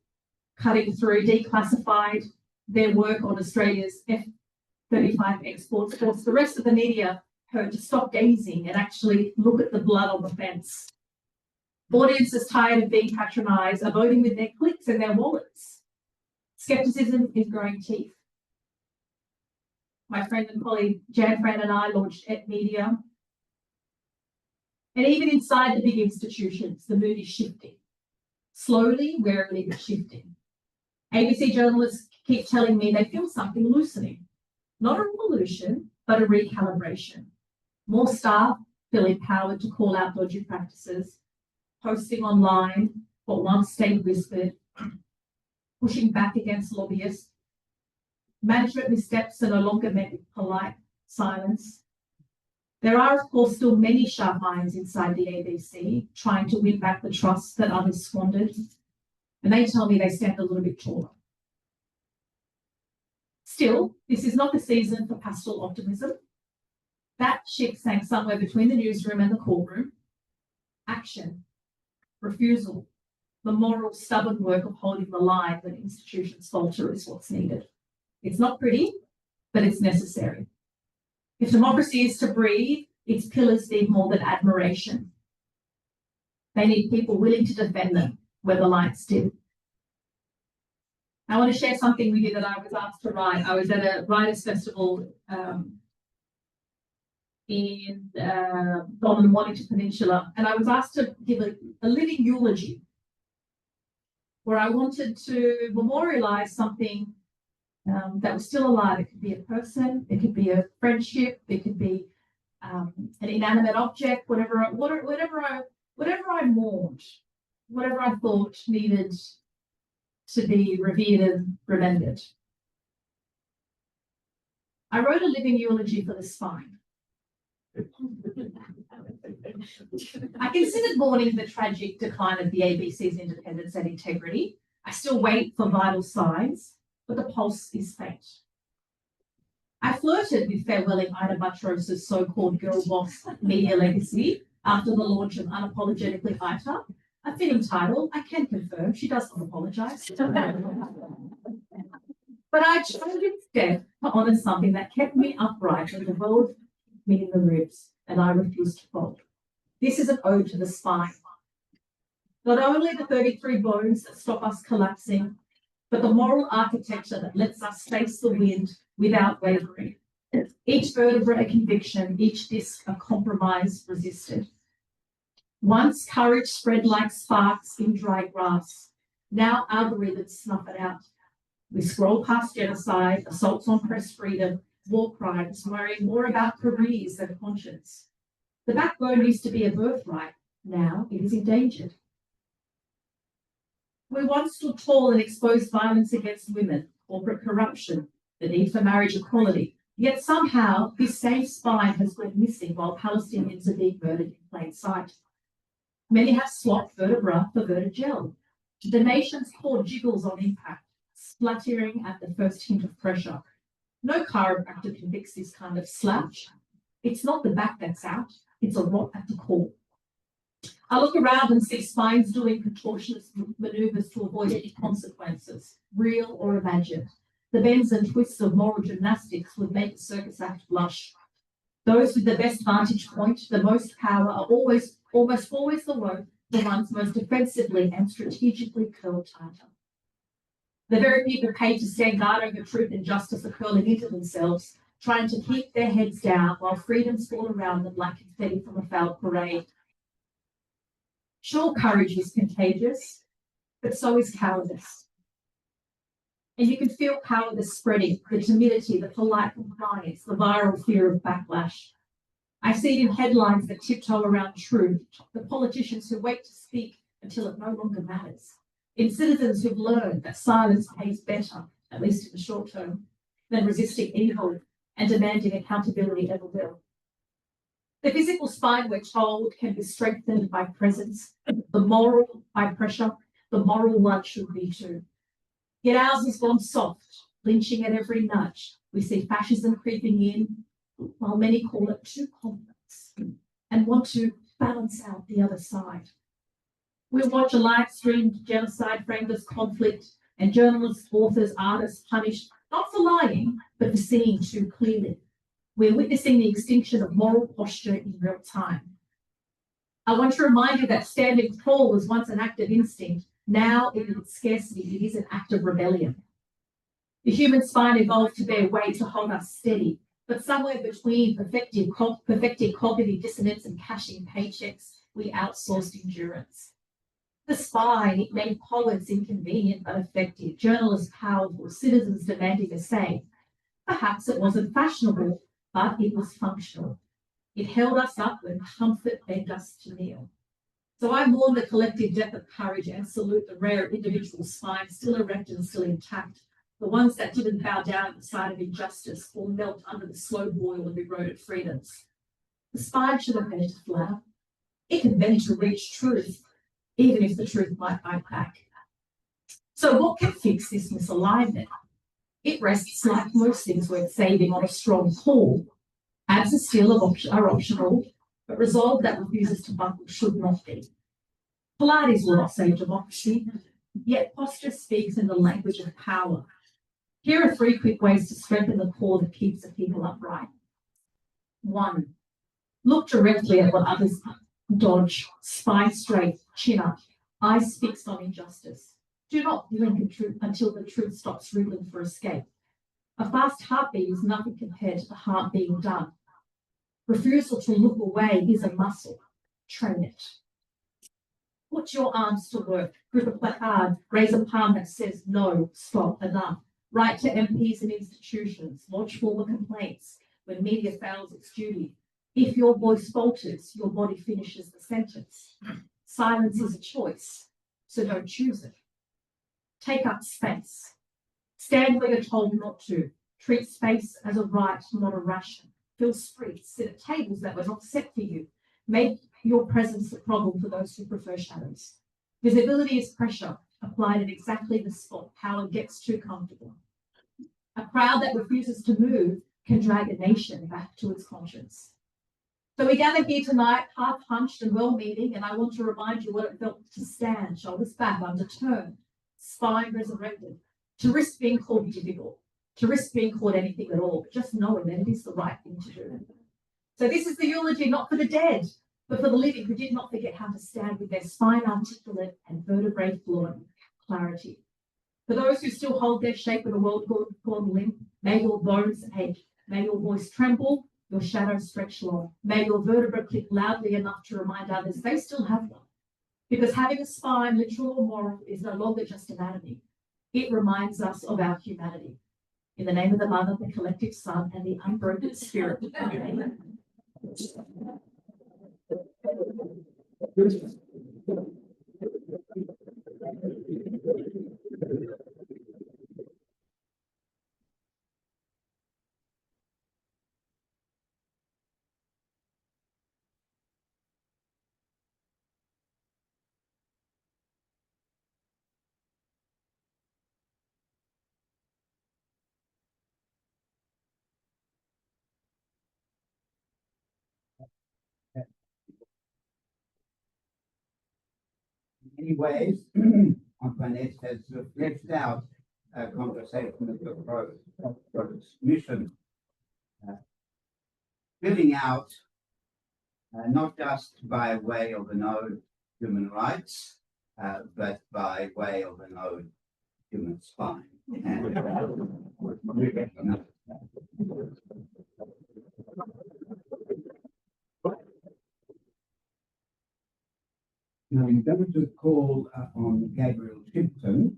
cutting through, declassified their work on Australia's F-35 exports, forced the rest of the media to stop gazing and actually look at the blood on the fence. Audiences tired of being patronised are voting with their clicks and their wallets. Skepticism is growing teeth. My friend and colleague Jan Fran and I launched Et Media. And even inside the big institutions, the mood is shifting. Slowly, warily, but shifting. ABC journalists keep telling me they feel something loosening. Not a revolution, but a recalibration. More staff feel empowered to call out dodgy practices, posting online what once stayed whispered, pushing back against lobbyists. Management missteps are no longer met with polite silence. There are, of course, still many sharp minds inside the ABC trying to win back the trust that others squandered, and they tell me they stand a little bit taller. Still, this is not the season for pastoral optimism. That ship sank somewhere between the newsroom and the courtroom. Action, refusal, the moral, stubborn work of holding the line when institutions falter is what's needed. It's not pretty, but it's necessary. If democracy is to breathe, its pillars need more than admiration. They need people willing to defend them where the lights dim. I want to share something with you that I was asked to write. I was at a writers' festival on the Mornington Peninsula, and I was asked to give a living eulogy where I wanted to memorialize something that was still alive. It could be a person, it could be a friendship, it could be an inanimate object, whatever I mourned, whatever I thought needed to be revered and remembered. I wrote a living eulogy for the spine. I considered mourning the tragic decline of the ABC's independence and integrity. I still wait for vital signs, but the pulse is faint. I flirted with farewelling Ida Buttros's so-called girl boss media legacy after the launch of Unapologetically Ida, a fitting title. I can confirm she does not apologise. But I chose instead to honour something that kept me upright when the world hit me in the ribs and I refused to fold. This is an ode to the spine. Not only the 33 bones that stop us collapsing, but the moral architecture that lets us face the wind without wavering. Each vertebra a conviction, each disc a compromise resisted. Once courage spread like sparks in dry grass, now algorithms snuff it out. We scroll past genocide, assaults on press freedom, war crimes, worrying more about careers than conscience. The backbone used to be a birthright, now it is endangered. We once stood tall and exposed violence against women, corporate corruption, the need for marriage equality. Yet somehow this same spine has gone missing while Palestinians are being murdered in plain sight. Many have swapped vertebra for vertigel. The nation's core jiggles on impact, spluttering at the first hint of pressure. No chiropractor can fix this kind of slouch. It's not the back that's out, it's a rot at the core. I look around and see spines doing contortionist maneuvers to avoid any consequences, real or imagined. The bends and twists of moral gymnastics would make a circus act blush. Those with the best vantage point, the most power, are almost always the ones most defensively and strategically curled tighter. The very people paid to stand guard over truth and justice are curling into themselves, trying to keep their heads down while freedoms fall around them like confetti from a failed parade. Sure, courage is contagious, but so is cowardice. And you can feel cowardice spreading, the timidity, the polite compliance, the viral fear of backlash. I see it in headlines that tiptoe around truth, the politicians who wait to speak until it no longer matters, in citizens who've learned that silence pays better, at least in the short term, than resisting evil and demanding accountability ever will. The physical spine, we're told, can be strengthened by presence, the moral by pressure, the moral one should be too. Yet ours has gone soft, lynching at every nudge. We see fascism creeping in, while many call it too complex and want to balance out the other side. We'll watch a live-streamed genocide framed as conflict, and journalists, authors, artists punished not for lying, but for seeing too clearly. We're witnessing the extinction of moral posture in real time. I want to remind you that standing tall was once an act of instinct. Now, in its scarcity, it is an act of rebellion. The human spine evolved to bear weight to hold us steady, but somewhere between perfecting cognitive dissonance and cashing paychecks, we outsourced endurance. The spine, it made poets inconvenient but effective, journalists powerful, citizens demanding a say. Perhaps it wasn't fashionable, but it was functional. It held us up when comfort begged us to kneel. So I mourn the collective death of courage and salute the rare individual spine still erect and still intact, the ones that didn't bow down at the sight of injustice or melt under the slow boil of eroded freedoms. The spine should have been to flower. It can bend to reach truth, even if the truth might bite back. So what can fix this misalignment? It rests, like most things worth saving, on a strong core. Abs of steel are optional, but resolve that refuses to buckle should not be. Pilates will not save democracy, yet posture speaks in the language of power. Here are 3 quick ways to strengthen the core that keeps the people upright. 1, look directly at what others Dodge, spine straight, chin up, eyes fixed on injustice. Do not blink until the truth stops wriggling for escape. A fast heartbeat is nothing compared to the heart being done. Refusal to look away is a muscle. Train it. Put your arms to work, grip a placard, raise a palm that says no, stop, enough. Write to MPs and institutions, lodge formal complaints when media fails its duty. If your voice falters, your body finishes the sentence. Silence is a choice, so don't choose it. Take up space. Stand where you're told not to. Treat space as a right, not a ration. Fill streets, sit at tables that were not set for you. Make your presence a problem for those who prefer shadows. Visibility is pressure, applied at exactly the spot power gets too comfortable. A crowd that refuses to move can drag a nation back to its conscience. So we gather here tonight, half hunched and well-meaning, and I want to remind you what it felt to stand, shoulders back, underturned, spine resurrected, to risk being called difficult, to risk being called anything at all, but just knowing that it is the right thing to do. So this is the eulogy not for the dead, but for the living who did not forget how to stand with their spine articulate and vertebrae flowing clarity. For those who still hold their shape with a world-worn limb, may your bones ache, may your voice tremble, your shadow stretch long, may your vertebra click loudly enough to remind others they still have one. Because having a spine, literal or moral, is no longer just anatomy. It reminds us of our humanity. In the name of the Mother, the collective Son, and the unbroken Spirit. Amen. In many ways, Antoinette has fleshed out a conversation of the Crossroads mission, filling out not just by way of an ode human rights, but by way of an ode human spine. Now, I'm going to call on Gabriel Shipton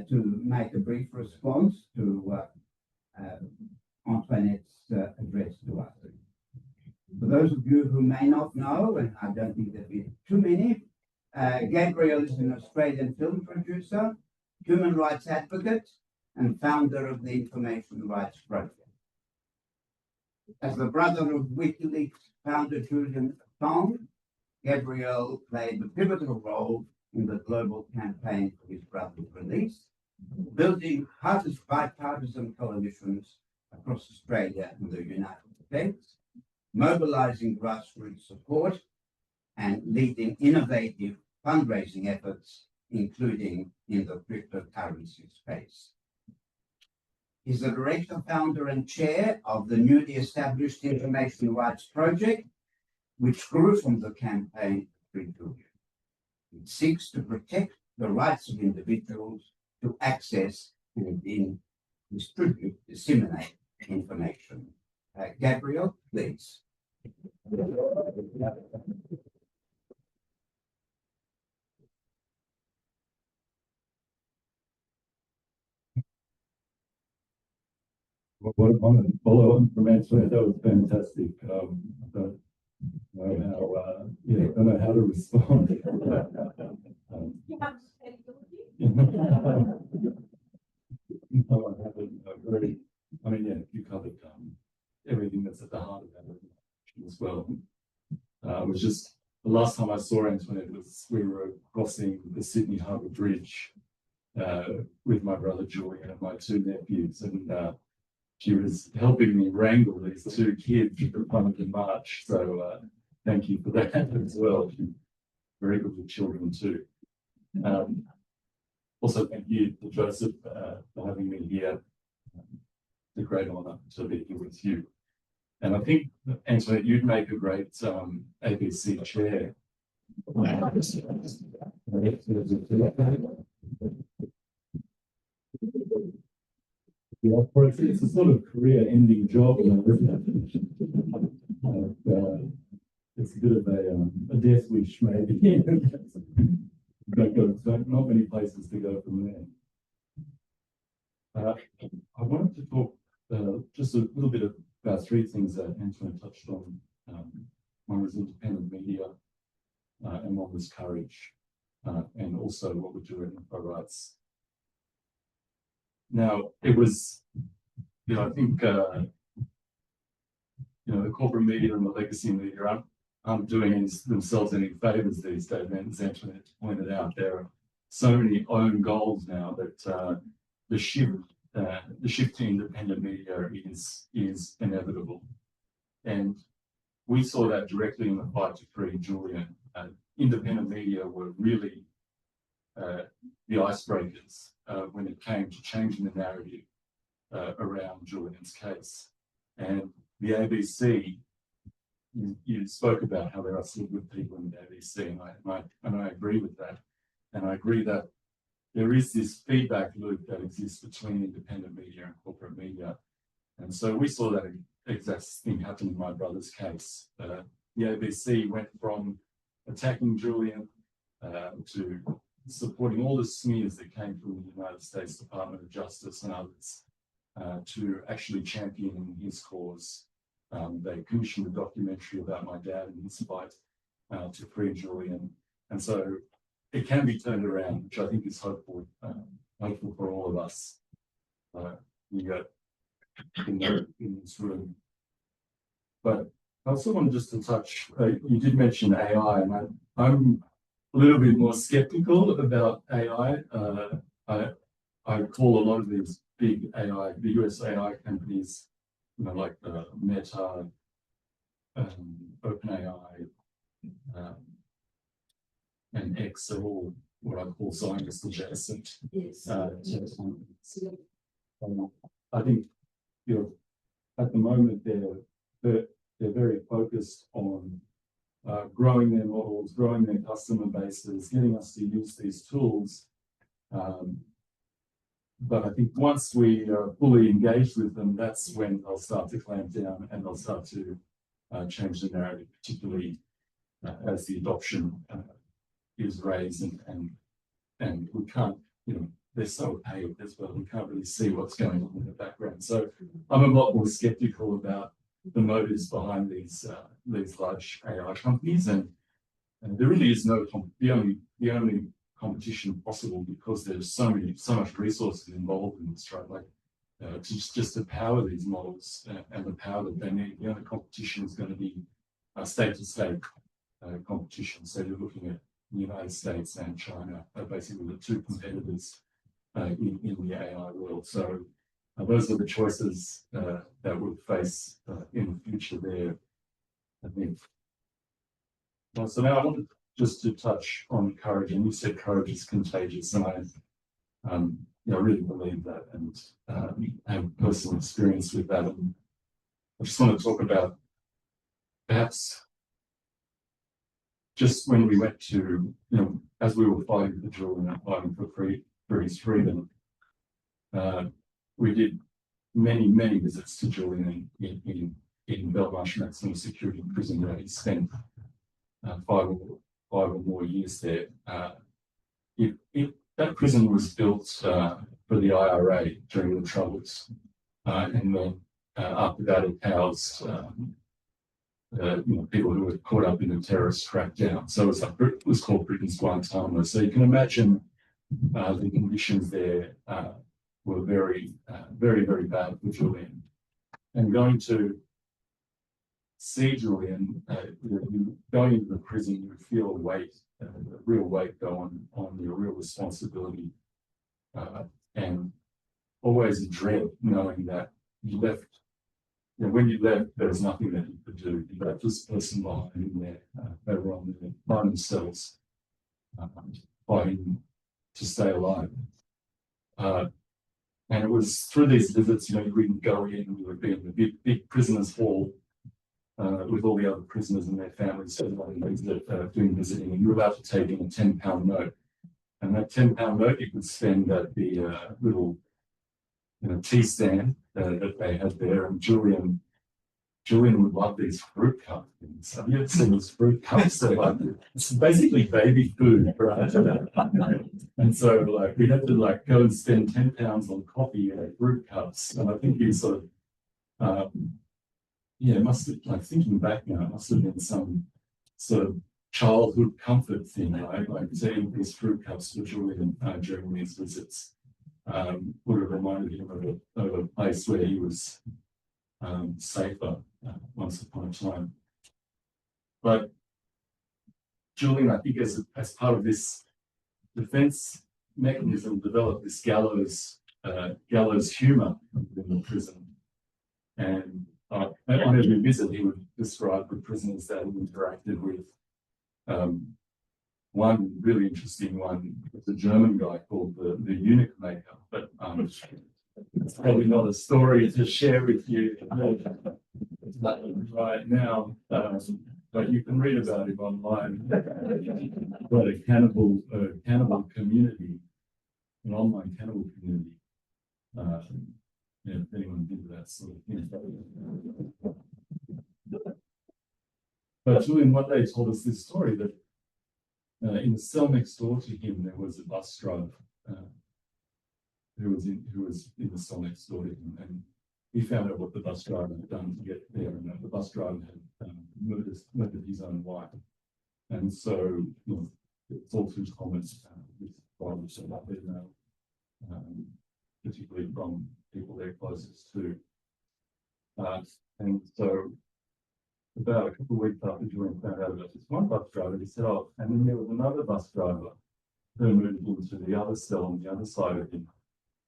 to make a brief response to Antoinette's address to us. For those of you who may not know, and I don't think there'll be too many, Gabriel is an Australian film producer, human rights advocate, and founder of the Information Rights Project. As the brother of WikiLeaks founder Julian Assange, Gabriel played a pivotal role in the global campaign for his brother's release, building bipartisan coalitions across Australia and the United States, mobilizing grassroots support, and leading innovative fundraising efforts, including in the cryptocurrency space. He's the director, founder, and chair of the newly established Information Rights Project, which grew from the campaign of Free Julian. It seeks to protect the rights of individuals to access and disseminate information. Gabriel, please. What a comment. Follow on from Antoinette, that was fantastic. I don't know how, I don't know how to respond. You covered everything that's at the heart of that as well. It was just the last time I saw Antoinette was we were crossing the Sydney Harbour Bridge with my brother Julian and my two nephews, and she was helping me wrangle these two kids at the front of the march. So thank you for that as well. She's very good with children too. Also, thank you to Joseph for having me here. It's a great honour to be here with you. And I think, Antoinette, you'd make a great ABC chair. Yeah, it's a sort of career-ending job, you know, isn't it? It's a bit of a death wish, maybe. Not many places to go from there. I wanted to talk just a little bit about three things that Antoine touched on. One was independent media, and one was courage, and also what we're doing for rights. Now, it was, I think, the corporate media and the legacy media aren't doing themselves any favors these days. And as Antoinette pointed out, there are so many own goals now that the shift to independent media is inevitable. And we saw that directly in the fight to free Julian. Independent media were really the icebreakers when it came to changing the narrative around Julian's case. And the ABC, you spoke about how there are still good people in the ABC, and I agree with that. And I agree that there is this feedback loop that exists between independent media and corporate media. And so we saw that exact thing happen in my brother's case. The ABC went from attacking Julian to supporting all the smears that came from the United States Department of Justice and others to actually championing his cause. They commissioned a documentary about my dad and his fight to free Julian. And so it can be turned around, which I think is hopeful for all of us. You got in this room. But I also wanted just to touch, you did mention AI, and I'm a little bit more skeptical about AI. I call a lot of these big AI, the US AI companies, like Meta, OpenAI, and X are all what I call Zionist adjacent. Yes. I think, at the moment they're very focused on growing their models, growing their customer bases, getting us to use these tools. But I think once we are fully engaged with them, that's when they'll start to clamp down and they'll start to change the narrative, particularly as the adoption is raised and we can't, they're so opaque as well, we can't really see what's going on in the background. So I'm a lot more skeptical about the motives behind these large AI companies, and there really is no the only competition possible because there's so much resources involved in this, right? Like just to power these models and the power that they need. The only competition is going to be state to state competition. So you're looking at the United States and China are basically the two competitors in the AI world. So those are the choices that we'll face in the future there, I think. So now I wanted just to touch on courage, and you said courage is contagious, and I really believe that and have personal experience with that. And I just want to talk about perhaps just when we went to, as we were fighting for Julian and fighting for his freedom, we did many visits to Julian in Belmarsh Maximum Security Prison, where he spent 5 or more years there. That prison was built for the IRA during the Troubles, and then after that it housed people who were caught up in the terrorist crackdown. So it was called Britain's Guantanamo. So you can imagine the conditions there were very bad for Julian. And going to see Julian, going into the prison, you would feel a real weight go on your real responsibility, and always a dread knowing that you left. When you left, there was nothing that you could do. You left this person behind in there. They were on there by themselves, fighting to stay alive. And it was through these visits, you wouldn't go in, you would be in the big prisoners' hall, with all the other prisoners and their families doing visiting, and you were allowed to take in a £10 note. And that £10 note you could spend at the little tea stand that they had there. And Julian would love these fruit cups. So you ever seen these fruit cups? They're like, it's basically baby food, right? And so like we had to like go and spend £10 on coffee and fruit cups. And I think he sort of it must have, like thinking back now, it must have been some sort of childhood comfort thing, right? Like seeing these fruit cups for Julian during these visits would have reminded him of a place where he was safer once upon a time. But Julian, I think as part of this defense mechanism, developed this gallows humor in the prison. And on every visit, he would describe the prisoners that he interacted with. One really interesting one was a German guy called the eunuch maker, but it's probably not a story to share with you right now, but you can read about him online. But a cannibal community, an online cannibal community. If anyone did that sort of thing. But Julian one day told us this story that in the cell next door to him there was a bus driver who was in the cell next door to him, and he found out what the bus driver had done to get there, and the bus driver had murdered his own wife. And so it's all too common with violence and particularly from people they're closest to. And so about a couple of weeks after Julian found out about this one bus driver, he said, oh, and then there was another bus driver who moved into the other cell on the other side of him.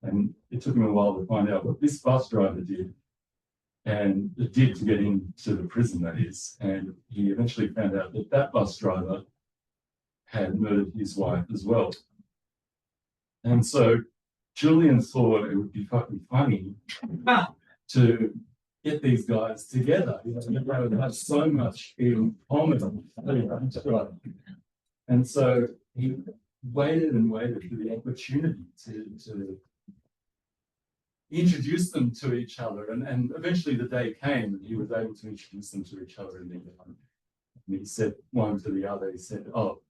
And it took him a while to find out what this bus driver did, and it did to get into the prison, that is. And he eventually found out that that bus driver had murdered his wife as well. And so Julian thought it would be fucking funny to get these guys together. They would have so much in common. And so he waited and waited for the opportunity to introduce them to each other. And eventually the day came and he was able to introduce them to each other. And he said one to the other, he said, oh,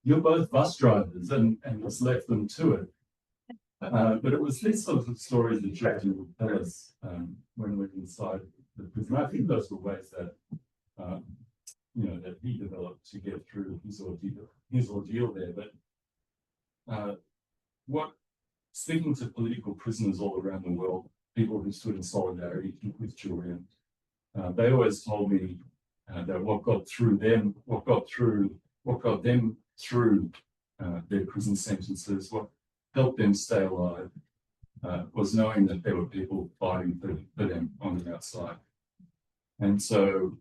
you're both bus drivers, and just left them to it. But it was these sorts of stories that Julian would tell us when we're inside the prison. I think those were ways that that he developed to get through his ordeal there. But speaking to political prisoners all around the world, people who stood in solidarity with Julian, they always told me that what got them through their prison sentences, what helped them stay alive, was knowing that there were people fighting for them on the outside. And so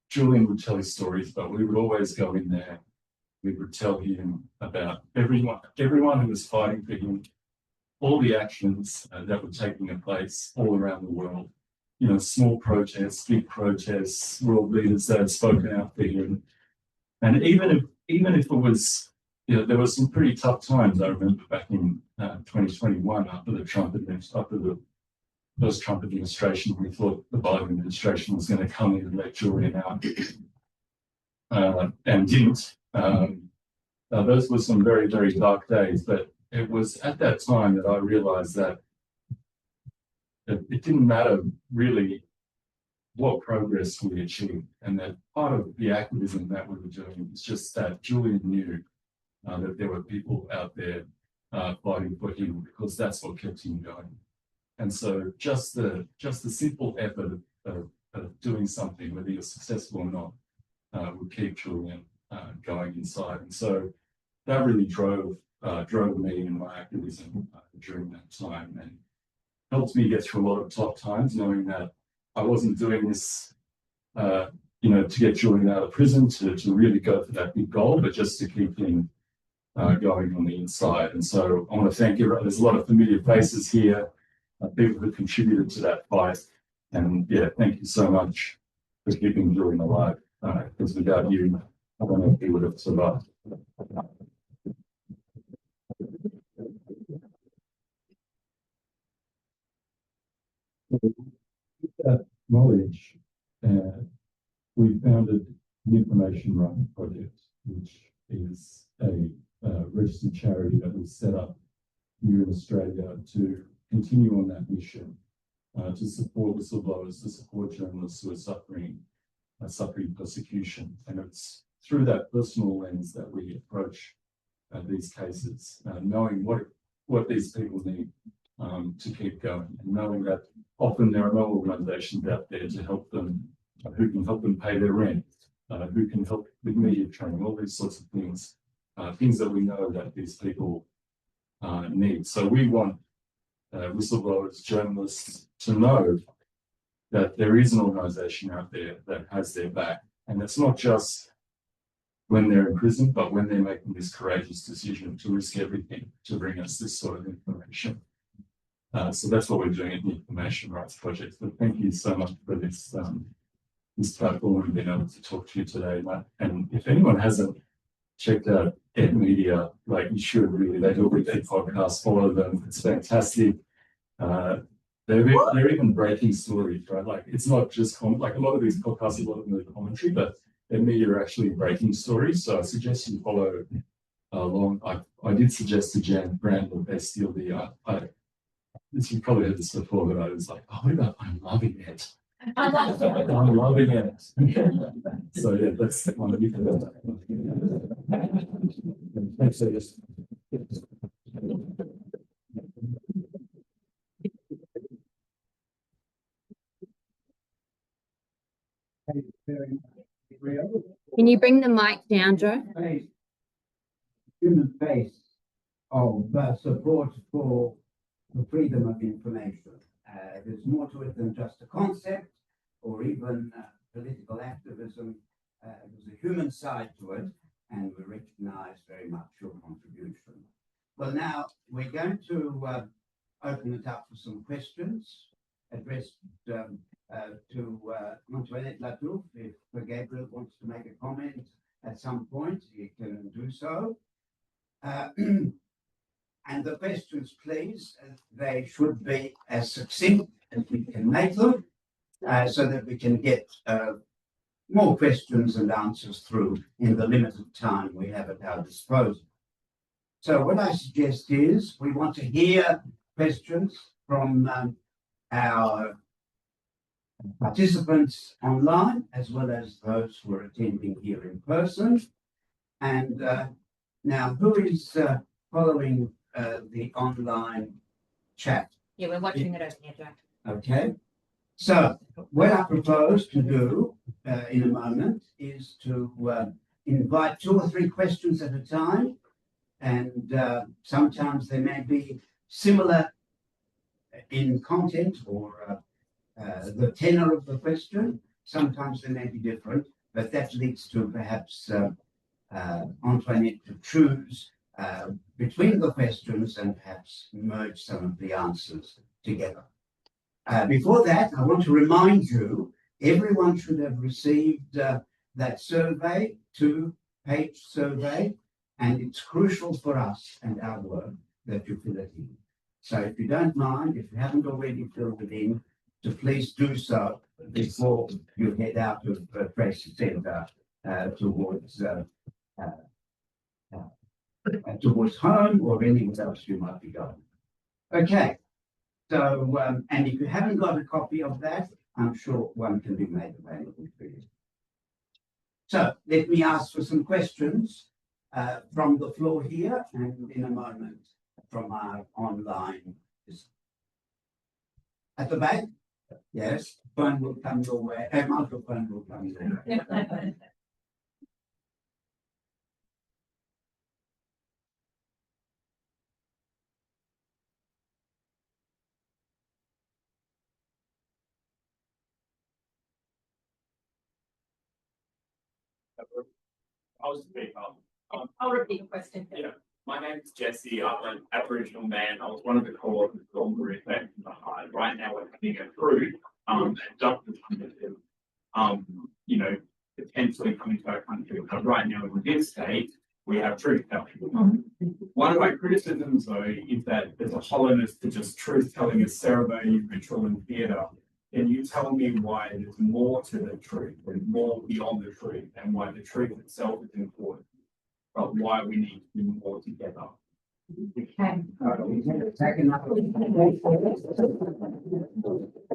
Julian would tell his stories, but we would always go in there. We would tell him about everyone who was fighting for him, all the actions that were taking place all around the world. Small protests, big protests, world leaders that had spoken out for him. And even if it was, there were some pretty tough times. I remember back in 2021, after the first Trump administration, we thought the Biden administration was going to come in and let Julian out, and didn't. Those were some very, very dark days, but it was at that time that I realized that it didn't matter really what progress we achieved, and that part of the activism that we were doing was just that Julian knew that there were people out there fighting for him, because that's what kept him going. And so just the simple effort of doing something, whether you're successful or not, would keep Julian going inside. And so that really drove me in my activism during that time, and helped me get through a lot of tough times, knowing that I wasn't doing this to get Julian out of prison to really go for that big goal, but just to keep him going on the inside. And so I want to thank you. There's a lot of familiar faces here, people who contributed to that fight. And yeah, thank you so much. for keeping Julian alive. Because without you, I don't know if he would have survived. With that knowledge, we founded the Information Right Project, which is a registered charity that was set up here in Australia to continue on that mission, to support whistleblowers, to support journalists who are suffering persecution. And it's through that personal lens that we approach these cases, knowing what these people need to keep going, and knowing that often there are no organisations out there to help them, who can help them pay their rent, who can help with media training, all these sorts of things, things that we know that these people need. So we want whistleblowers, journalists to know that there is an organisation out there that has their back, and it's not just when they're in prison, but when they're making this courageous decision to risk everything to bring us this sort of information. So that's what we're doing at the Information Rights Project. So thank you so much for this this platform and being able to talk to you today. And if anyone hasn't checked out Ed Media, like you should really, they do a weekly podcast, follow them, it's fantastic. They're even breaking stories, right? Like it's not just like a lot of these podcasts, a lot of them are commentary, but Ed Media are actually breaking stories. So I suggest you follow along. I did suggest to Jan Grant that they steal the you've probably heard this before, but I was like, oh, I'm loving it. I'm loving it. So yeah, that's one of you. Thanks, so just. Can you bring the mic down, Joe? Human face of support for the freedom of information. There's more to it than just a concept or even political activism. There's a human side to it, and we recognize very much your contribution. Well, now we're going to open it up for some questions addressed to Antoinette Latouf. If Gabriel wants to make a comment at some point, he can do so. And the questions, please, they should be as succinct as we can make them, so that we can get more questions and answers through in the limited time we have at our disposal. So what I suggest is we want to hear questions from our participants online, as well as those who are attending here in person. And now, who is following the online chat? Yeah, we're watching it over here, Joe. Okay. So what I propose to do in a moment is to invite 2 or 3 questions at a time. And sometimes they may be similar in content or the tenor of the question. Sometimes they may be different, but that leads to perhaps Antoinette to choose between the questions and perhaps merge some of the answers together. Before that, I want to remind you, everyone should have received that survey, 2-page survey, and it's crucial for us and our work that you fill it in. So if you don't mind, if you haven't already filled it in, to please do so before you head out of Tracy Centre towards home or anywhere else you might be going. Okay, so and if you haven't got a copy of that, I'm sure one can be made available for you. So let me ask for some questions from the floor here, and in a moment from our online. At the back, yes, phone will come your way, a microphone will come your way. I'll speak up. I'll repeat the question. Yeah, my name is Jesse. I'm an Aboriginal man. I was one of the co-authors of the Effect in the Hive. Right now, we're having a crude and doctors you know, potentially coming to our country. But right now in this state, we have truth telling. One of my criticisms though is that there's a hollowness to just truth telling as ceremony, ritual and theatre. Can you tell me why there's more to the truth and more beyond the truth and why the truth itself is important, but why we need to do more together? Okay.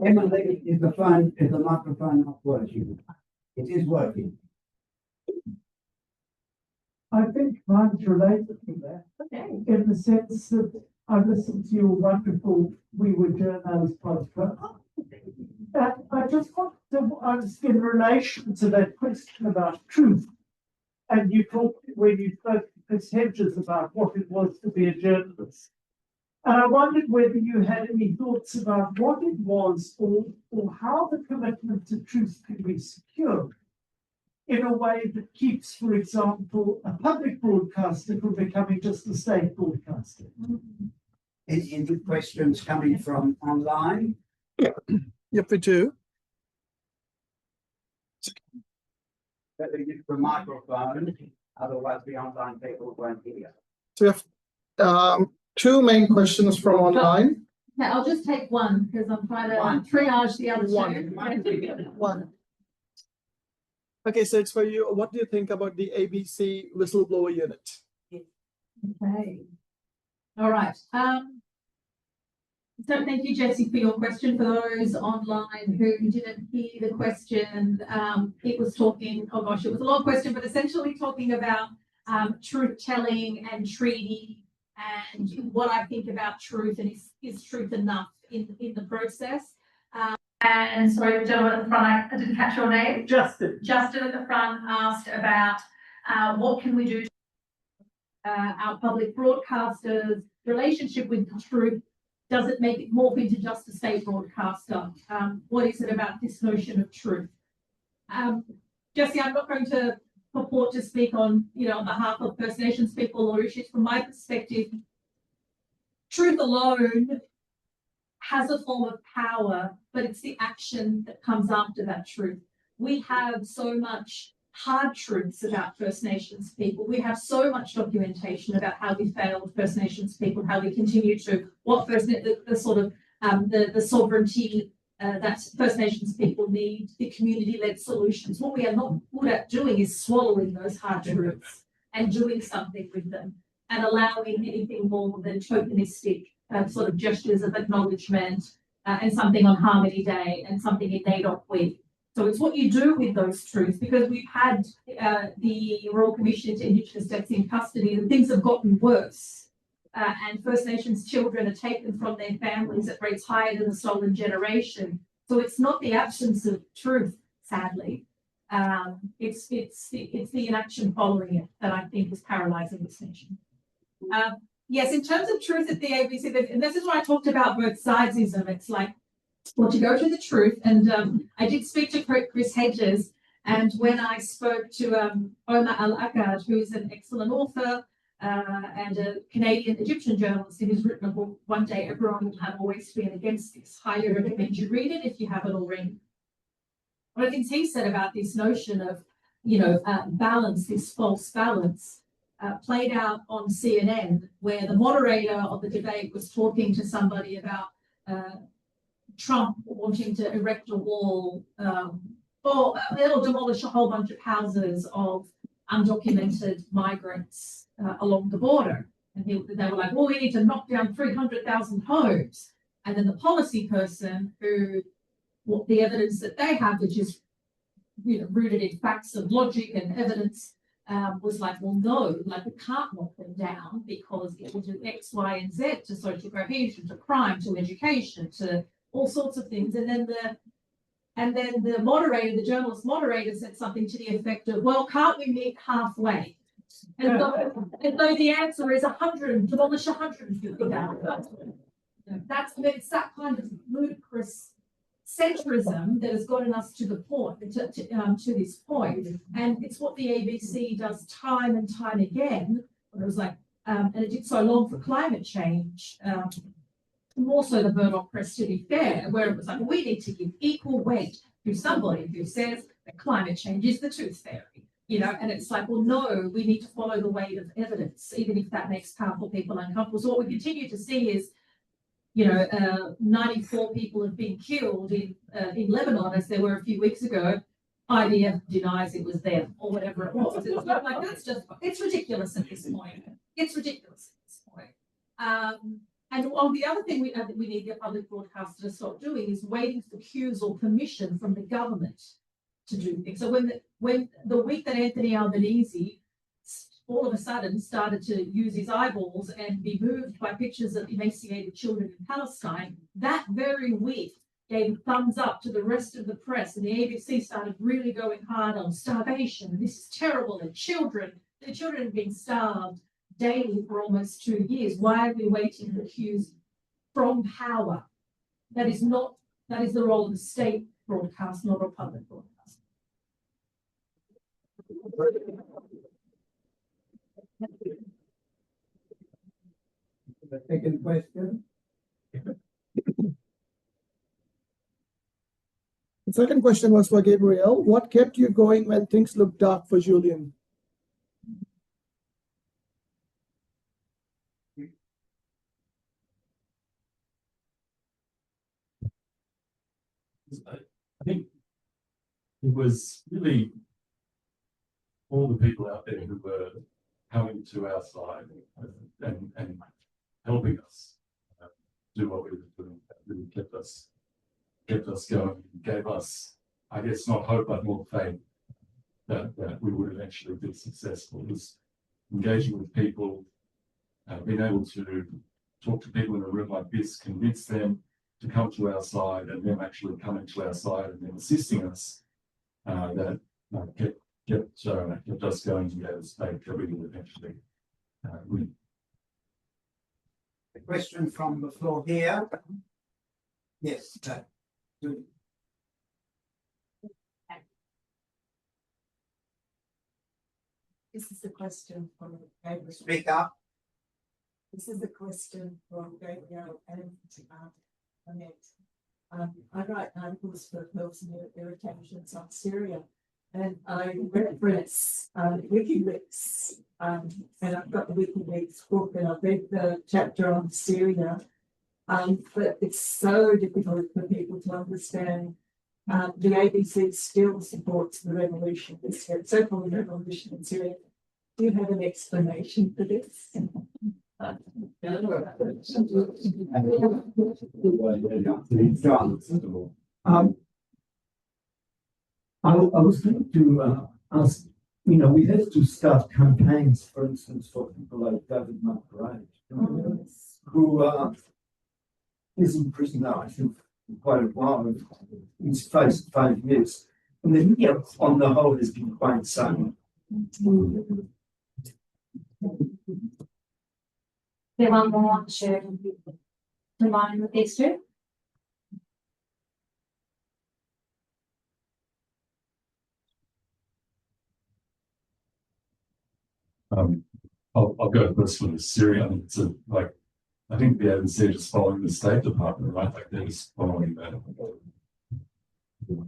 Emily, is the microphone not working? It is working. I think mine's related to that, Okay. in the sense that I've listened to your wonderful We Were Journos podcast. I just want to ask in relation to that question about truth. And you talked, when you spoke to Chris Hedges about what it was to be a journalist. And I wondered whether you had any thoughts about what it was or how the commitment to truth can be secured in a way that keeps, for example, a public broadcaster from becoming just a state broadcaster. Any questions coming from online? Yep, we do. Better use the microphone, otherwise the online people won't hear. So we have two main questions from online. Yeah, I'll just take one because I'm trying to triage the other two. One. Okay, so it's for you. What do you think about the ABC whistleblower unit? Okay. All right. So thank you, Jesse, for your question. For those online who didn't hear the question, it was talking, oh gosh, it was a long question, but essentially talking about truth telling and treaty and what I think about truth and is truth enough in the process. And sorry, the gentleman at the front, I didn't catch your name. Justin. Justin at the front asked about what can we do to our public broadcasters' relationship with the truth. Does it make it morph into just a state broadcaster? What is it about this notion of truth? Jesse, I'm not going to purport to speak on, on behalf of First Nations people or issues. From my perspective, truth alone has a form of power, but it's the action that comes after that truth. We have so much hard truths about First Nations people. We have so much documentation about how we failed First Nations people, how we continue to, what the sovereignty that First Nations people need, the community-led solutions. What we are not good at doing is swallowing those hard truths and doing something with them and allowing anything more than tokenistic sort of gestures of acknowledgement and something on Harmony Day and something in NAIDOC Week. So it's what you do with those truths, because we've had the Royal Commission into Indigenous Deaths in custody and things have gotten worse. And First Nations children are taken from their families at rates higher than the stolen generation. So it's not the absence of truth, sadly. It's the inaction following it that I think is paralysing this nation. Yes, in terms of truth at the ABC, and this is what I talked about both sidesism. It's like, well, to go to the truth, and I did speak to Chris Hedges, and when I spoke to Omar Al-Akkad, who's an excellent author and a Canadian Egyptian journalist, who's written a book, One Day Everyone Will Have Always Been Against This. Highly recommend you read it if you haven't already. One of the things he said about this notion of, balance, this false balance, played out on CNN, where the moderator of the debate was talking to somebody about Trump wanting to erect a wall or it'll demolish a whole bunch of houses of undocumented migrants along the border. And they were like, well, we need to knock down 300,000 homes. And then the policy person what the evidence that they have, which is rooted in facts and logic and evidence, was like, well, no, we can't knock them down because it will do X, Y, and Z to social cohesion, to crime, to education, to all sorts of things. And then the moderator, the journalist moderator, said something to the effect of, well, can't we meet halfway? And so the answer is demolish 150,000. It's that kind of ludicrous centrism that has gotten us to the point, to this point. And it's what the ABC does time and time again. It was like, and it did so long for climate change. more so the Murdoch press, to be fair, where it was like, we need to give equal weight to somebody who says that climate change is the tooth fairy, you know, and it's like, well, no, we need to follow the weight of evidence, even if that makes powerful people uncomfortable. So what we continue to see is, 94 people have been killed in Lebanon, as there were a few weeks ago. IDF denies it was them, or whatever it was. It's like, it's ridiculous at this point. It's ridiculous at this point. And on the other thing that we need the public broadcaster to stop doing is waiting for cues or permission from the government to do things. So when the week that Anthony Albanese all of a sudden started to use his eyeballs and be moved by pictures of emaciated children in Palestine, that very week gave a thumbs up to the rest of the press, and the ABC started really going hard on starvation. And this is terrible, and the children have been starved daily for almost 2 years. Why are we waiting for cues from power? That is the role of the state broadcast, not a public broadcast. The second question. The second question was for Gabriel. What kept you going when things looked dark for Julian? I think it was really all the people out there who were coming to our side and helping us do what we were doing. That really kept us going, gave us, I guess, not hope, but more faith that we would eventually be successful. It was engaging with people, being able to talk to people in a room like this, convince them to come to our side, and them actually coming to our side and then assisting us, that kept us going to get us faith that we would eventually win. A question from the floor here. Yes. This is a question from Gabriel. Speak up. This is a question from Gabriel and Annette. I write articles for Pearls and Irritations on Syria, and I reference WikiLeaks, and I've got the WikiLeaks book, and I've read the chapter on Syria, but it's so difficult for people to understand. The ABC still supports the revolution, this so-called revolution in Syria. Do you have an explanation for this? I was going to ask, we have to start campaigns, for instance, for people like David McBride, who is in prison now, I think, for quite a while. He's faced 5 years. And the media, on the whole, has been quite silent. They want more to combine with these two. I'll go first for the Syria. I mean, I think the ABC is following the State Department, right? Like they're just following that.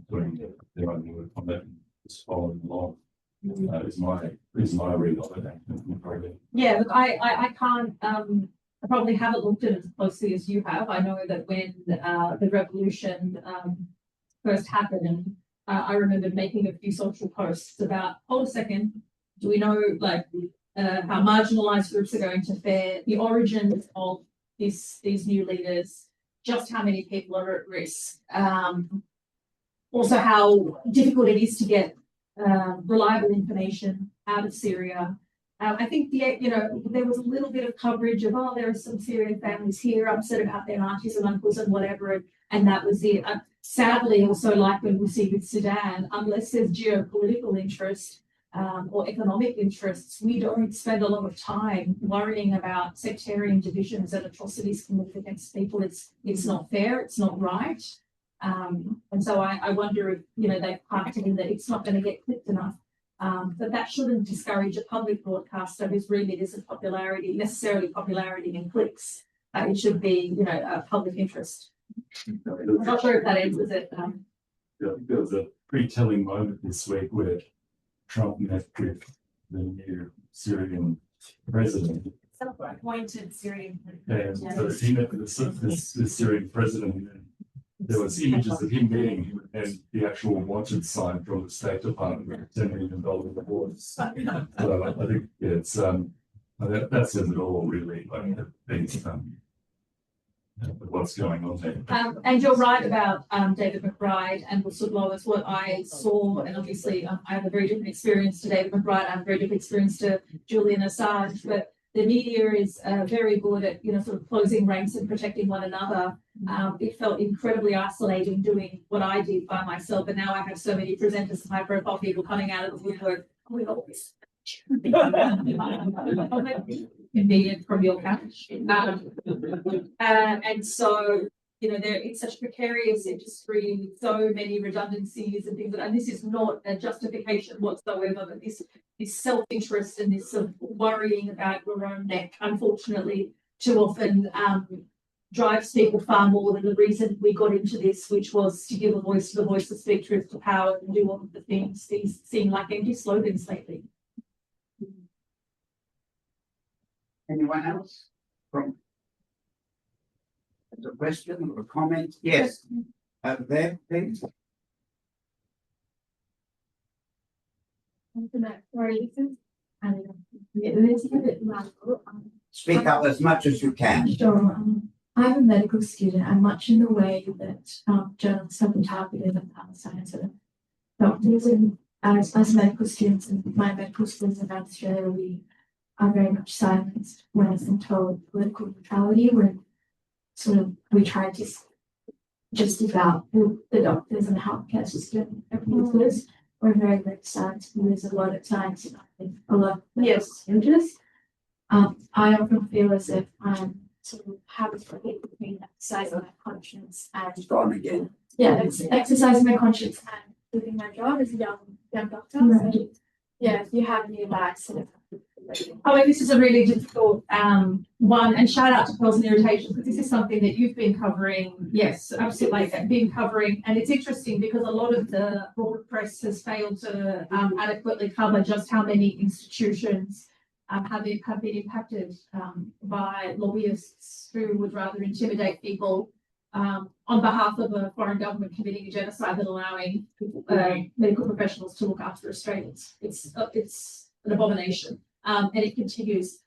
Doing their own work on that, just following along. Is my read of it. Yeah, look, I can't. I probably haven't looked at it as closely as you have. I know that when the revolution first happened, I remember making a few social posts about, hold a second, do we know how marginalized groups are going to fare, the origins of these new leaders, just how many people are at risk, also how difficult it is to get reliable information out of Syria. I think there was a little bit of coverage of, there are some Syrian families here upset about their aunties and uncles and whatever, and that was it. Sadly, also like when we see with Sudan, unless there's geopolitical interest or economic interests, we don't spend a lot of time worrying about sectarian divisions and atrocities committed against people. It's not fair, it's not right. And so I wonder if, they've parked in that it's not going to get clicked enough. But that shouldn't discourage a public broadcaster whose remit isn't necessarily popularity in clicks. it should be, you know, a public interest. I'm not sure if that answers it. Yeah, there was a pretty telling moment this week where Trump met with the new Syrian president. Appointed Syrian. And so he met with the Syrian president, and there was images of him meeting him and the actual wanted sign from the State Department with $10 million reward. So I think it's that says it all really. Like what's going on there. And you're right about David McBride and whistleblowers. What I saw, and obviously I have a very different experience to David McBride. I have a very different experience to Julian Assange, but the media is very good at, you know, sort of closing ranks and protecting one another. It felt incredibly isolating doing what I did by myself, and now I have so many presenters and high-profile people coming out of the woodwork. We always convenient from your couch. And so, you know, it's such a precarious industry with so many redundancies and things, and this is not a justification whatsoever, but this self-interest and this sort of worrying about your own neck, unfortunately, too often drives people far more than the reason we got into this, which was to give a voice to the voiceless, speak truth to power, and do all of the things. These seem like empty slogans lately. Anyone else? From a question or a comment? Yes. There, please. Speak up as much as you can. Sure. I'm a medical student, and much in the way that journalists have been targeted in Palestine and doctors, and as medical students in my medical schools in Australia, we are very much silenced when it's told political neutrality, when sort of we try to just about the doctors and the healthcare system abuses. We're very, very silenced. There's a lot of times, and I think a lot of changes. I often feel as if I'm sort of having to hit between exercising my conscience and Gone again. yeah, exercising my conscience and doing my job as a young doctor. Right. So, yeah, if you have any advice, sort of. Oh, and this is a really difficult one, and shout out to Pearls and Irritation, because this is something that you've been covering. Yes, absolutely, been covering, and it's interesting because a lot of the broad press has failed to adequately cover just how many institutions have been impacted by lobbyists who would rather intimidate people on behalf of a foreign government committing a genocide than allowing medical professionals to look after Australians. It's an abomination. And it continues.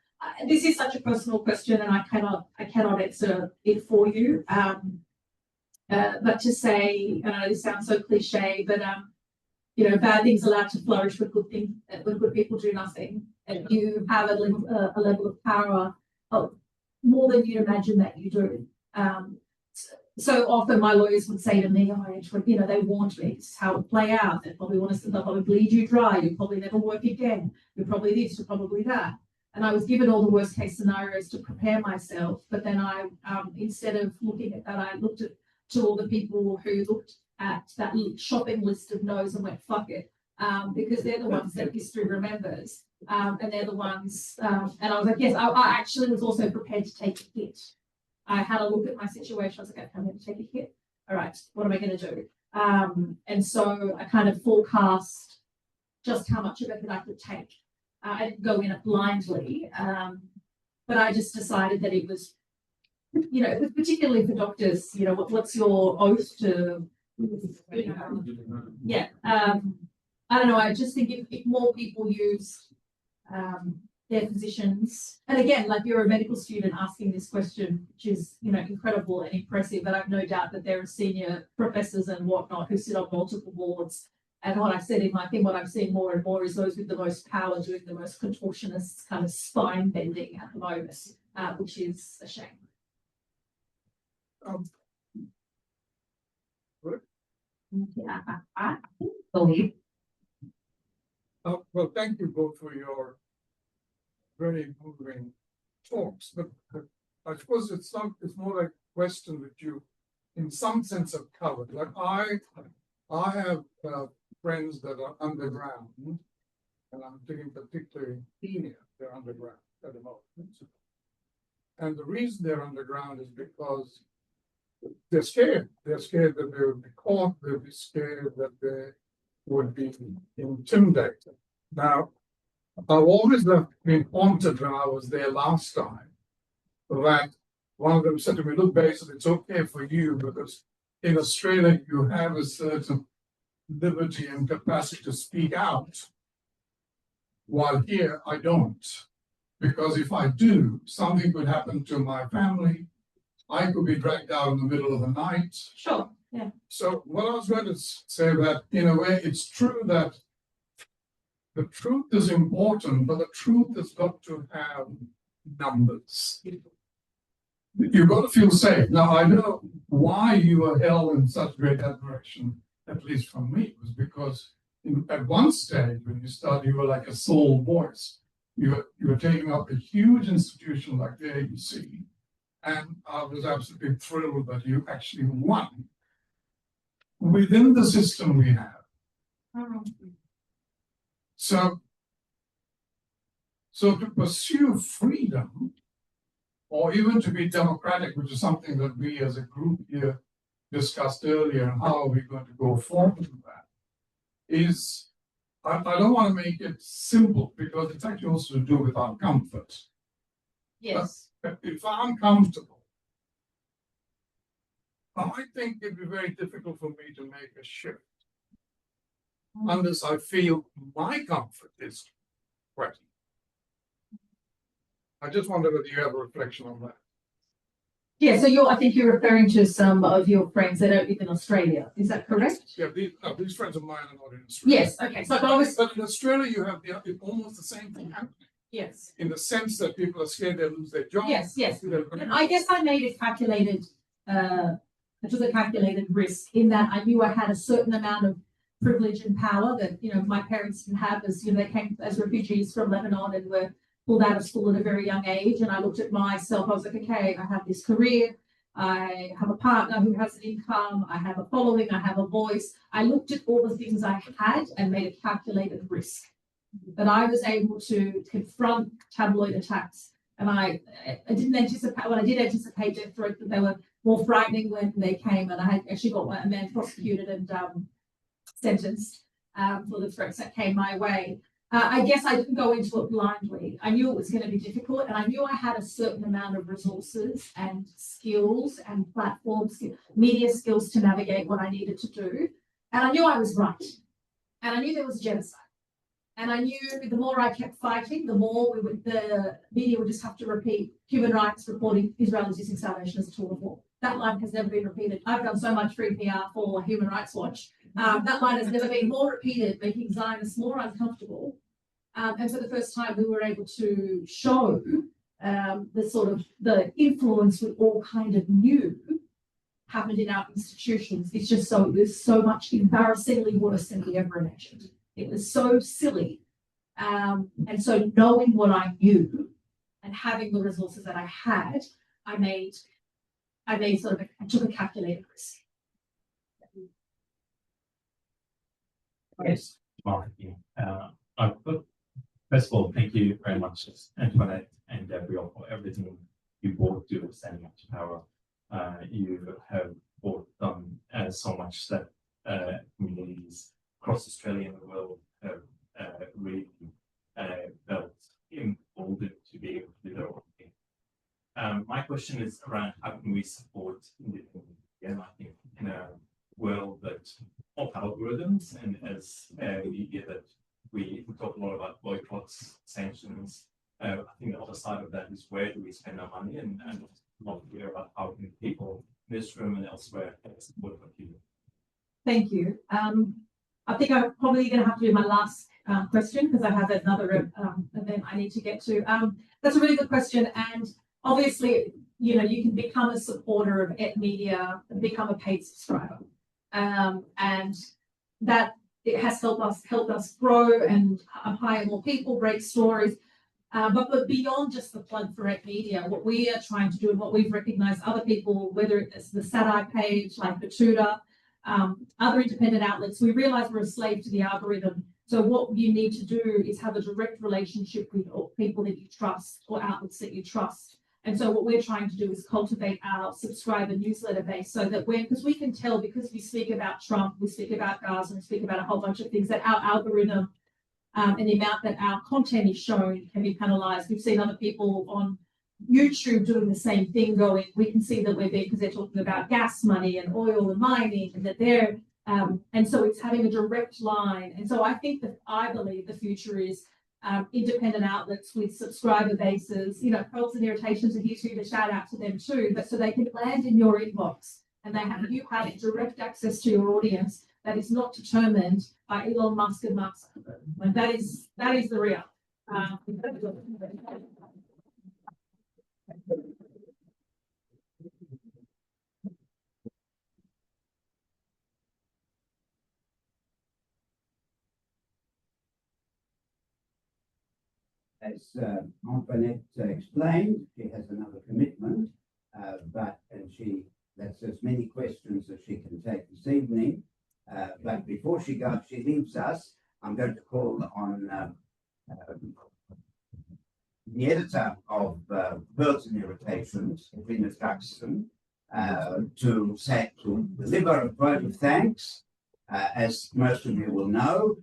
This is such a personal question, and I cannot answer it for you. But to say, I know this sounds so cliche, but you know, bad things allowed to flourish when good people do nothing, and you have a level of power more than you'd imagine that you do. So often my lawyers would say to me, oh, you know, they warned me, this is how it would play out. They'll probably bleed you dry. You'll probably never work again. You're probably this, you're probably that. And I was given all the worst case scenarios to prepare myself. But then I, instead of looking at that, I looked to all the people who looked at that shopping list of no's and went, fuck it. Because they're the ones that history remembers. And they're the ones, and I was like, yes, I actually was also prepared to take a hit. I had a look at my situation. I was like, okay, I'm going to take a hit. All right, what am I going to do? And so I kind of forecast just how much of it that I could take. I didn't go in it blindly, but I just decided that it was, you know, particularly for doctors, you know, what's your oath to, you know, yeah. I don't know. I just think if more people use their positions, and again, like you're a medical student asking this question, which is, you know, incredible and impressive, but I've no doubt that there are senior professors and whatnot who sit on multiple boards. And what I said in my thing, what I'm seeing more and more is those with the most power doing the most contortionist kind of spine bending at the moment, which is a shame. Yeah, I believe. Well, thank you both for your very moving talks, but I suppose it's more like a question that you, in some sense, have covered. Like I have friends that are underground, and I'm thinking particularly senior, they're underground at the moment. And the reason they're underground is because they're scared. They're scared that they would be caught. They'll be scared that they would be intimidated. Now, I've always been haunted when I was there last time. That one of them said to me, "Look, Basil, it's okay for you because in Australia you have a certain liberty and capacity to speak out, while here I don't. Because if I do, something could happen to my family. I could be dragged out in the middle of the night." Sure, yeah. So what I was going to say that in a way, it's true that the truth is important, but the truth has got to have numbers. You've got to feel safe. Now, I know why you were held in such great admiration, at least from me, was because at one stage when you started, you were like a sole voice. You were taking up a huge institution like the ABC, and I was absolutely thrilled that you actually won within the system we have. So to pursue freedom, or even to be democratic, which is something that we as a group here discussed earlier, and how are we going to go forward with that, is I don't want to make it simple because it's actually also to do with our comfort. Yes. But if I'm comfortable, I think it'd be very difficult for me to make a shift unless I feel my comfort is threatened. I just wonder whether you have a reflection on that. Yeah, so I think you're referring to some of your friends that don't live in Australia. Is that correct? Yeah, these friends of mine are not in Australia. Yes, okay. So but in Australia, you have almost the same thing happening. Yes. In the sense that people are scared they'll lose their job. Yes. And I guess I made a calculated, I took a calculated risk in that I knew I had a certain amount of privilege and power that, my parents didn't have as, they came as refugees from Lebanon and were pulled out of school at a very young age. And I looked at myself, I was like, okay, I have this career. I have a partner who has an income. I have a following. I have a voice. I looked at all the things I had and made a calculated risk that I was able to confront tabloid attacks. And I didn't anticipate, well, I did anticipate death threats, but they were more frightening when they came. And I had actually got a man prosecuted and sentenced for the threats that came my way. I guess I didn't go into it blindly. I knew it was going to be difficult, and I knew I had a certain amount of resources and skills and platforms, media skills to navigate what I needed to do. And I knew I was right. And I knew there was genocide. And I knew the more I kept fighting, the more the media would just have to repeat human rights reporting Israel is using salvation as a tool of war. That line has never been repeated. I've done so much free PR for Human Rights Watch. That line has never been more repeated, making Zionists more uncomfortable. And for the first time, we were able to show the influence we all kind of knew happened in our institutions. It's just it was so much embarrassingly worse than we ever imagined. It was so silly. And so knowing what I knew and having the resources that I had, I took a calculated risk. Yes, Mark, first of all, thank you very much, Antoinette and Gabrielle, for everything you both do standing up to power. You have both done so much that communities across Australia and the world have really felt emboldened to be able to do their own thing. My question is around how can we support independent media? And I think in a world of algorithms and as media that we talk a lot about boycotts, sanctions. I think the other side of that is where do we spend our money, and I'd love to hear about how can people in this room and elsewhere support what you do. Thank you. I think I'm probably going to have to do my last question because I have another event I need to get to. That's a really good question, and obviously, you can become a supporter of media and become a paid subscriber, and that. It has helped us grow and hire more people, break stories. But beyond just the plug for media, what we are trying to do and what we've recognized other people, whether it's the Sat page, like the Tutor, other independent outlets, we realize we're a slave to the algorithm. So what you need to do is have a direct relationship with people that you trust or outlets that you trust. And so what we're trying to do is cultivate our subscriber newsletter base so that because we can tell, because we speak about Trump, we speak about Gaza, we speak about a whole bunch of things, that our algorithm and the amount that our content is shown can be penalized. We've seen other people on YouTube doing the same thing going, we can see that we're there because they're talking about gas money and oil and mining, and that they're, and so it's having a direct line. And so I believe the future is independent outlets with subscriber bases, Pearls and Irritations are here too, to shout out to them too, but so they can land in your inbox and you have direct access to your audience that is not determined by Elon Musk and Mark Zuckerberg. Like that is the real. As Antoinette explained, she has another commitment, that's as many questions as she can take this evening. But before she leaves us, I'm going to call on the editor of Pearls and Irritations, Venus Duxton, to deliver a vote of thanks. As most of you will know,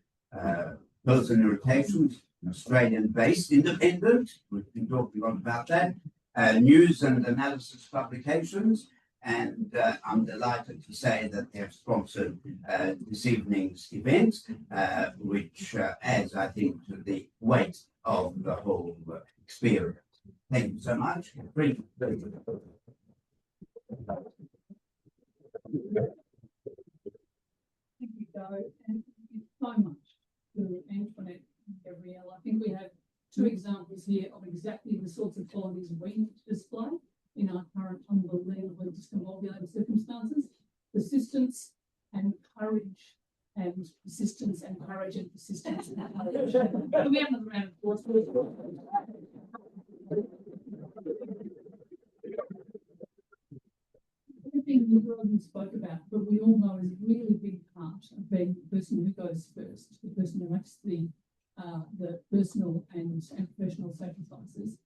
Pearls and Irritations, an Australian-based independent, we've been talking a lot about that, news and analysis publications, and I'm delighted to say that they have sponsored this evening's event, which adds, I think, to the weight of the whole experience. Thank you so much. Thank you, Joe, and thank you so much to Antoinette and Gabrielle. I think we have two examples here of exactly the sorts of qualities we need to display in our current unbelievably discombobulated circumstances: persistence and courage, and persistence and courage and persistence. Can we have another round of applause, please? Everything that Robin spoke about, but we all know is a really big part of being the person who goes first, the person who makes the personal and professional sacrifices,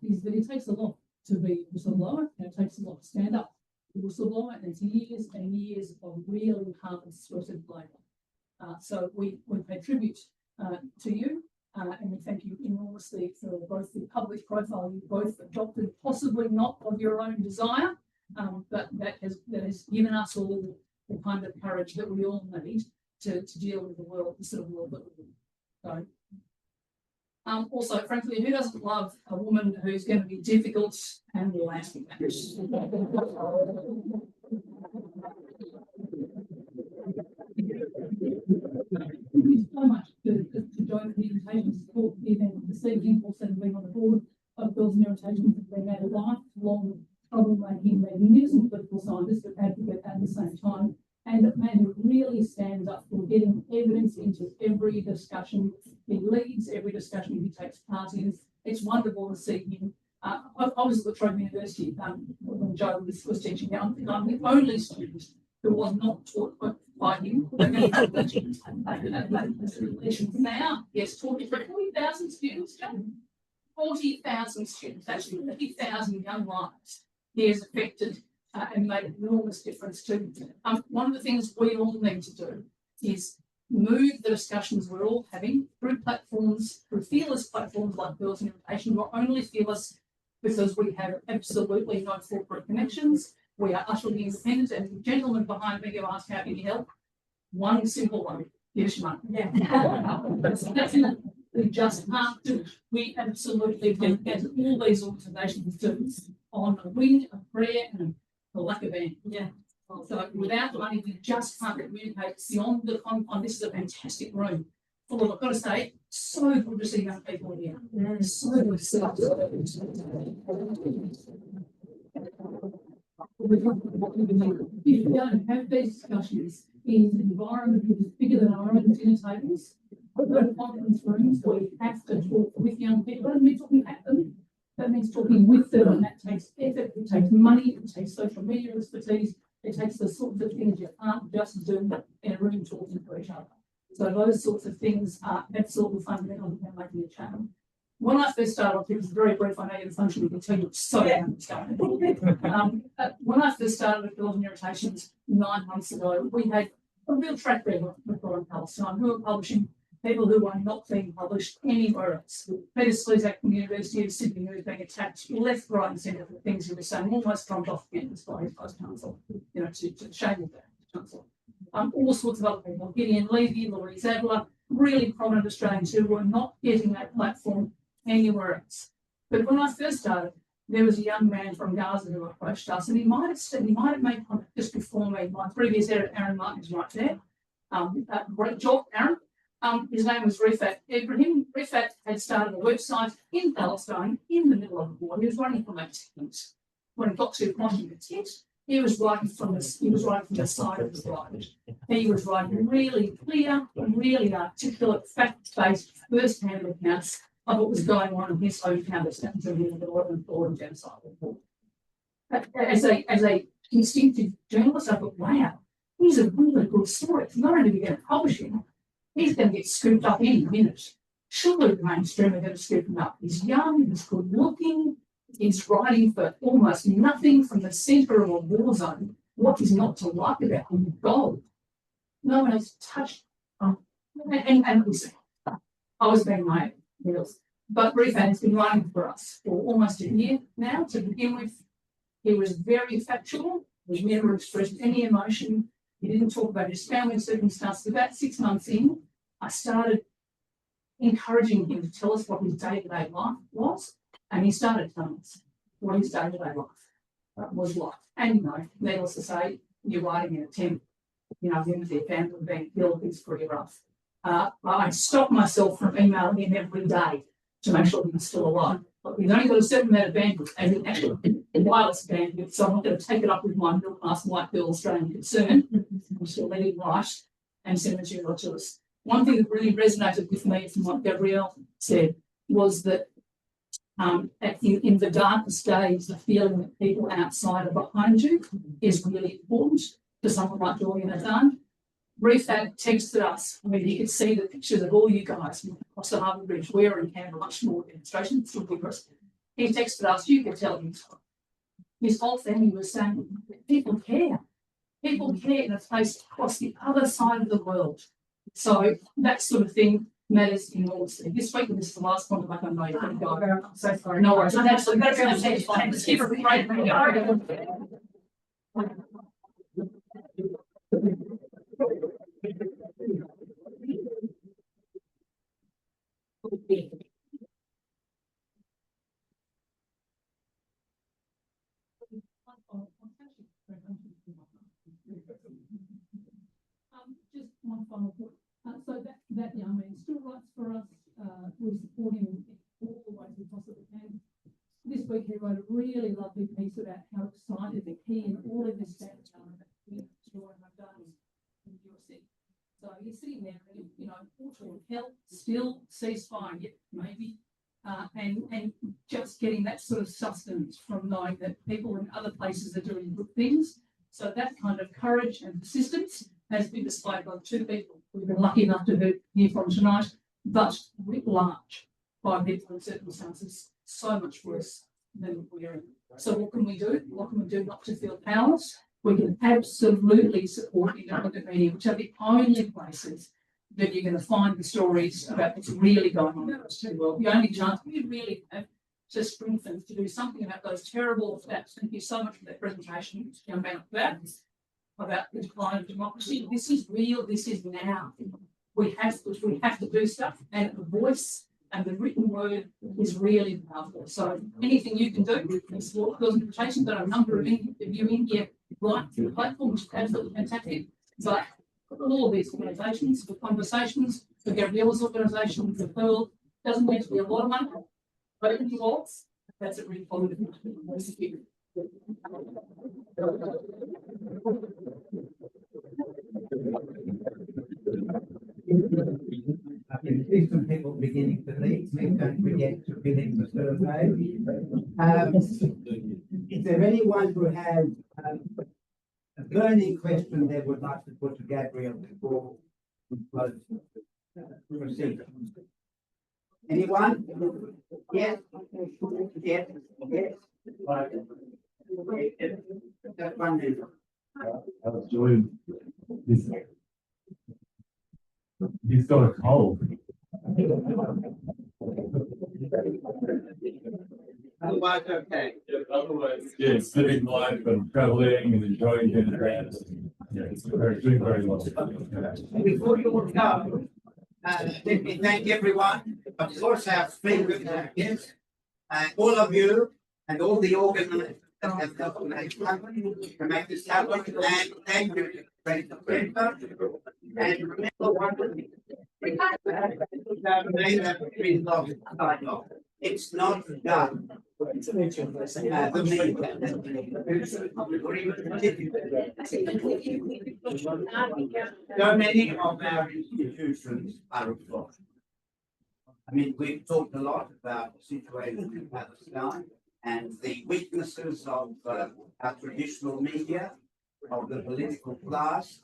is that it takes a lot to be a whistleblower, and it takes a lot to stand up to whistleblower, and it's years and years of really hard sweated labour. So we pay tribute to you, and we thank you enormously for both the public profile you both adopted, possibly not of your own desire, but that has given us all the kind of courage that we all need to deal with the sort of world that we live in. So, also, frankly, who doesn't love a woman who's going to be difficult and loud? Thank you so much to join the invitation to support the event this evening, also being on the board of Pearls and Irritations, and being a lifelong troublemaking magnificent political scientist, but advocate at the same time, and a man who really stands up for getting evidence into every discussion he leads, every discussion he takes part in. It's wonderful to see him. I was at the Trojan University when Joe was teaching. I'm the only student who was not taught by him. Now, yes, taught for 40,000 students, Joe. 40,000 students, actually 50,000 young lives he has affected and made an enormous difference to. One of the things we all need to do is move the discussions we're all having through platforms, through fearless platforms like Pearls and Irritation. We're only fearless because we have absolutely no corporate connections. We are utterly independent, and the gentleman behind me who asked how can you help, one simple one, here's your money. Yeah. That's it. We just can't do it. We absolutely can get all these organisations do on a wing, a prayer, and a lack of aim. Yeah. So without the money, we just can't communicate beyond the confine. This is a fantastic room. Full of, I've got to say, so good to see young people here. So good to see. If you don't have these discussions in an environment which is bigger than our own dinner tables, conference rooms where we have to talk with young people, that means talking at them. That means talking with them, and that takes effort, it takes money, it takes social media expertise, it takes the sorts of things you can't just do in a room talking to each other. So those sorts of things are absolutely fundamental to making a change. When I first started off, it was very brief. I know you're functioning, can tell you so what's going on. When I first started with Girls and Irritations 9 months ago, we had a real track record with Foreign Palestine, who were publishing people who were not being published anywhere else. Peter Slezak from the University of Sydney, who was being attacked left, right, and centre for things he was saying, almost trumped off campus by his vice chancellor, you know, to the shame of that chancellor. All sorts of other people, Gideon Levy, Louise Adler, really prominent Australians who were not getting that platform anywhere else. But when I first started, there was a young man from Gaza who approached us, and he might have made contact just before me. My previous editor, Aaron Martin, is right there. Great job, Aaron. His name was Rifat Ibrahim. Rifat had started a website in Palestine in the middle of the war. He was running from Texas. When it got to Washington State, he was writing from the side of the road. He was writing really clear, really articulate, fact-based, first-hand accounts of what was going on in his home campus in the middle of the genocide. As a instinctive journalist, I thought, wow, he's a really good story. Not only are we going to publish him, he's going to get scooped up any minute. Surely the mainstream are going to scoop him up. He's young, he's good looking, he's writing for almost nothing from the centre of a war zone. What is not to like about him? Gold. No one has touched. And listen, I was being my wheels. But Rifat has been writing for us for almost a year now to begin with. He was very factual. He never expressed any emotion. He didn't talk about his family circumstances. About 6 months in, I started encouraging him to tell us what his day-to-day life was. And he started telling us what his day-to-day life was like. And, you know, needless to say, you're writing in a tent, you know, him with their family being killed is pretty rough. I stopped myself from emailing him every day to make sure he was still alive. But we've only got a certain amount of bandwidth, and it's actually wireless bandwidth, so I'm not going to take it up with my middle-class white girl Australian concern. I'm still letting it write and send material to us. One thing that really resonated with me from what Gabrielle said was that in the darkest days, the feeling that people outside are behind you is really important to someone like Dorian Adan. Rifat texted us. I mean, you could see the pictures of all you guys across the Harbour Bridge. We're in Canberra, much more demonstration, still vigorous. He texted us, you could tell him. His whole family was saying, people care. People care in a place across the other side of the world. So that sort of thing matters enormously. This week, and this is the last point, like I know you're going to go. I'm so sorry. No worries. I'm actually going to say it's fine. Let's keep it right. Just one final point. So that young man still writes for us. We support him in all the ways we possibly can. This week he wrote a really lovely piece about how excited that he and all of his staff are about the story I've done in the USC. So he's sitting there, you know, fortunate health, still ceasefire, yet maybe, and just getting that sort of sustenance from knowing that people in other places are doing good things. So that kind of courage and persistence has been displayed by the two people we've been lucky enough to hear from tonight, but writ large by people in circumstances so much worse than we're in. So what can we do? What can we do not to feel powerless? We can absolutely support independent media, which are the only places that you're going to find the stories about what's really going on in those two worlds. The only chance we really have to strengthen, to do something about those terrible facts. Thank you so much for that presentation, young man, about the decline of democracy. This is real. This is now. We have to do stuff, and the voice and the written word is really powerful. So anything you can do, support Girls and Irritations. Got a number of you in here right through the platform, which is absolutely fantastic. But all of these organisations, for conversations, for Gabrielle's organisation, for Pearl, doesn't need to be a lot of money, but it involves. That's a really positive thing. I can see some people beginning to leave. Don't forget to fill in the survey. Is there anyone who has a burning question they would like to put to Gabrielle before we close? Proceed. Anyone? Yes? Yes? Yes? Just one minute. He's got a cold. Otherwise, okay. Yeah, it's living life and traveling and enjoying his friends. Yeah, it's doing very well. Before you all go, let me thank everyone, of course, our speakers, our guests, all of you, and all the organizers that have helped to make this happen. And thank you, President Clinton. And remember one thing. It's not done. So many of our institutions are afloat. I mean, we've talked a lot about the situation in Palestine and the weaknesses of our traditional media, of the political class,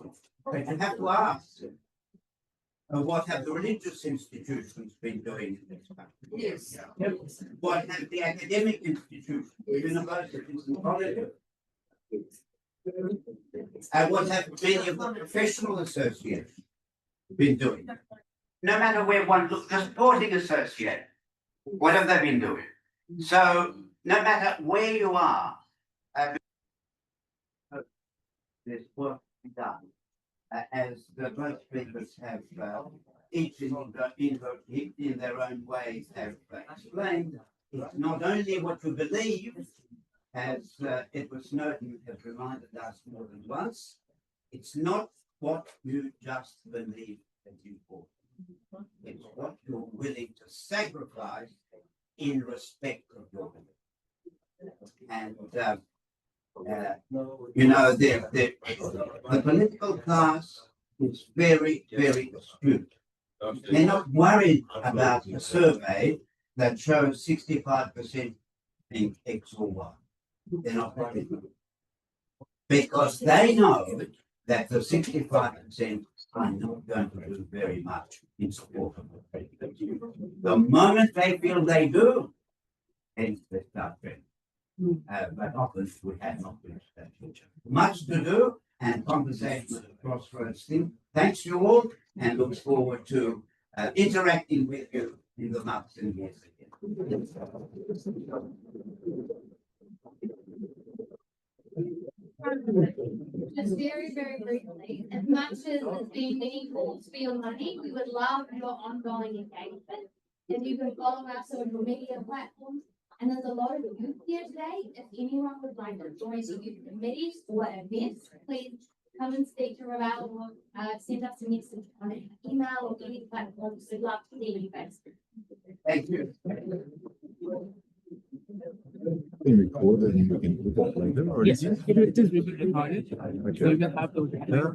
but you have to ask, what have the religious institutions been doing in this country? Yes. What have the academic institutions, universities and colleges? And what have many of the professional associations been doing? No matter where one looks, the sporting association, what have they been doing? So no matter where you are, there's work to be done. As the both speakers have each in their own ways have explained, it's not only what you believe, as Edward Snowden has reminded us more than once, it's not what you just believe that's important. It's what you're willing to sacrifice in respect of your belief. And you know, the political class is very, very astute. They're not worried about a survey that shows 65% think X or Y. They're not worried because they know that the 65% are not going to do very much in support of the president. The moment they feel they do, hence they start trending. But often we have not reached that future. Much to do and conversation with the Crossroads team. Thanks you all and look forward to interacting with you in the months and years ahead. Just very, very briefly, as much as there's been many calls for your money, we would love your ongoing engagement. If you can follow our social media platforms, and there's a lot of youth here today. If anyone would like to join the youth committees or events, please come and speak to Ravel or send us a message on an email or any platforms. We'd love to see you guys. Thank you. Being recorded and we can look at it later. Or Yes, it is being recorded. Okay. So you will have to.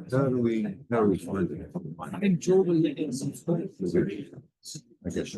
How do we find it? I think Joe will let in some. I guess.